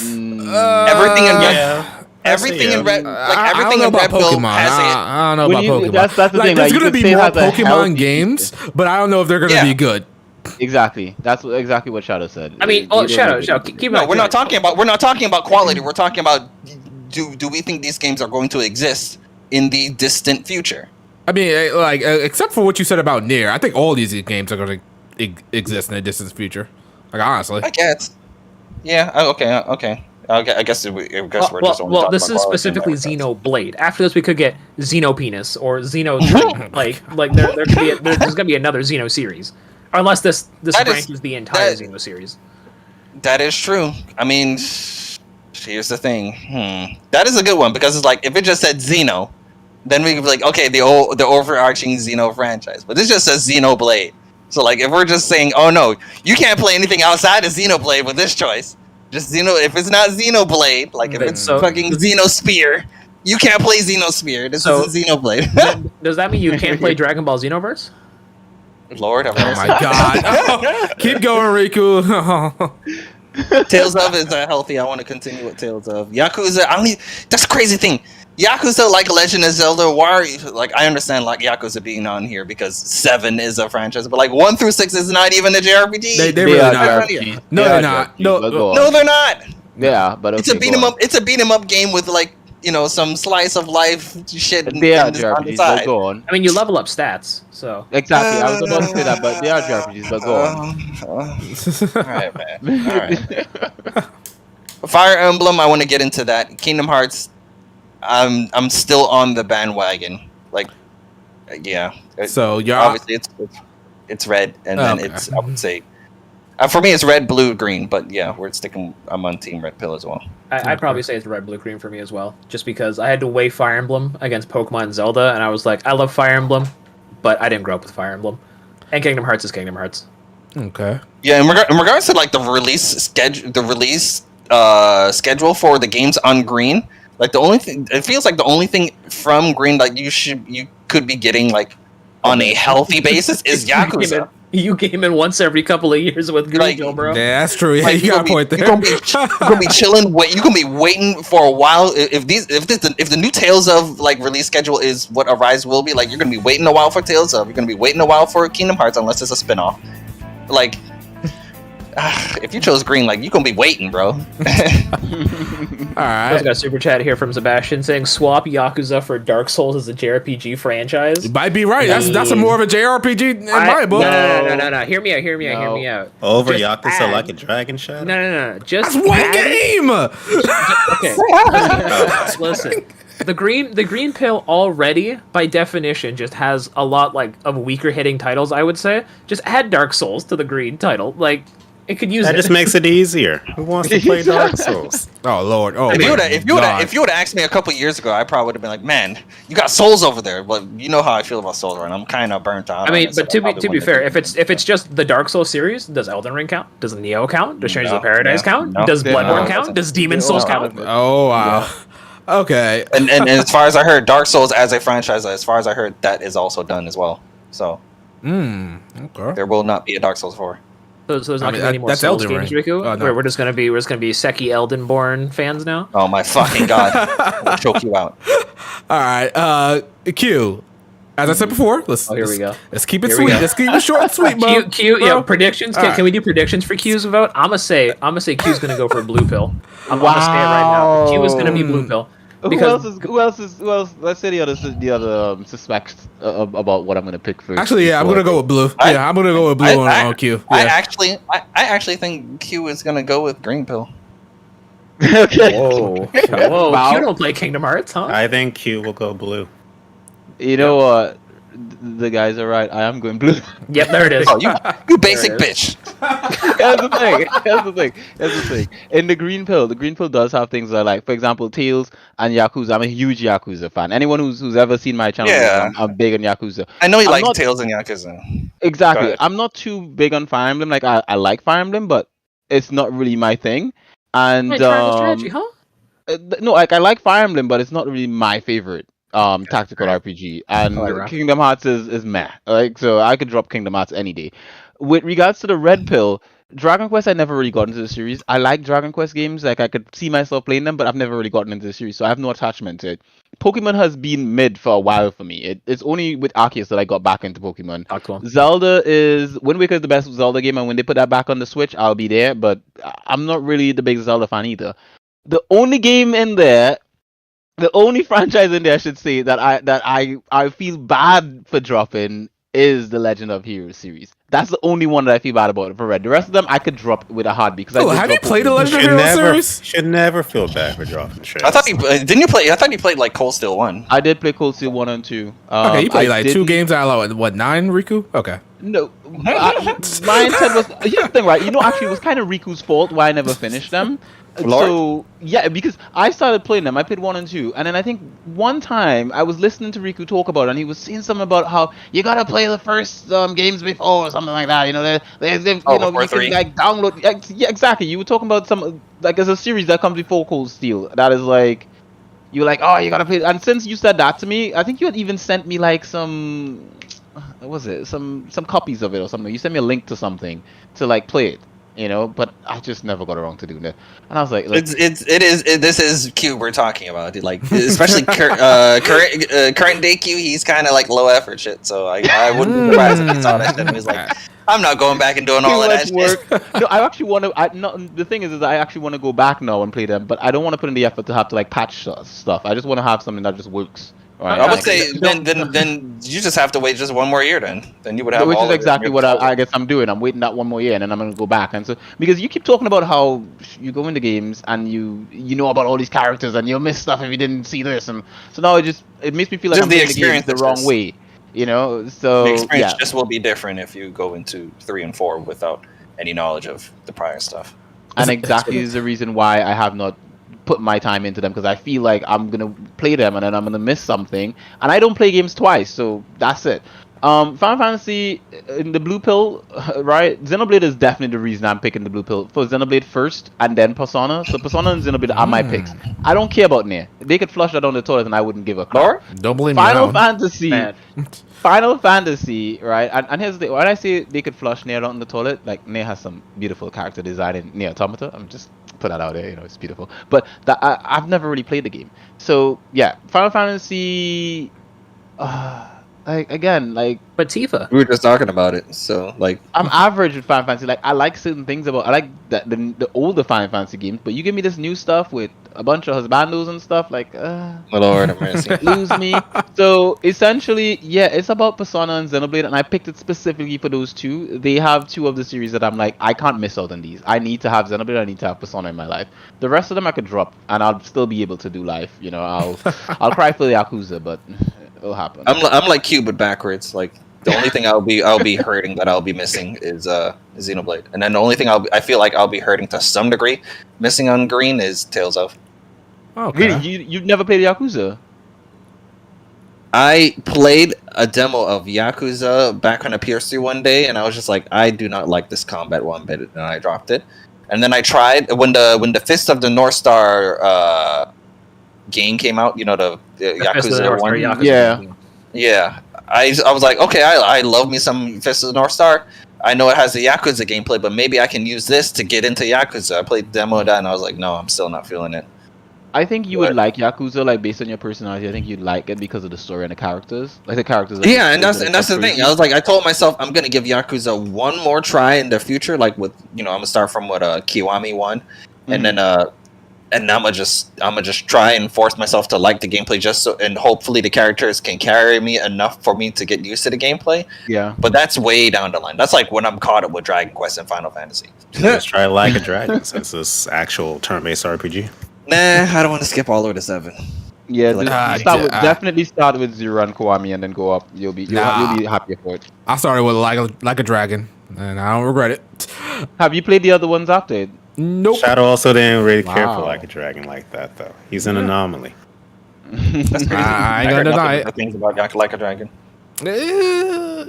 Everything in everything in Red, like everything in Red Pill has a. I don't know about Pokemon. That's the like, thing. there's Like, gonna be more Pokemon games, but I don't know if they're gonna be good. Exactly. That's exactly what Shadow said. I mean, Shadow, keep no, we're not talking about quality. We're talking about do we think these games are going to exist in the distant future? I mean, like except for what you said about Nier, I think all these games are going to exist in the distant future. Like honestly, I guess. Yeah. Okay. I guess we're just only well, talking this about is quality specifically and everything. Xenoblade. After this, we could get Xenopenis or Xeno. like there's gonna be another Xeno series, unless this branches the entire Xeno series. That is true. I mean, here's the thing. That is a good one because it's like if it just said Xeno, then we could be like, okay, the overarching Xeno franchise. But this just says Xenoblade. So like, if we're just saying, oh no, you can't play anything outside of Xenoblade with this choice. Just if it's not Xenoblade, like if it's fucking Xenosphere, you can't play Xenosphere. This isn't Xenoblade. Does that mean you can't play Dragon Ball Xenoverse? Lord have mercy. Oh my god. Oh, keep going, Riku. Tales of is healthy. I want to continue with Tales of. Yakuza, that's the crazy thing. Yakuza, like Legend of Zelda, why are you, like, I understand like Yakuza being on here because 7 is a franchise, but like 1 through 6 is not even a JRPG. They're really not. No, they're not. No, they're not. Yeah, but it's a beat 'em up. It's a beat 'em up game with like, you know, some slice of life shit. They are on the JRPGs, side. but go on. I mean, you level up stats, so Exactly, I was about to say that, but they are JRPGs, but go on. Alright, man. Alright. Fire Emblem, I want to get into that. Kingdom Hearts, I'm still on the bandwagon. Like, yeah. So y'all Obviously, it's red, and then it's, I would say, for me, it's red, blue, green. But yeah, I'm on Team Red Pill as well. I'd probably say it's red, blue, green for me as well. Just because I had to weigh Fire Emblem against Pokemon and Zelda, and I was like, I love Fire Emblem, but I didn't grow up with Fire Emblem. And Kingdom Hearts is Kingdom Hearts. Okay. Yeah, in regards to like the release schedule for the games on Green, like the only thing, it feels like the only thing from Green that you could be getting like on a healthy basis is Yakuza. You game in once every couple of years with Green, Like, bro. Yeah, that's true. Yeah, Like, you got a point there. You're gonna be chilling. You're gonna be waiting for a while. If the new Tales of like release schedule is what Arise will be, like you're gonna be waiting a while for Tales of. You're gonna be waiting a while for Kingdom Hearts, unless it's a spinoff. Like, if you chose Green, like you're gonna be waiting, bro. All I right. got a super chat here from Sebastian saying swap Yakuza for Dark Souls as a JRPG franchise. You might be right. That's a more of a JRPG in my book. No. Hear me out. Over Just Yakuza add- like a dragon shadow? No. Just That's one add- game. Okay. Listen. The green pill already, by definition, just has a lot like of weaker hitting titles. I would say just add Dark Souls to the green title. Like it could use That it. just makes it easier. Who wants to play Dark Souls? Oh Lord. Oh. If you would God. have asked me a couple years ago, I probably would have been like, "Man, you got Souls over there." But you know how I feel about Souls, right? I'm kind of burnt out. I mean, on it, so but to I probably be wouldn't fair, have if it's just the Dark Souls series, does Elden Ring count? Does Neo count? Does Stranger of No, Paradise no, count? no. Does Bloodborne No. count? Does Demon Souls count? Oh wow. Okay. and as far as I heard, Dark Souls as a franchise, as far as I heard, that is also done as well. So Okay. there will not be a Dark Souls 4. So there's not I mean, gonna be any more that's Souls Elden games, Ring. Riku? Oh, no. Where we're just gonna be Seki Eldenborn fans now. Oh my fucking god! I'll choke you out. All right. Q. As I said before, let's keep it Here we sweet. go. Let's keep it short and sweet, bro. Q, bro. yeah, predictions. All right. Can we do predictions for Q's vote? I'm gonna say Q's gonna go for a blue pill. I'm gonna say it right now. Q is gonna be blue pill. Who else? Let's say the other suspects about what I'm gonna pick first. Actually, yeah, I'm gonna go with blue. I'm gonna go with blue on Q. I Yeah. actually think Q is gonna go with green pill. Okay. Whoa, Wow. Q don't play Kingdom Hearts, huh? I think Q will go blue. You know what? The guys are right. I am going blue. Yep, there it is. Oh, you basic bitch. That's the thing. In the green pill does have things that I like. For example, Tales and Yakuza. I'm a huge Yakuza fan. Anyone who's ever seen my channel, Yeah. I'm big on Yakuza. I know you I'm like not- Tales and Yakuza. Exactly. Go ahead. I'm not too big on Fire Emblem. Like I like Fire Emblem, but it's not really my thing. And Wait, Triangle Strategy, huh? no, like I like Fire Emblem, but it's not really my favorite tactical RPG. And I like that. Kingdom Hearts is meh. Like so I could drop Kingdom Hearts any day. With regards to the red pill, Dragon Quest I never really got into the series. I like Dragon Quest games, like I could see myself playing them, but I've never really gotten into the series, so I have no attachment to it. Pokemon has been mid for a while for me. It's only with Arceus that I got back into Pokemon. Talk to him. Zelda is Wind Waker is the best Zelda game, and when they put that back on the Switch, I'll be there. But I'm not really the big Zelda fan either. The only game in there, the only franchise in there, I should say, that I feel bad for dropping is the Legend of Heroes series. That's the only one that I feel bad about for Red. The rest of them I could drop with a heartbeat. Because have you played the Legend of Should Heroes never, series? should never feel bad for dropping shit. I thought you played like Cold Steel 1. I did play Cold Steel 1 and 2. Okay, you played I like 2 didn't- games out of what 9, Riku? Okay. No, my intent was. Here's the thing, right? Actually, it was kind of Riku's fault why I never finished them. Lord? So yeah, because I started playing them. I played 1 and 2, and then I think one time I was listening to Riku talk about it, and he was saying something about how you gotta play the first games before or something like that. They've you before can 3. like download. Yeah, exactly. You were talking about some like there's a series that comes before Cold Steel that is like. You're like, oh, you gotta play. And since you said that to me, I think you had even sent me like some, what was it? Some copies of it or something. You sent me a link to something to like play it, But I just never got around to doing that. And I was like This is Q we're talking about, dude. Like especially current day Q, he's kind of like low effort shit. So I wouldn't be surprised if he saw that shit and he was like, I'm not going back and doing all of that shit. No, I actually want to. No, the thing is I actually want to go back now and play them, but I don't want to put in the effort to have to like patch stuff. I just want to have something that just works. Right? I would say then you just have to wait just one more year. Then you would have. Which all is of it exactly in what your I guess I'm doing. I'm waiting that one more year, and then I'm gonna go back. And so because you keep talking about how you go into games and you know about all these characters and you'll miss stuff if you didn't see this, and so now it makes me feel like Just I'm the playing the games experience the is wrong just- way. So The experience yeah. just will be different if you go into 3 and 4 without any knowledge of the prior stuff. And exactly is the reason why I have not put my time into them, because I feel like I'm gonna play them and then I'm gonna miss something. And I don't play games twice, so that's it. Final Fantasy in the blue pill, right? Xenoblade is definitely the reason I'm picking the blue pill. For Xenoblade first and then Persona. So Persona and Xenoblade are my picks. I don't care about Nier. They could flush that down the toilet and I wouldn't give a crap. Or Don't blame me. Final now. Fantasy. Man. Final Fantasy, right? And here's the thing. When I say they could flush Nier down the toilet, like Nier has some beautiful character design in Nier Automata. I'm just put that out there, it's beautiful. But I've never really played the game. So yeah, Final Fantasy. But Tifa. We were just talking about it, so like I'm average with Final Fantasy. Like I like certain things about. I like the older Final Fantasy games, but you give me this new stuff with a bunch of husbandos and stuff. Like, Lord have mercy. lose me. So essentially, yeah, it's about Persona and Xenoblade, and I picked it specifically for those two. They have two of the series that I'm like, I can't miss out on these. I need to have Xenoblade. I need to have Persona in my life. The rest of them I could drop, and I'll still be able to do life. I'll cry for the Yakuza, but it'll happen. I'm like Q but backwards. Like the only thing I'll be hurting that I'll be missing is Xenoblade, and then the only thing I feel like I'll be hurting to some degree missing on green is Tales of. Okay. Really, you've never played Yakuza? I played a demo of Yakuza back on a PS3 one day, and I was just like, I do not like this combat one bit, and I dropped it. And then I tried when the Fist of the North Star game came out. The Yakuza one. Yeah. Yeah, I was like, okay, I love me some Fist of the North Star. I know it has the Yakuza gameplay, but maybe I can use this to get into Yakuza. I played the demo of that, and I was like, no, I'm still not feeling it. I think you would like Yakuza, like based on your personality. I think you'd like it because of the story and the characters. Like the characters. Yeah, and that's the thing. I was like, I told myself I'm gonna give Yakuza one more try in the future. Like with I'm gonna start from what Kiwami 1, and then and I'm gonna just try and force myself to like the gameplay just so, and hopefully the characters can carry me enough for me to get used to the gameplay. Yeah. But that's way down the line. That's like when I'm caught up with Dragon Quest and Final Fantasy. Let's try Like a Dragon since this actual turn-based RPG. Nah, I don't want to skip all over to 7. Yeah, Definitely start with Zero and Kiwami and then go up. You'll be happy for it. I started with like a dragon, and I don't regret it. Have you played the other ones after it? Nope. Shadow also didn't really care for Wow. Like a Dragon like that, though. He's an anomaly. That's crazy. I ain't heard gonna deny nothing it. but things about Like a Dragon. Yeah,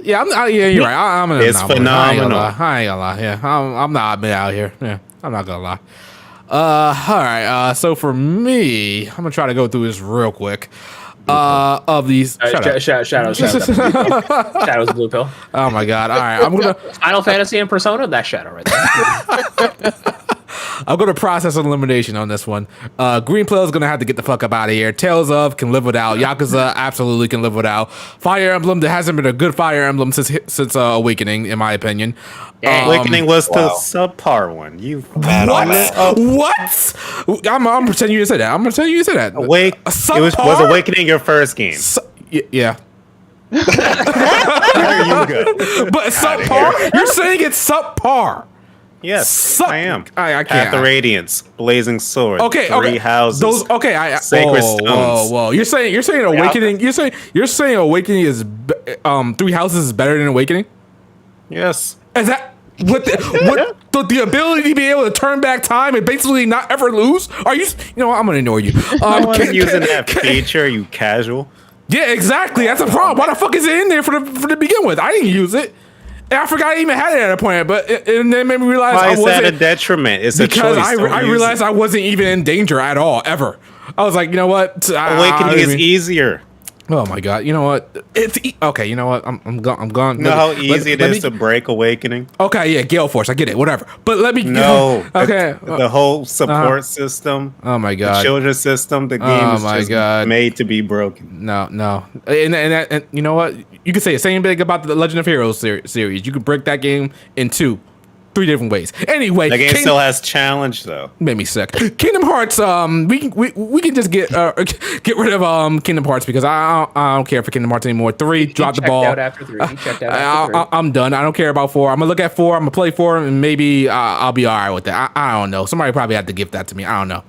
you're right. I'm an It's anomaly. I ain't gonna phenomenal. lie. I ain't gonna lie. Yeah, I'm not been out here. Yeah, I'm not gonna lie. All right. So for me, I'm gonna try to go through this real quick. Of these, shut up. Shadow's blue pill. Oh my god! All right, I'm gonna Final Fantasy and Persona, that Shadow right there. I'm gonna process elimination on this one. Green Pill is gonna have to get the fuck up out of here. Tales of can live without. Yakuza absolutely can live without. Fire Emblem, there hasn't been a good Fire Emblem since Awakening, in my opinion. Awakening was the wow. subpar one. You What? I'm pretending you didn't say that. I'm pretending you didn't say that. Awake. A It was subpar? Awakening your first game? Yeah. There you go. But subpar? You're saying it's subpar. Yes, I am. I can't. Path of Radiance, Blazing Sword, Okay, Three okay. Houses. Those okay. Sacred whoa, Stones. Whoa. You're saying Awakening. You're saying Awakening is Three Houses is better than Awakening. Yes. Is that with the ability to be able to turn back time and basically not ever lose? Are you? You know what? I'm gonna ignore you. I wasn't using that feature, you casual. Yeah, exactly. That's a problem. Why the fuck is it in there for the begin with? I didn't use it. And I forgot I even had it at a point, but and then made me realize Why I is wasn't. that a detriment? It's a Because choice. I realized I wasn't even in danger at all, ever. I was like, you know what? Awakening is easier. Oh my god! You know what? Okay. You know what? I'm gone. You know how easy it is to break Awakening? Okay, yeah, Gale Force. I get it. Whatever. But let me. No. Okay. The whole support system. Oh my The god. children's system. The game is just made to be broken. No. And you know what? You could say the same thing about the Legend of Heroes series. You could break that game in 3 different ways. Anyway, The game still has challenge though. made me sick. Kingdom Hearts. We can just get rid of Kingdom Hearts because I don't care for Kingdom Hearts anymore. 3 dropped the ball. Out after 3. He checked out after 3. I'm done. I don't care about 4. I'm gonna look at 4. I'm gonna play 4, and maybe I'll be all right with that. I don't know. Somebody probably had to gift that to me. I don't know.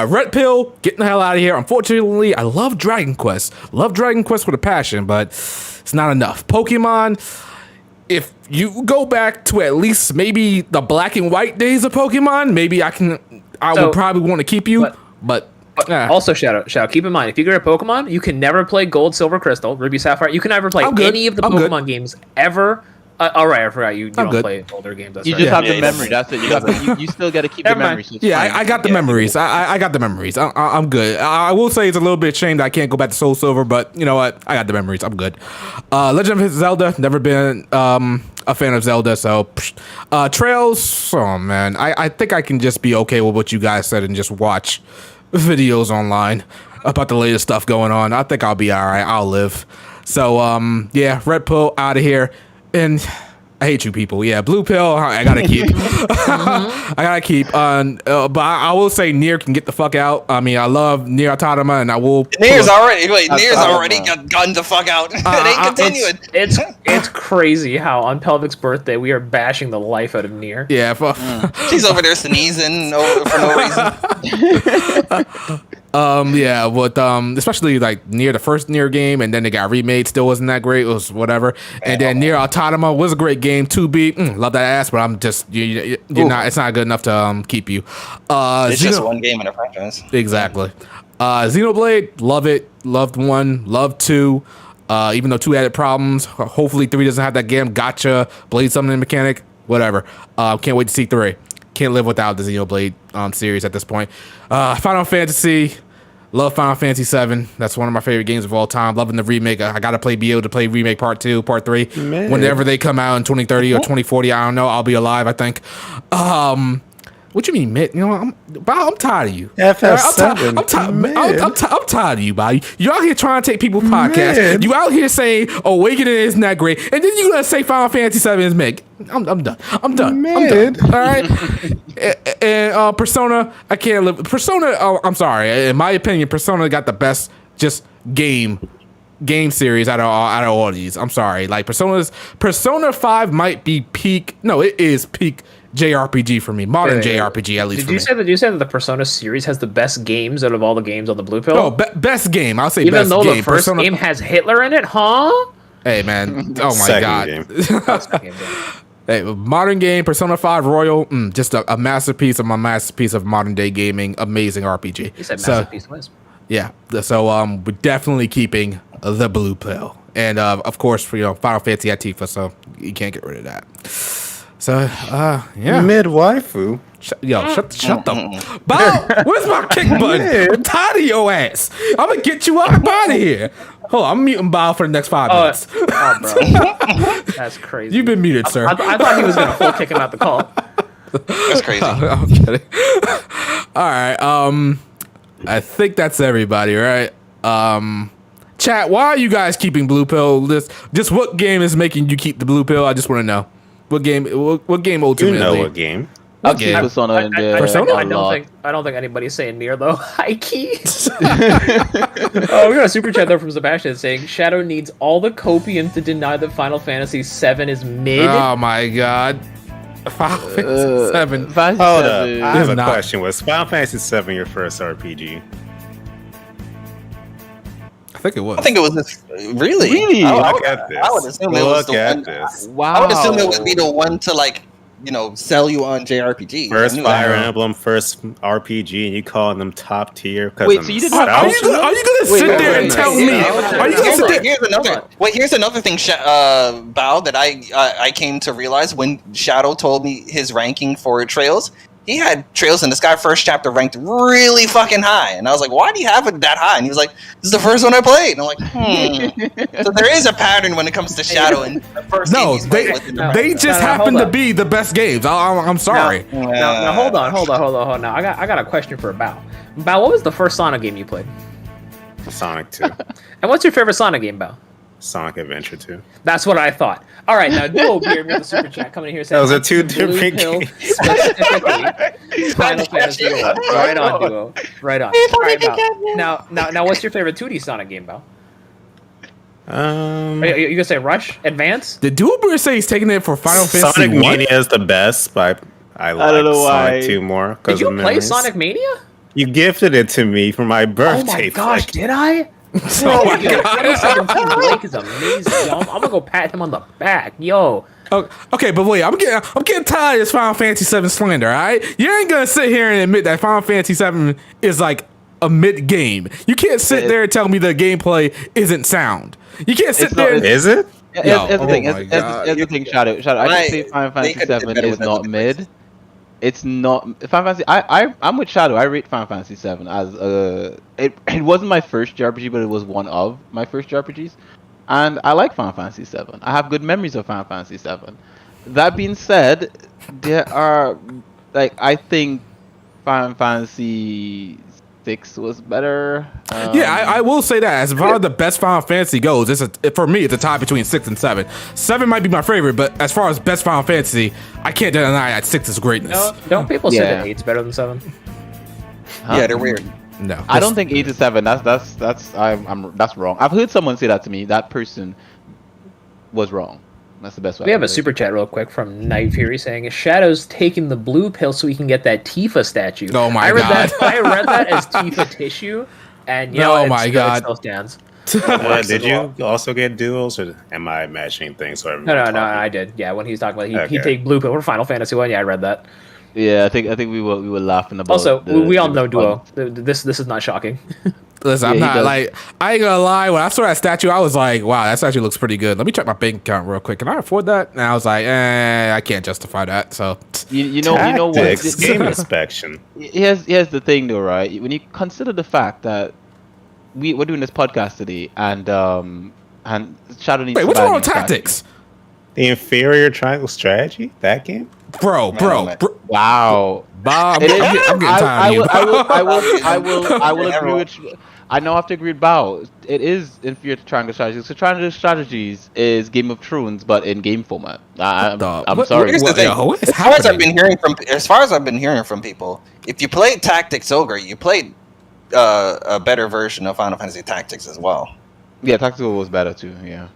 Red Pill, getting the hell out of here. Unfortunately, I love Dragon Quest. Love Dragon Quest with a passion, but it's not enough. Pokemon. If you go back to at least maybe the black and white days of Pokemon, maybe I would probably want to keep you. But also, shout out. Keep in mind, if you go to Pokemon, you can never play Gold, Silver, Crystal, Ruby, Sapphire. You can never play any of the Pokemon games ever. All right, I forgot you don't play older games. That's You right. just have the memory. That's it. You still got to keep your memory. So I got the memories. I got the memories. I'm good. I will say it's a little bit shame that I can't go back to Soul Silver, but you know what? I got the memories. I'm good. Legend of Zelda. Never been a fan of Zelda. So Trails. Oh man, I think I can just be okay with what you guys said and just watch videos online about the latest stuff going on. I think I'll be all right. I'll live. So yeah, Red Pill out of here. And I hate you people. Yeah, Blue Pill, I gotta keep. I gotta keep. But I will say Nier can get the fuck out. I mean, I love Nier Automata, and I will. Nier's already gotten the fuck out. It ain't continuing. It's crazy how on Pelvic's birthday we are bashing the life out of Nier. Yeah, She's over there sneezing for no reason. Yeah, but especially like Nier, the first Nier game, and then it got remade. Still wasn't that great. It was whatever. And then Nier Automata was a great game. 2B, love that ass, but I'm just you're not. It's not good enough to keep you. It's just one game in a franchise. Exactly. Xenoblade, love it. Loved 1, loved 2. Even though 2 had problems, hopefully 3 doesn't have that damn gotcha blade summoning mechanic. Whatever. Can't wait to see 3. Can't live without the Xenoblade series at this point. Final Fantasy. Love Final Fantasy 7. That's one of my favorite games of all time. Loving the remake. I gotta be able to play remake part 2, part 3. Man. Whenever they come out in 2030 or 2040. I don't know. I'll be alive, I think. What you mean, Mitt? You know, I'm tired of you. FF7. I'm tired of you, buddy. You out here trying to take people's podcasts. You out here saying Awakening isn't that great, and then you gonna say Final Fantasy 7 is Meg. I'm done. I'm done. All right. And Persona, I can't live. Persona. Oh, I'm sorry. In my opinion, Persona got the best just game series out of all of these. I'm sorry. Like Persona 5 might be peak. No, it is peak JRPG for me. Modern JRPG, at least. Did you say that the Persona series has the best games out of all the games on the Blue Pill? Oh, best game. I'll say even best game. Even though the first game has Hitler in it, huh? Hey man. Oh my god. Game. Hey, modern game, Persona 5 Royal, just a masterpiece of modern day gaming. Amazing RPG. You said masterpiece was. Yeah. So we're definitely keeping the Blue Pill, and of course, Final Fantasy at Tifa. So you can't get rid of that. So yeah. Mid-waifu. Shut the Bow, where's my kick button? I'm tired of your ass. I'm gonna get you out of here. Hold on, I'm muting Bow for the next 5 minutes. Oh, bro. That's crazy. You've been muted, sir. I thought he was gonna full kick him out the call. That's crazy. I'm kidding. All right. I think that's everybody, right? Chat, why are you guys keeping Blue Pill? Just what game is making you keep the Blue Pill? I just want to know. What game ultimately? You know what game. I'll keep Persona in there. I don't think anybody's saying Nier though. High key. Oh, we got a super chat though from Sebastian saying Shadow needs all the copiums to deny that Final Fantasy 7 is mid. Oh my god. Final Fantasy 7. Hold up. I have a question. Was Final Fantasy 7 your first RPG? I think it was. I think it was this. Really? Really? Look at I would this. assume it was Look the at one. this. Wow. I would assume it would be the one to like, sell you on JRPG. First I knew Fire that. Emblem, first RPG, and you calling them top tier? Wait, so you didn't have Are you gonna sit there and tell me? Are you gonna sit there? Here's another thing, Bao, that I came to realize when Shadow told me his ranking for Trails. He had Trails in the Sky first chapter ranked really fucking high, and I was like, "Why do you have it that high?" And he was like, "This is the first one I played." And I'm like, So there is a pattern when it comes to Shadow. And the first game No, he's played with in the they ranking. just No, happen hold to on. be the best games. I'm sorry. Now, hold on. Now, I got a question for Bao. Bao, what was the first Sonic game you played? Sonic 2, And what's your favorite Sonic game, Bao? Sonic Adventure 2. That's what I thought. All right, now Duo here with the super chat coming in here saying Those are two Blue different Pill games. specifically Final Fantasy 1. Right on, Duo. Right on. All right, Bao. Now, what's your favorite 2D Sonic game, Bao? You gonna say Rush, Advance? Did Dual say he's taking it for Final Fantasy Sonic 1? Mania is the best, but I like don't know why. Sonic 2 more. Did you play Sonic Mania? You gifted it to me for my birthday. Oh my gosh, Flick. did I? Oh my Yo, God. 2017 Blake is amazing. Yo, I'm gonna go pat him on the back. Yo, Okay, but wait, I'm getting tired of this Final Fantasy 7 slander, alright? You ain't gonna sit here and admit that Final Fantasy 7 is like a mid game. You can't sit there and tell me the gameplay isn't sound. You can't sit It's not- there and Is it? Here's Yo, the thing. oh my God. Here's the thing, Shadow. I Right. can say Final They Fantasy could do 7 better is with that not difference. mid. It's not Final Fantasy. I'm with Shadow. I rate Final Fantasy 7 as it wasn't my first JRPG, but it was one of my first JRPGs, and I like Final Fantasy 7. I have good memories of Final Fantasy 7. That being said, there are I think Final Fantasy 6 was better. yeah, I will say that as far as the best Final Fantasy goes, for me it's a tie between 6 and 7. 7 might be my favorite, but as far as best Final Fantasy, I can't deny that 6 is greatness. don't people say Yeah. that 8's better than 7? Yeah, they're weird. No, I don't think 8 to 7. That's wrong. I've heard someone say that to me. That person was wrong. That's the best way. We have a to put it. super chat real quick from Night Fury saying Shadow's taking the blue pill so he can get that Tifa statue. Oh my I read God. I read that as Tifa tissue, and Oh my God. it still stands. Did you also get duels, or am I imagining things? No, I did. Yeah, when he was talking about he'd take blue pill for Final Fantasy 1. Yeah, I read that. Yeah, I think we were laughing about. Also, we all know response. Duo. This is not shocking. Listen, I'm Yeah, he not does. like I ain't gonna lie. When I saw that statue, I was like, "Wow, that statue looks pretty good." Let me check my bank account real quick. Can I afford that? And I was like, I can't justify that." So, You know what? Tactics, game inspection. Here's the thing though, right? When you consider the fact that we're doing this podcast today, and Shadow needs. wait, to what's buy a wrong new with statue. tactics, The inferior triangle strategy? That game? bro? Wow. Bob, It is- I'm getting tired I of you. I will agree with. I know I have to agree with Bao. It is inferior to triangle strategies. So triangle strategies is Game of Thrones, but in game format. I'm sorry. Here's the thing. What is As far as I've happening? been hearing from people, if you played Tactics Ogre, you played a better version of Final Fantasy Tactics as well. Yeah, Tactical was better too. Yeah.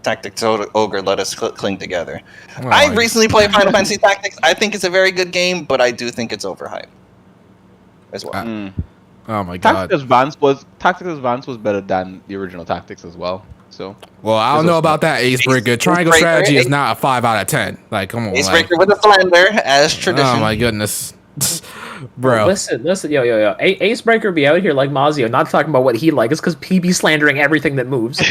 Tactics Ogre let us cling together. Oh I my- recently played Final Fantasy Tactics. I think it's a very good game, but I do think it's overhyped as well. Mm. Oh my god. Tactics Advance was better than the original Tactics as well. So Well, I don't know about that, Ace Breaker. Triangle Breaker, strategy is Ace- not a 5 out of 10. Like, come on. Ace Like, Breaker with a slander, as tradition. oh my goodness, bro. Listen, yo. Ace Breaker be out here like Mazio, not talking about what he likes. It's because he be slandering everything that moves.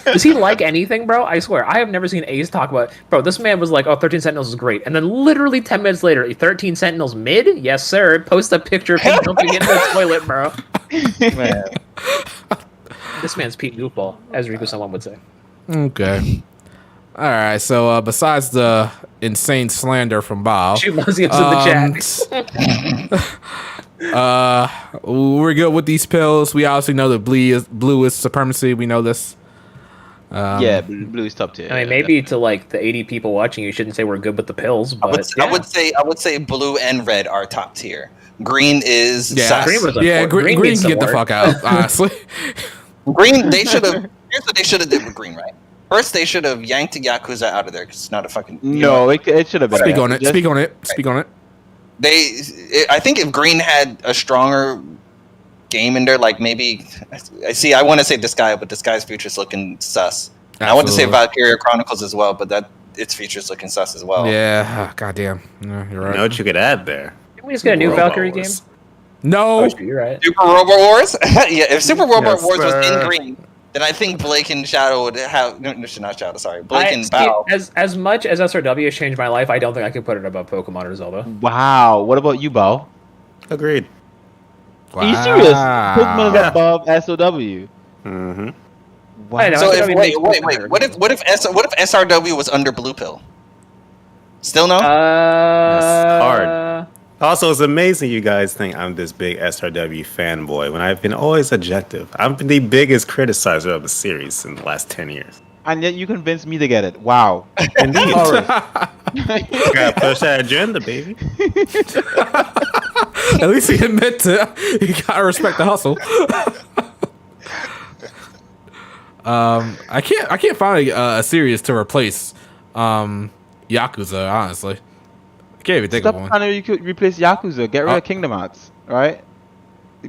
Does he like anything, bro? I swear, I have never seen Ace talk about, bro, this man was like, oh, 13 Sentinels is great. And then literally 10 minutes later, 13 Sentinels mid? Yes, sir. Post a picture of him jumping into the toilet, bro. man, This man's Pete Goofball, as Riku-someone would say. Okay. All right. So besides the insane slander from Bob, Shoot Mazio's in the chat. we're good with these pills. We obviously know that blue is supremacy. We know this. yeah, blue is top tier. I mean, maybe to like the 80 people watching, you shouldn't say we're good with the pills, but I would say blue and red are top tier. Green is sus. Green was like Yeah, four- green needs can some get the work. fuck out. Honestly. Green, they should have. Here's what they should have did with Green, right? First, they should have yanked Yakuza out of there because it's not a fucking. No, it should have been. Speak on it. Just- Speak on it. I think if Green had a stronger game in there. Like maybe I see. I want to say Disgaea, but Disgaea's future's looking sus. And I want to say Valkyria Chronicles as well, but its future's looking sus as well. Yeah, goddamn. Yeah, you're right. You know what you could add there? Can we just get a new Valkyrie game? No. Oh, you're right. Super Robot Wars? Yeah, if Super Robot Wars was sir. in green, then I think Blake and Shadow would have not Shadow, sorry. Blake and Bao. As much as SRW has changed my life, I don't think I could put it above Pokemon or Zelda. Wow. What about you, Bao? Agreed. Are you serious? Pokemon got above SOW. Mm-hmm. Wow. I know. So SRW wait. makes sense. What if SRW was under Blue Pill? Still no? hard. Also, it's amazing you guys think I'm this big SRW fanboy when I've been always objective. I'm the biggest criticizer of the series in the last 10 years. And yet you convinced me to get it. Wow. Indeed. Sorry. Gotta push that agenda, baby. At least he admit to. You gotta respect the hustle. I can't find a series to replace Yakuza. Honestly, I can't even think Stop of one. trying to you could replace Yakuza. Get rid of Kingdom Hearts, right?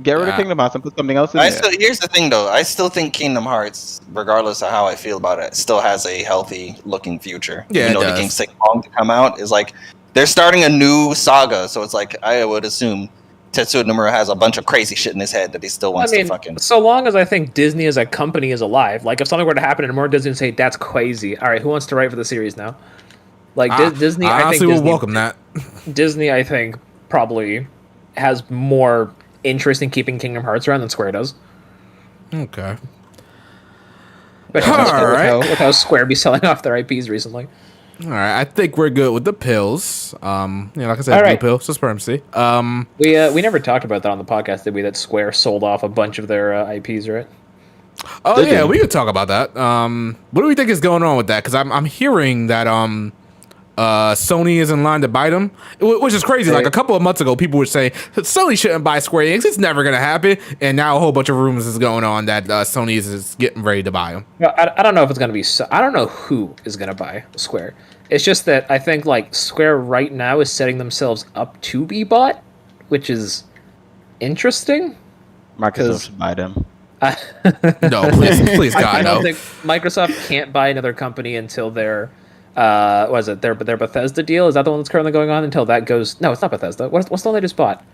Get rid of Kingdom Hearts and put something else in there. Here's the thing, though. I still think Kingdom Hearts, regardless of how I feel about it, still has a healthy looking future. Yeah, Even though the game's taking long to come out, is like they're starting a new saga. So it's like I would assume Tetsuya Nomura has a bunch of crazy shit in his head that he still wants to fucking. So long as I think Disney as a company is alive, like if something were to happen and more Disney would say that's crazy. All right, who wants to write for the series now? Like Disney, I I think honestly Disney, will welcome that. Disney, I think, probably has more interest in keeping Kingdom Hearts around than Square does. Okay. But with how Square be selling off their IPs recently. All right, I think we're good with the pills. Like I said, All blue right. pill, supremacy. We never talked about that on the podcast, did we? That Square sold off a bunch of their IPs, right? Oh yeah, we could talk about that. What do we think is going on with that? Because I'm hearing that Sony is in line to buy them, which is crazy. Like a couple of months ago, people would say Sony shouldn't buy Square Enix. It's never gonna happen. And now a whole bunch of rumors is going on that Sony is getting ready to buy them. Well, I don't know if it's gonna be. I don't know who is gonna buy Square. It's just that I think like Square right now is setting themselves up to be bought, which is interesting. Microsoft should buy them. No, please, God, I don't no. think Microsoft can't buy another company until their their Bethesda deal. Is that the one that's currently going on? Until that goes. No, it's not Bethesda. What's the one they just bought?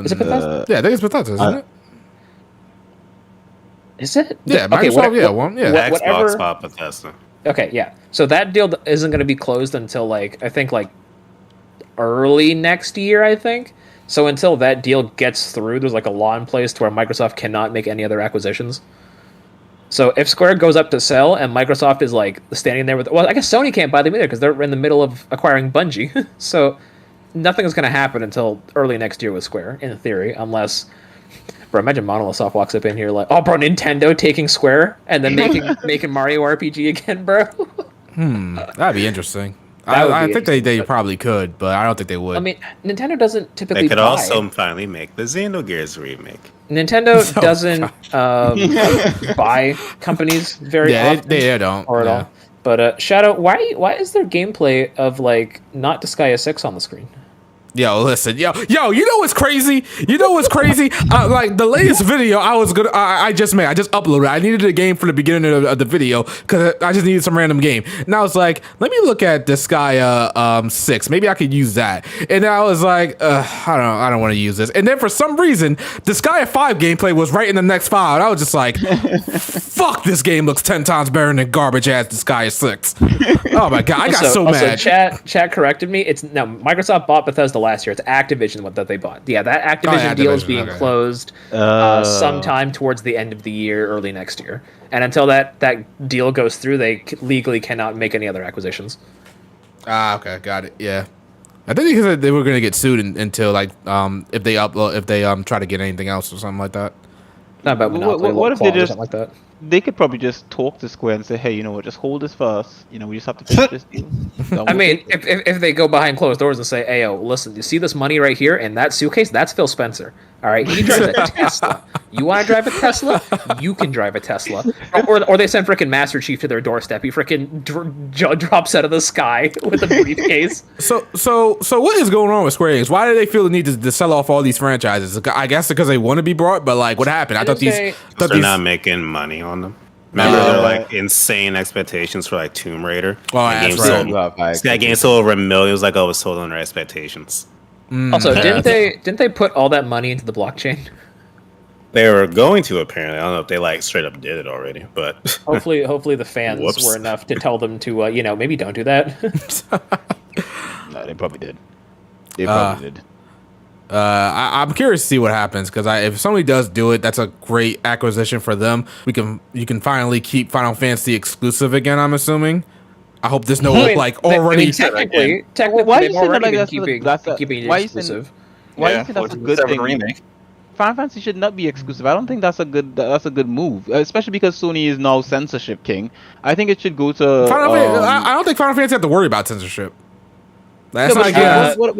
Is it Bethesda? Yeah, I think it's Bethesda, isn't it? Is it? Yeah, Okay, Microsoft. Xbox bought Bethesda. Okay, yeah. So that deal isn't going to be closed until I think early next year. I think. So until that deal gets through, there's like a law in place to where Microsoft cannot make any other acquisitions. So if Square goes up to sell and Microsoft is like standing there with, well, I guess Sony can't buy them either because they're in the middle of acquiring Bungie. So nothing is going to happen until early next year with Square, in theory, unless, bro, imagine Monolith Soft walks up in here like, oh, bro, Nintendo taking Square and then making Mario RPG again, bro. That'd be interesting. That would I be think they probably could, but I don't think they would. I mean, Nintendo doesn't typically They could buy. also finally make the Xenogears remake. Nintendo doesn't buy companies very often. They don't. Or at all. But Shadow, why is there gameplay of like not Disgaea 6 on the screen? Yo, listen, yo, you know what's crazy? Like the latest video I just uploaded. I needed a game for the beginning of the video because I just needed some random game. And I was like, let me look at Disgaea 6. Maybe I could use that. And I was like, I don't want to use this. And then for some reason, Disgaea 5 gameplay was right in the next file. And I was just like, fuck, this game looks 10 times better than garbage ass Disgaea 6. Oh my god, I got so mad. Chat corrected me. Microsoft bought Bethesda last year. It's Activision that they bought. Yeah, that Activision deal is being closed sometime towards the end of the year, early next year. And until that deal goes through, they legally cannot make any other acquisitions. Okay, got it. Yeah, I think they said they were gonna get sued until like if they try to get anything else or something like that. Not about monopoly. What if they just like that? They could probably just talk to Square and say, hey, you know what, just hold this first. You know, we just have to finish this deal. I mean, if they go behind closed doors and say, hey, yo, listen, you see this money right here in that suitcase? That's Phil Spencer. All right, he drives a Tesla. You want to drive a Tesla? You can drive a Tesla. Or they send frickin' Master Chief to their doorstep. He frickin' drops out of the sky with a briefcase. So what is going on with Square Enix? Why do they feel the need to sell off all these franchises? I guess because they want to be brought, but like, what happened? I thought they're not making money on them. Remember, they're like insane expectations for like Tomb Raider. Oh, that's right. That game sold over $1 million. It was like, oh, it was sold under expectations. Also, didn't they put all that money into the blockchain? They were going to, apparently. I don't know if they like straight up did it already, but hopefully the fans were enough to tell them to maybe don't do that. No, they probably did. They probably did. I'm curious to see what happens because if somebody does do it, that's a great acquisition for them. You can finally keep Final Fantasy exclusive again. I'm assuming. I hope there's no already. Technically, why they've already been keeping it exclusive. Why do you think that's a good thing? Remake. Final Fantasy should not be exclusive. I don't think that's a good move, especially because Sony is now censorship king. I think it should go to. I don't think Final Fantasy have to worry about censorship. That's No, not but,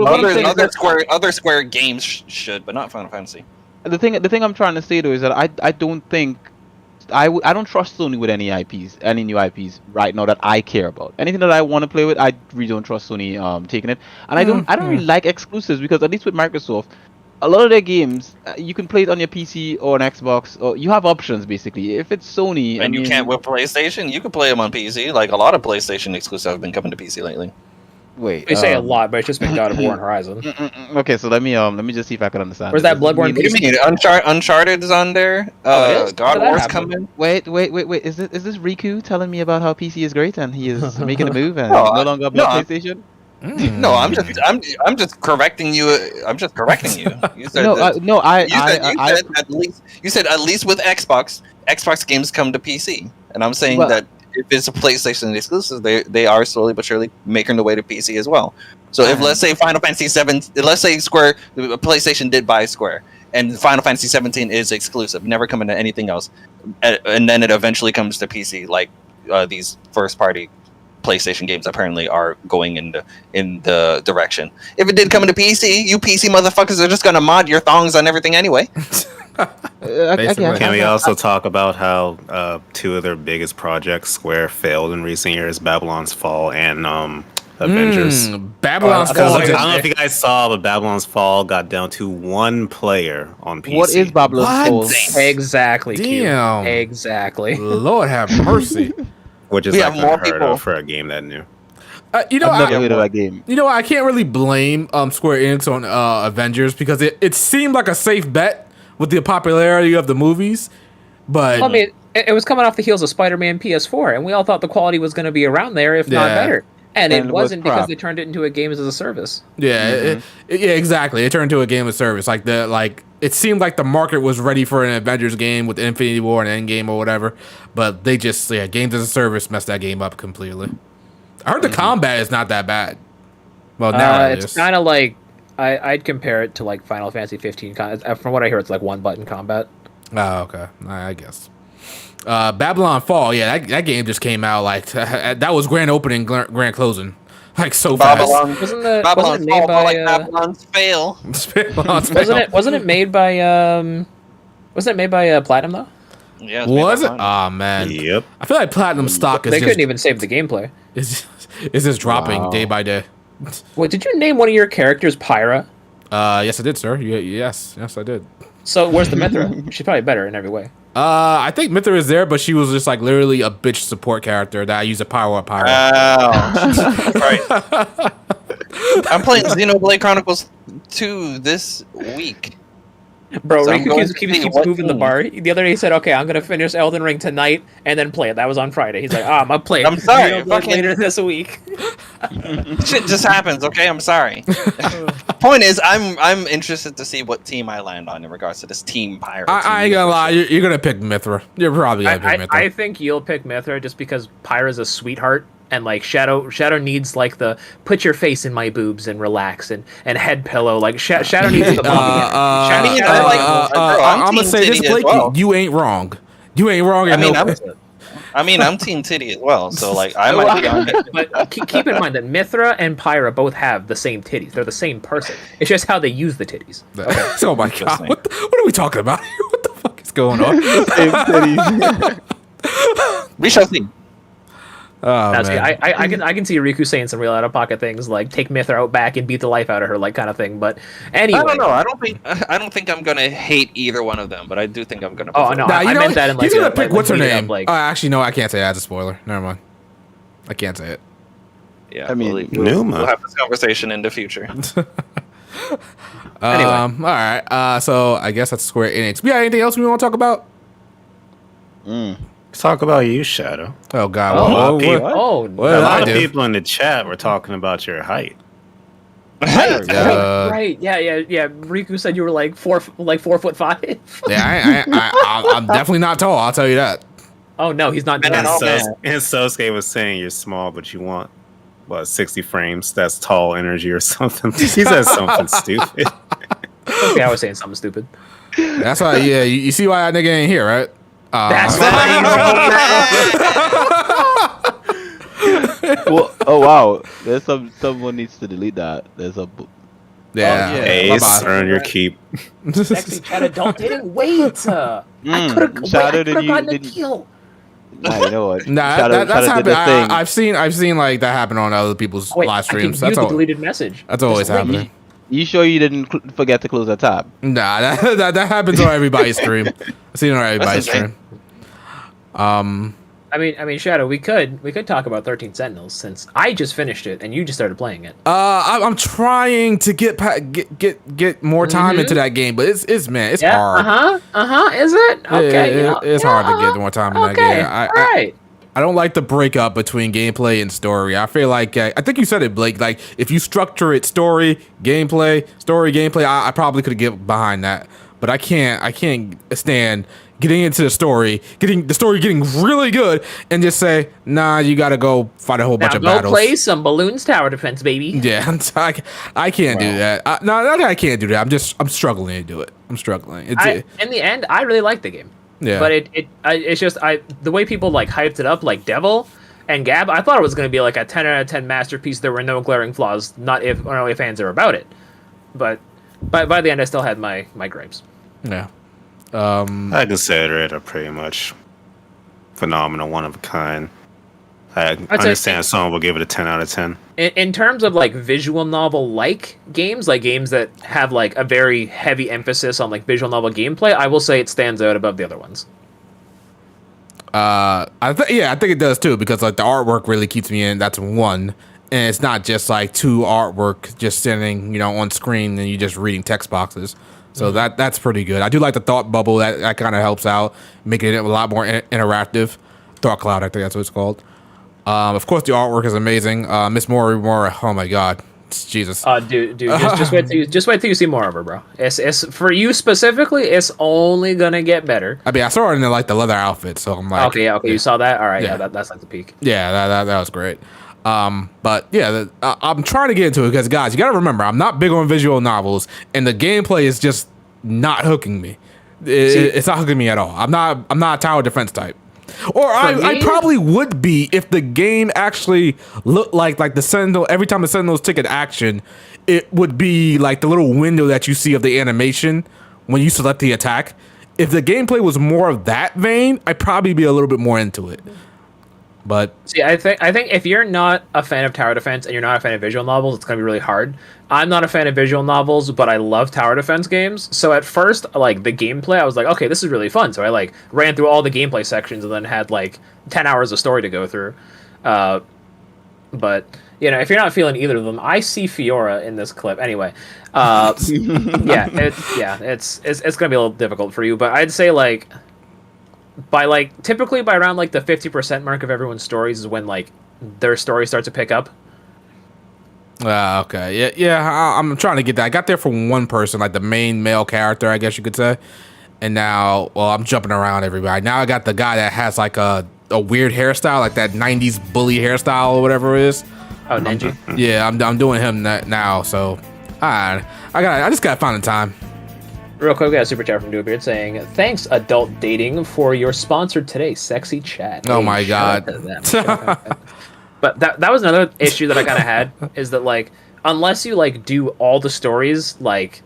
good. Other Square games should, but not Final Fantasy. The thing I'm trying to say though is that I don't think I don't trust Sony with any IPs, any new IPs right now that I care about. Anything that I want to play with, I really don't trust Sony taking it. And I don't really like exclusives because at least with Microsoft, a lot of their games you can play it on your PC or an Xbox, or you have options basically. If it's Sony, And you can't with PlayStation, you can play them on PC. Like a lot of PlayStation exclusives have been coming to PC lately. Wait, They say a lot, but it's just been God of War and Horizon. Okay, so let me just see if I can understand. Where's this. that Bloodborne? What do you mean? Uncharted is on there. Oh, it is? God How of did that War's happen? coming. Wait. Is this Riku telling me about how PC is great and he is making a move and No, no longer about PlayStation? No, I'm just correcting you. I'm just correcting you. You said you said at least with Xbox games come to PC, and I'm saying that if it's a PlayStation exclusive, they are slowly but surely making their way to PC as well. So if let's say Final Fantasy 7, let's say PlayStation did buy Square, and Final Fantasy 17 is exclusive, never coming to anything else, and then it eventually comes to PC, like these first party PlayStation games apparently are going in the direction. If it did come into PC, you PC motherfuckers are just gonna mod your thongs on everything anyway. Can we also talk about how two of their biggest projects, Square, failed in recent years? Babylon's Fall and Avengers. Babylon's Fall. Fall. I don't know if you guys saw, but Babylon's Fall got down to one player on PC. What is Babylon's Fall? Exactly. Damn. Q. Exactly. Lord have mercy. Which is We like have more unheard people. of for a game that new. I've never heard of that game. You know, I can't really blame Square Enix on Avengers because it seemed like a safe bet with the popularity of the movies. But I mean, it was coming off the heels of Spider-Man PS4, and we all thought the quality was going to be around there, if not better. And it wasn't because they turned it into a games as a service. Yeah, exactly. It turned into a game of service. It seemed like the market was ready for an Avengers game with Infinity War and Endgame or whatever, but they just games as a service messed that game up completely. I heard the combat is not that bad. Well, now it's kind of like I'd compare it to like Final Fantasy 15. From what I hear, it's like one button combat. Oh, okay. I guess. Babylon Fall, that game just came out that was grand opening, grand closing, so Babylon, fast. Babylon's Fall, like Babylon's Fail. Wasn't it made by Platinum though? Yeah, was it? Oh man. Yep. I feel like Platinum stock is They couldn't even save the gameplay. is just dropping day by day. Wait, did you name one of your characters Pyra? Yes, I did, sir. Yes, I did. So where's the Mithra? She's probably better in every way. I think Mithra is there, but she was just literally a bitch support character that I use a power up Pyra. Oh, right. I'm playing Xenoblade Chronicles 2 this week. Bro, So Riku keeps moving the bar. The other day he said, "Okay, I'm gonna finish Elden Ring tonight and then play it." That was on Friday. He's like, "I'm gonna play it. I'm sorry, Xenoblade later this week." Shit just happens, okay? I'm sorry. Point is, I'm interested to see what team I land on in regards to this Team Pirate. I ain't gonna lie, you're gonna pick Mithra. You're probably gonna pick Mithra. I think you'll pick Mithra just because Pyra's a sweetheart. And Shadow needs the put your face in my boobs and relax and head pillow. Shadow needs the I'm gonna say this, Blake. You ain't wrong. You ain't wrong. I mean, I mean, I'm Team Titty as well, so like I might be on it. But keep in mind that Mithra and Pyra both have the same titties. They're the same person. It's just how they use the titties. Oh my god, what are we talking about here? What the fuck is going on? We shall see. Oh, Now, see, man. I can see Riku saying some real out of pocket things like take Mithra out back and beat the life out of her, like kind of thing. But anyway, I don't know. I don't think I'm gonna hate either one of them, but I do think I'm gonna. Oh no, Nah, I meant that in like he's gonna a, pick like, what's her beat it up, name. like, Actually, no, I can't say that as a spoiler. Never mind. I can't say it. Yeah, I mean, Numa. we'll have this conversation in the future. Anyway. All right. So I guess that's Square Enix. We got anything else we want to talk about? Let's talk about you, Shadow. Oh God. Oh, Well, okay. what- oh, what A did lot I of do? people in the chat were talking about your height. right, yeah. Riku said you were like 4'5". Yeah, I'm definitely not tall. I'll tell you that. Oh no, he's not. Man, And, oh, and Sosuke was saying you're small, but you want, 60 frames? That's tall energy or something. He said something stupid. Okay, I was saying something stupid. That's why. Yeah, you see why that nigga ain't here, right? That's Well, oh wow, there's someone needs to delete that. There's a Yeah. yeah. Ace, Bye-bye. earn your keep. Sexy Shadow, don't didn't wait. I could Shadow, have gotten a didn't- kill. Nah, you know what? Nah, Shadow that's did happened. the thing. I've seen like that happen on other people's Wait, live I can streams. view That's the all. deleted message. That's always Just wait. happening. You sure you didn't forget to close that tab? Nah, that happens on everybody's stream. I've seen it on everybody's insane. stream. I mean, Shadow, we could talk about 13 Sentinels since I just finished it and you just started playing it. I'm trying to get more time into that game, but it's hard. Is it? Okay. It's hard to get more time in that game. All right. I don't like the breakup between gameplay and story. I feel like I think you said it, Blake. Like if you structure it story, gameplay, I probably could get behind that. But I can't stand getting into the story, getting really good, and just say, nah, you got to go fight a whole bunch of battles. Play some Balloons Tower Defense, baby. Yeah, I can't do that. No, not that I can't do that. I'm struggling to do it. I'm struggling. In the end, I really like the game. Yeah. But it's just the way people like hyped it up, like Devil and Gab, I thought it was going to be like a 10 out of 10 masterpiece. There were no glaring flaws, not if fans are about it. But by the end, I still had my gripes. Yeah. I consider it a pretty much phenomenal, one of a kind. I understand someone will give it a 10 out of 10. In terms of like visual novel like games that have like a very heavy emphasis on like visual novel gameplay, I will say it stands out above the other ones. I think it does too, because like the artwork really keeps me in. That's one, and it's not just like two artwork just sitting on screen and you just reading text boxes. So that's pretty good. I do like the thought bubble. That kind of helps out, making it a lot more interactive. Thought cloud, I think that's what it's called. Of course, the artwork is amazing. Miss Mori, oh my god, Jesus. Dude, just wait till you see more of her, bro. It's for you specifically. It's only gonna get better. I mean, I saw her in like the leather outfit, so I'm like, okay, you saw that. All right, Yeah. that's like the peak. yeah, that was great. But yeah, I'm trying to get into it because guys, you gotta remember, I'm not big on visual novels, and the gameplay is just not hooking me. It's not hooking me at all. I'm not a tower defense type. Or I probably would be if the game actually looked like the Sentinel. Every time the Sentinels take an action, it would be like the little window that you see of the animation when you select the attack. If the gameplay was more of that vein, I'd probably be a little bit more into it. But see, I think if you're not a fan of tower defense and you're not a fan of visual novels, it's gonna be really hard. I'm not a fan of visual novels, but I love tower defense games. So at first, like the gameplay, I was like, okay, this is really fun. So I like ran through all the gameplay sections and then had like 10 hours of story to go through. But if you're not feeling either of them, I see Fiora in this clip anyway. It's gonna be a little difficult for you, but I'd say typically by around like the 50% mark of everyone's stories is when like their story starts to pick up. okay, yeah, I'm trying to get that. I got there for one person, like the main male character, I guess you could say. And now, I'm jumping around everybody. Now I got the guy that has like a weird hairstyle, like that 90s bully hairstyle or whatever it is. Oh, Nenji. Yeah, I'm doing him now. So, I just gotta find the time. Real quick, we got a super chat from Dubeard saying, "Thanks, adult dating, for your sponsor today, sexy chat." Oh Hey, my shout out God. to them. Shout out to them. But that was another issue that I kind of had, is that like unless you like do all the stories like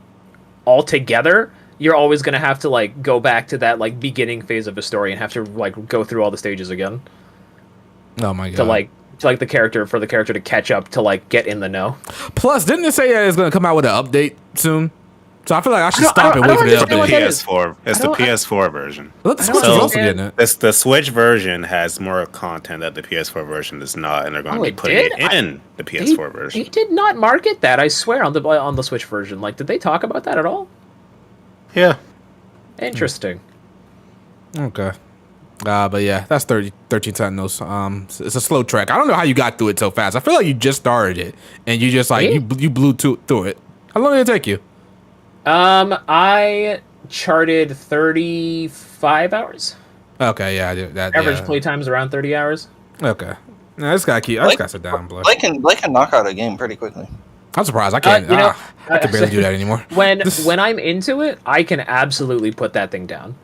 all together, you're always gonna have to like go back to that like beginning phase of a story and have to like go through all the stages again Oh my God. to like the character to catch up to like get in the know. Plus, didn't it say that it's going to come out with an update soon? So I feel like I should stop and I wait don't for the understand what update. that is. PS4. It's the PS4 version. Look, the I Switch is don't also understand. getting it. The Switch version has more content that the PS4 version does not, and they're going Oh, to be it putting did? it in the PS4 version. He did not market that, I swear, on the Switch version. Like, did they talk about that at all? Yeah. Interesting. Okay. But yeah, that's 13 Sentinels. It's a slow track. I don't know how you got through it so fast. I feel like you just started it and you just like Me? you blew through it. How long did it take you? I charted 35 hours. Okay, yeah, I did that. Average Yeah. play time is around 30 hours. Okay. I just gotta sit down and play. Blake can knock out a game pretty quickly. I'm surprised. I can't. you know, I can barely do that anymore. When I'm into it, I can absolutely put that thing down.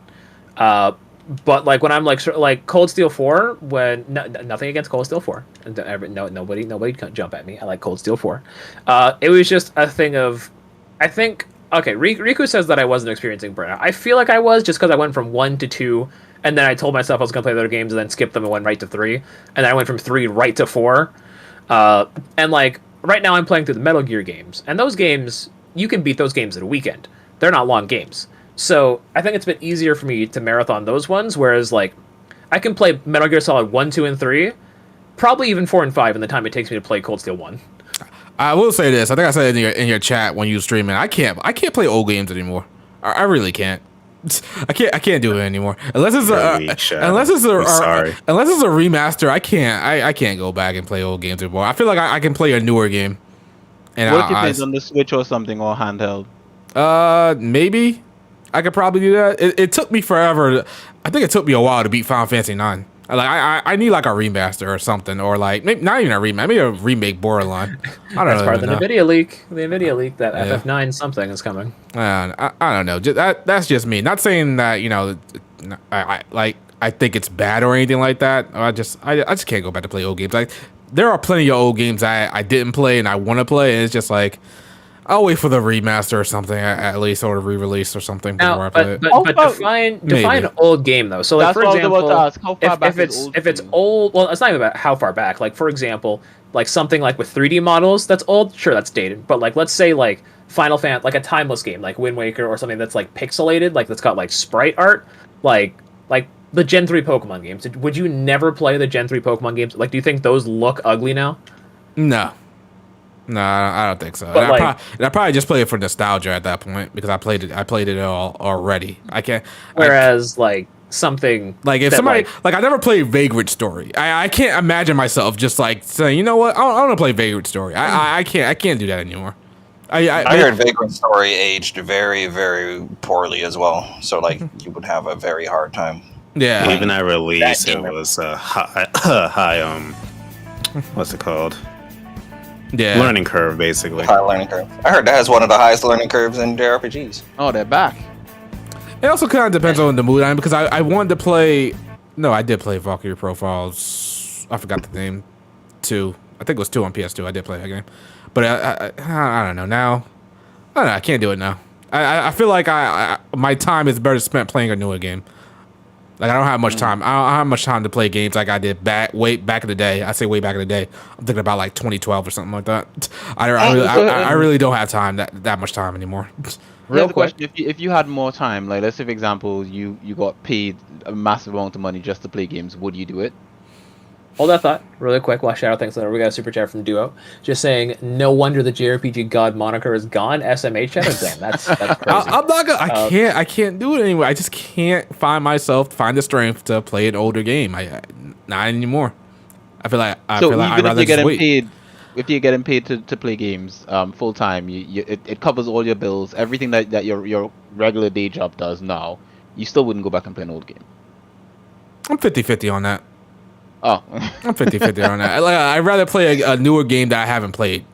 But like when I'm like Cold Steel 4, when nothing against Cold Steel 4, nobody can jump at me. I like Cold Steel 4. It was just a thing of, I think. Okay, Riku says that I wasn't experiencing burnout. I feel like I was, just because I went from 1 to 2, and then I told myself I was going to play the other games, and then skipped them and went right to 3, and then I went from 3 right to 4. And like right now, I'm playing through the Metal Gear games, and those games, you can beat those games in a weekend. They're not long games, so I think it's been easier for me to marathon those ones. Whereas like, I can play Metal Gear Solid 1, 2, and 3, probably even 4 and 5 in the time it takes me to play Cold Steel 1. I will say this. I think I said it in your chat when you were streaming. I can't play old games anymore. I really can't. I can't do it anymore unless it's sorry. unless it's a remaster. I can't go back and play old games anymore. I feel like I can play a newer game. And What if it's on the Switch or something, or handheld? Maybe I could probably do that. It took me forever. I think it took me a while to beat Final Fantasy 9. Like I need like a remaster or something, or like maybe not even a remake, maybe a remake Borderline. I don't know. That's part of the NVIDIA leak. The NVIDIA leak that FF9 something is coming. I don't know. That's just me. Not saying that I think it's bad or anything like that. I just can't go back to play old games. Like there are plenty of old games I didn't play and I want to play, and it's just like I'll wait for the remaster or something at least, or a re-release or something before I play it. But define an old game though. So like That's for what I was example, about to ask. How far back is old if it's for you? old, well, it's not even about how far back. Like for example, like something like with 3D models, that's old. Sure, that's dated. But like let's say like Final Fantasy, like a timeless game like Wind Waker or something that's like pixelated, like that's got like sprite art, like the Gen 3 Pokemon games. Would you never play the Gen 3 Pokemon games? Like, do you think those look ugly now? No, I don't think so. But I probably just play it for nostalgia at that point because I played it all already. I can't. Whereas like something like if somebody like I never played Vagrant Story. I can't imagine myself just like saying, you know what, I want to play Vagrant Story. I can't do that anymore. I heard Vagrant Story aged very, very poorly as well. So like you would have a very hard time. Yeah. Even at release, That it game. was high. What's it called? Yeah. Learning curve, basically. High learning curve. I heard that has one of the highest learning curves in JRPGs. Oh, they're back. It also kind of depends on the mood I'm in because I wanted to play. No, I did play Valkyrie Profiles. I forgot the name. 2. I think it was 2 on PS2. I did play that game, but I don't know now. I don't know. I can't do it now. I feel like my time is better spent playing a newer game. Like I don't have much time. I don't have much time to play games like I did way back in the day. I say way back in the day. I'm thinking about like 2012 or something like that. I really don't have time that much time anymore. Real question: if you had more time, like let's say for example, you got paid a massive amount of money just to play games, would you do it? Hold that thought really quick. While shout out things later, we got a super chat from Duo just saying, "No wonder the JRPG God moniker is gone." SMH chat. Damn, that's crazy. I'm not gonna. I can't do it anymore. I just can't find the strength to play an older game. Not anymore. I feel like I'd rather just wait. If you're getting paid to play games full time, it covers all your bills, everything that your regular day job does now. You still wouldn't go back and play an old game. I'm 50-50 on that. Oh, I'm 50-50 on that. I'd rather play a newer game that I haven't played.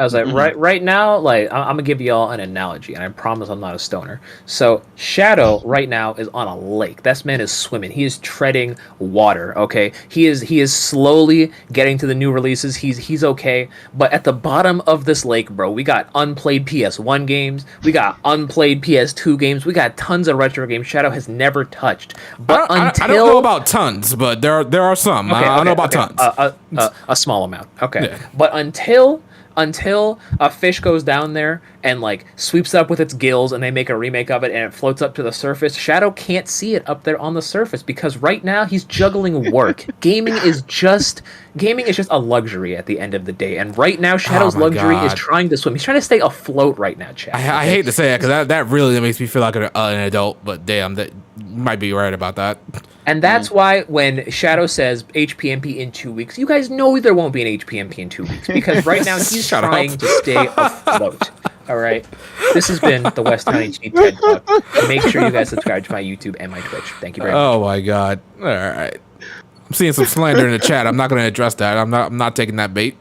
I was like, right now, like I'm gonna give y'all an analogy, and I promise I'm not a stoner. So Shadow right now is on a lake. This man is swimming. He is treading water. Okay, he is slowly getting to the new releases. He's okay, but at the bottom of this lake, bro, we got unplayed PS1 games. We got unplayed PS2 games. We got tons of retro games Shadow has never touched. But I don't know about tons, but there are some. Okay, I don't know about tons. A small amount. Okay, Yeah. but until a fish goes down there and like sweeps up with its gills and they make a remake of it and it floats up to the surface, Shadow can't see it up there on the surface because right now he's juggling work. Gaming is just a luxury at the end of the day, and right now Shadow's luxury is trying to swim. He's trying to stay afloat right now, Chad. I hate to say it because that really makes me feel like an adult, but damn, that you might be right about that. And that's why when Shadow says HPMP in 2 weeks, you guys know there won't be an HPMP in 2 weeks because right now he's trying to stay afloat. All right. This has been the West County Cheat TED Talk. Make sure you guys subscribe to my YouTube and my Twitch. Thank you very much. Oh my god! All right, I'm seeing some slander in the chat. I'm not going to address that. I'm not taking that bait.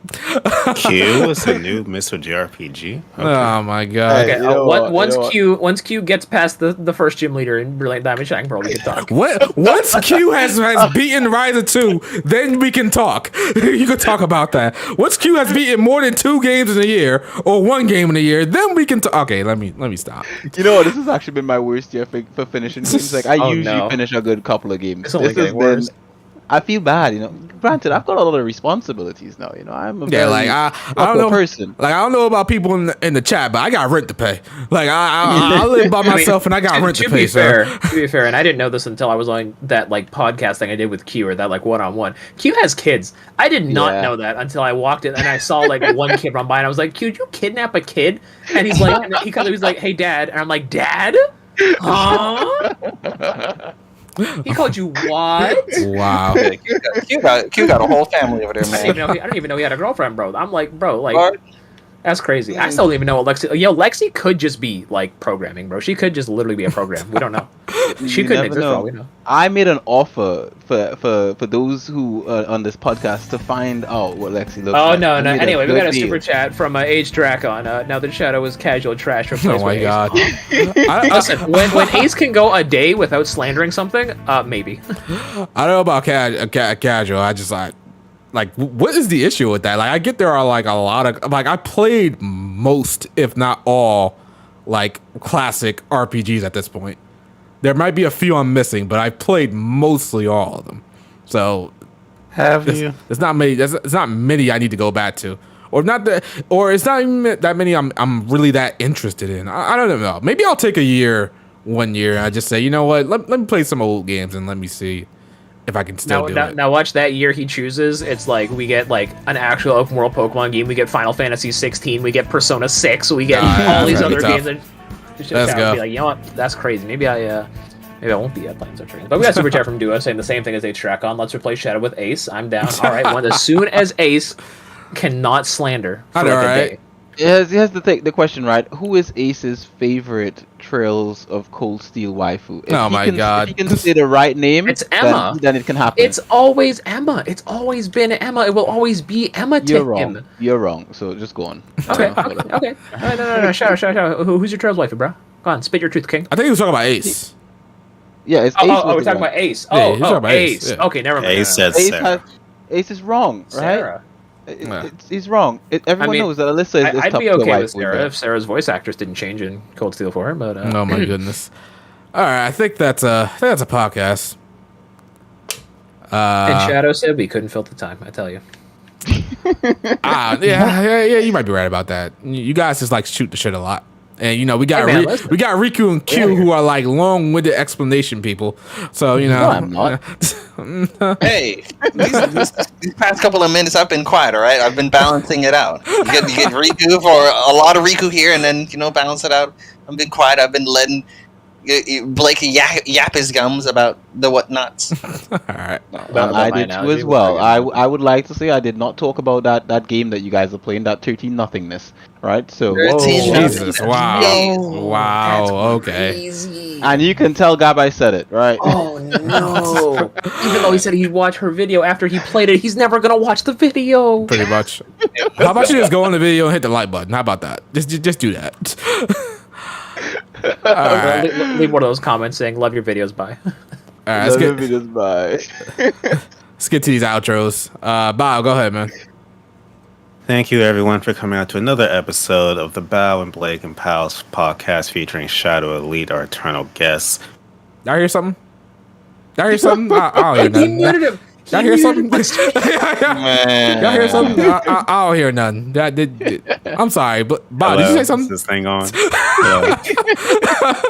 Q is the new Mr. JRPG. Okay. Oh my god! Okay. Once Q gets past the first gym leader in Brilliant Diamond Shining Pearl, we can talk. Once Q has beaten Ryza 2, then we can talk. You can talk about that. Once Q has beaten more than 2 games in a year or 1 game in a year, then we can talk. Okay, let me stop. You know what? This has actually been my worst year for finishing games. Like I usually finish a good couple of games. It's only This has getting worse. been. I feel bad, you know. Granted, I've got a lot of responsibilities now. You know, I'm a Yeah, very like I don't know, person. like I don't know about people in the chat, but I got rent to pay. Like I live by myself and I got rent to pay. To be fair, and I didn't know this until I was on that like podcast thing I did with Q or that like one-on-one. Q has kids. I did not know that until I walked in and I saw like one kid run by and I was like, Q, did you kidnap a kid? And he's like, he's like, hey dad, and I'm like, dad? Huh? He called you what? Wow. Q got a whole family over there, I man. don't even know he had a girlfriend, bro. I'm like, bro, like, that's crazy. I still don't even know what Lexi. Yo, Lexi could just be like programming, bro. She could just literally be a program. We don't know. She couldn't exist for all we know. I made an offer for those who on this podcast to find out what Lexi looks like. Oh no. I made Anyway, we good got a deal. super chat from Age Dracon. Now the Shadow is casual trash replaced Oh my with god. Ace. Listen, when Ace can go a day without slandering something, maybe. I don't know about casual. I just like what is the issue with that? Like I get there are like a lot of like I played most, if not all, like classic RPGs at this point. There might be a few I'm missing, but I played mostly all of them. So there's not many. There's not many I need to go back to, or not that, or it's not even that many I'm really that interested in. I don't know. Maybe I'll take 1 year, and I just say, you know what? Let me play some old games and let me see if I can still do it. Now watch that year he chooses. It's like we get like an actual open world Pokemon game. We get Final Fantasy 16. We get Persona 6. We get all these other games. And Let's go. Be like, you know what? That's crazy. Maybe I won't be playing such games. But we got super chat from Duo saying the same thing as H-Track-On. Let's replace Shadow with Ace. I'm down. All right, as soon as Ace cannot slander for like a day. Here's the question, right? Who is Ace's favorite Trails of Cold Steel waifu? God! If he can say the right name, it's Emma. Then it can happen. It's always Emma. It's always been Emma. It will always be Emma to You're wrong. him. You're wrong. So just go on. Okay. No. Shadow. Who's your Trails waifu, bro? Go on, spit your truth, King. I think he was talking about Ace. Yeah, it's Ace. We're talking about Ace. Yeah, he's talking about Ace. Ace. Okay, never mind. Ace said Sarah. Ace is wrong, right? Sarah. He's wrong. Everyone knows that Alyssa is I'd top be tier okay with waifu, Sarah yeah. if Sarah's voice actress didn't change in Cold Steel for her, but Oh my goodness! All right, I think that's a podcast. and Shadow said we couldn't fill the time. I tell you. Yeah, you might be right about that. You guys just like shoot the shit a lot. And you know we got we got Riku and Q who are like long-winded explanation people. So you know, No, I'm not. Hey, these past couple of minutes I've been quiet. All right, I've been balancing it out. You get Riku for a lot of Riku here, and then balance it out. I've been quiet. I've been letting Blake yap his gums about the whatnots. all right. I did too as well. I would like to say I did not talk about that game that you guys are playing, that 13 nothingness. right? So, 13 Jesus! Wow! Yo, Wow! Okay. Crazy. and you can tell Gabai said it, right? Oh no! Even though he said he'd watch her video after he played it, he's never gonna watch the video. Pretty much. How about you just go on the video and hit the like button? How about that? Just do that. All right. Leave one of those comments saying "Love your videos." Bye. All right. Let me just buy. Let's get to these outros. Bob, go ahead, man. Thank you, everyone, for coming out to another episode of the Bow and Blake and Pals podcast featuring Shadow Elite, our eternal guests. Y'all hear something? Y'all hear something? I don't hear He nothing. muted him. Y'all hear something? Man. Y'all hear something? I don't hear nothing. I'm sorry, but Bob, did you say something? Is this thing on?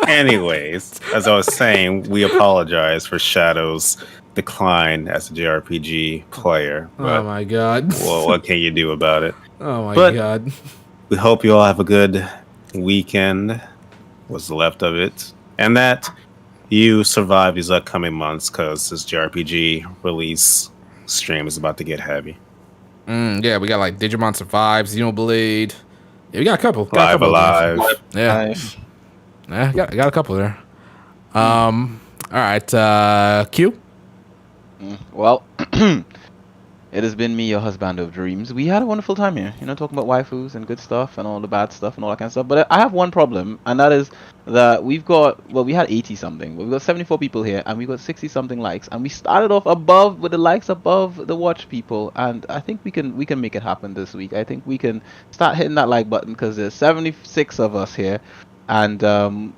Anyways, as I was saying, we apologize for Shadow's decline as a JRPG player. But, Oh my god. well, what can you do about it? Oh my But- god. We hope you all have a good weekend, what's left of it, and that you survive these upcoming months because this JRPG release stream is about to get heavy. Yeah, we got like Digimon Survive, Xenoblade. Yeah, we got a couple. Live Alive. Yeah. Nice. Yeah, got a couple there. All right, Q. Well, it has been me, your husband of dreams. We had a wonderful time here, talking about waifus and good stuff and all the bad stuff and all that kind of stuff. But I have one problem, and that is that we had 80 something, but we've got 74 people here, and we got 60 something likes, and we started off with the likes above the watch people, and I think we can make it happen this week. I think we can start hitting that like button because there's 76 of us here. And some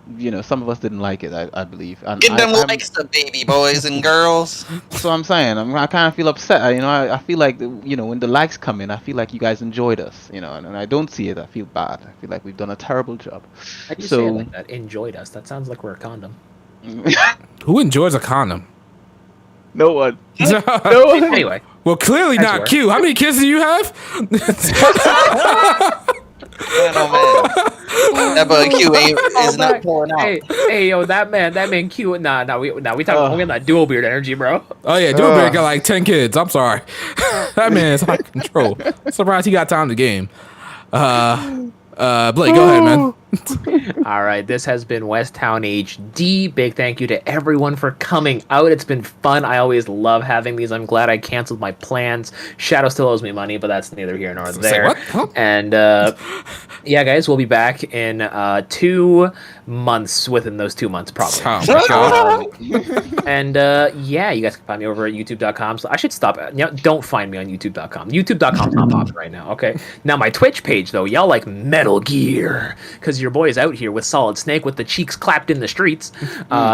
of us didn't like it, I believe. And Get them likes up, baby boys and girls. So I'm saying, I kind of feel upset. I feel like when the likes come in, I feel like you guys enjoyed us. And I don't see it. I feel bad. I feel like we've done a terrible job. How do you say it like that? Enjoyed us. That sounds like we're a condom. Who enjoys a condom? No one. Anyway, Well, clearly As not you are. Q. How many kids do you have? Man, oh man. That bug Q is not pulling out. hey, yo, that man, Q. Nah, we talking. We got that dual beard energy, bro. Oh yeah, Joe Bear got like 10 kids. I'm sorry. That man is out of control. Surprised he got time to game. Blake, go ahead, man. All right, this has been Westtown HD. Big thank you to everyone for coming out. It's been fun. I always love having these. I'm glad I canceled my plans. Shadow still owes me money, but that's neither here nor there. what? Huh? And yeah, guys, we'll be back in 2 months. Within those 2 months, probably. Oh my god. And yeah, you guys can find me over at youtube.com. So I should stop. Don't find me on youtube.com. youtube.com's not popping right now. Okay. Now my Twitch page though, y'all like Metal Gear because your boy's out here with Solid Snake with the cheeks clapped in the streets.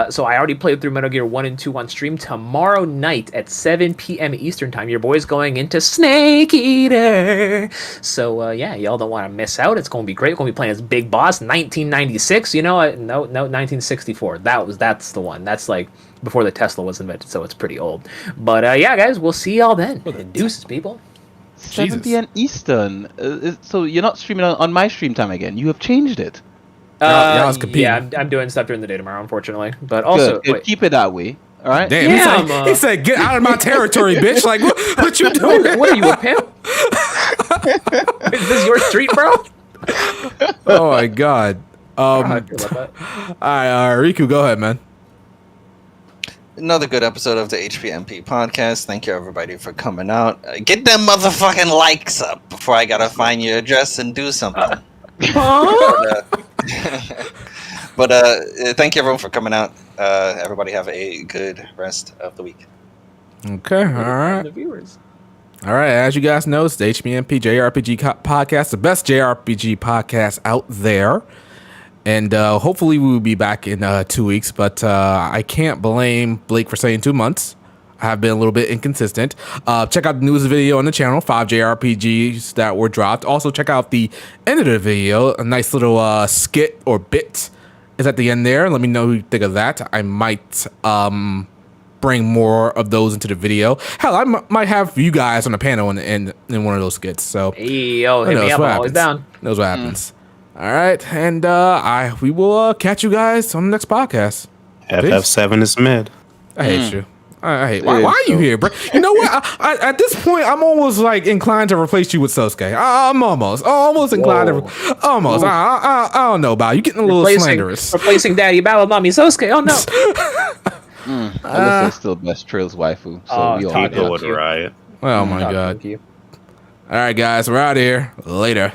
So I already played through Metal Gear 1 and 2 on stream. Tomorrow night at 7 p.m. Eastern time, your boy's going into Snake Eater. So yeah, y'all don't want to miss out. It's going to be great. We're going to be playing as Big Boss 1996. No, 1964. That's the one. That's like before the Tesla was invented, so it's pretty old. But yeah, guys, we'll see y'all then. Deuces, people. 7 p.m. Eastern. So you're not streaming on my stream time again. You have changed it. Y'all's competing. Yeah, I'm doing stuff during the day tomorrow, unfortunately. But also, Good. wait. Keep it that way. All right. Damn, Yeah, he said, "Get out of my territory, bitch!" Like, what you doing? What are you, a pimp? Is this your street, bro? Oh my god. How I feel about that. All right, Riku, go ahead, man. Another good episode of the HPMP podcast. Thank you, everybody, for coming out. Get them motherfucking likes up before I gotta find your address and do something. But thank you, everyone, for coming out. Everybody have a good rest of the week. Okay, all right. The viewers. All right, as you guys know, it's the HMP JRPG podcast, the best JRPG podcast out there. And hopefully we will be back in 2 weeks, but I can't blame Blake for saying 2 months. I have been a little bit inconsistent. Check out the newest video on the channel, 5 JRPGs that were dropped. Also, check out the end of the video. A nice little skit or bit is at the end there. Let me know who you think of that. I might bring more of those into the video. Hell, I might have you guys on the panel in one of those skits. So Hey, yo, hit me up. I'm always down. knows what happens. All right, and we will catch you guys on the next podcast. FF7 is mid. I hate you. Why are you here, bro? You know what? At this point, I'm almost like inclined to replace you with Sasuke. I'm almost inclined to. Almost. I don't know about you getting a little slanderous. Replacing Daddy Battle Nami Sasuke. Oh no. Alyssa's still best Trill's waifu. So we all People know. would riot. Oh my god. All right, guys, we're out of here. Later.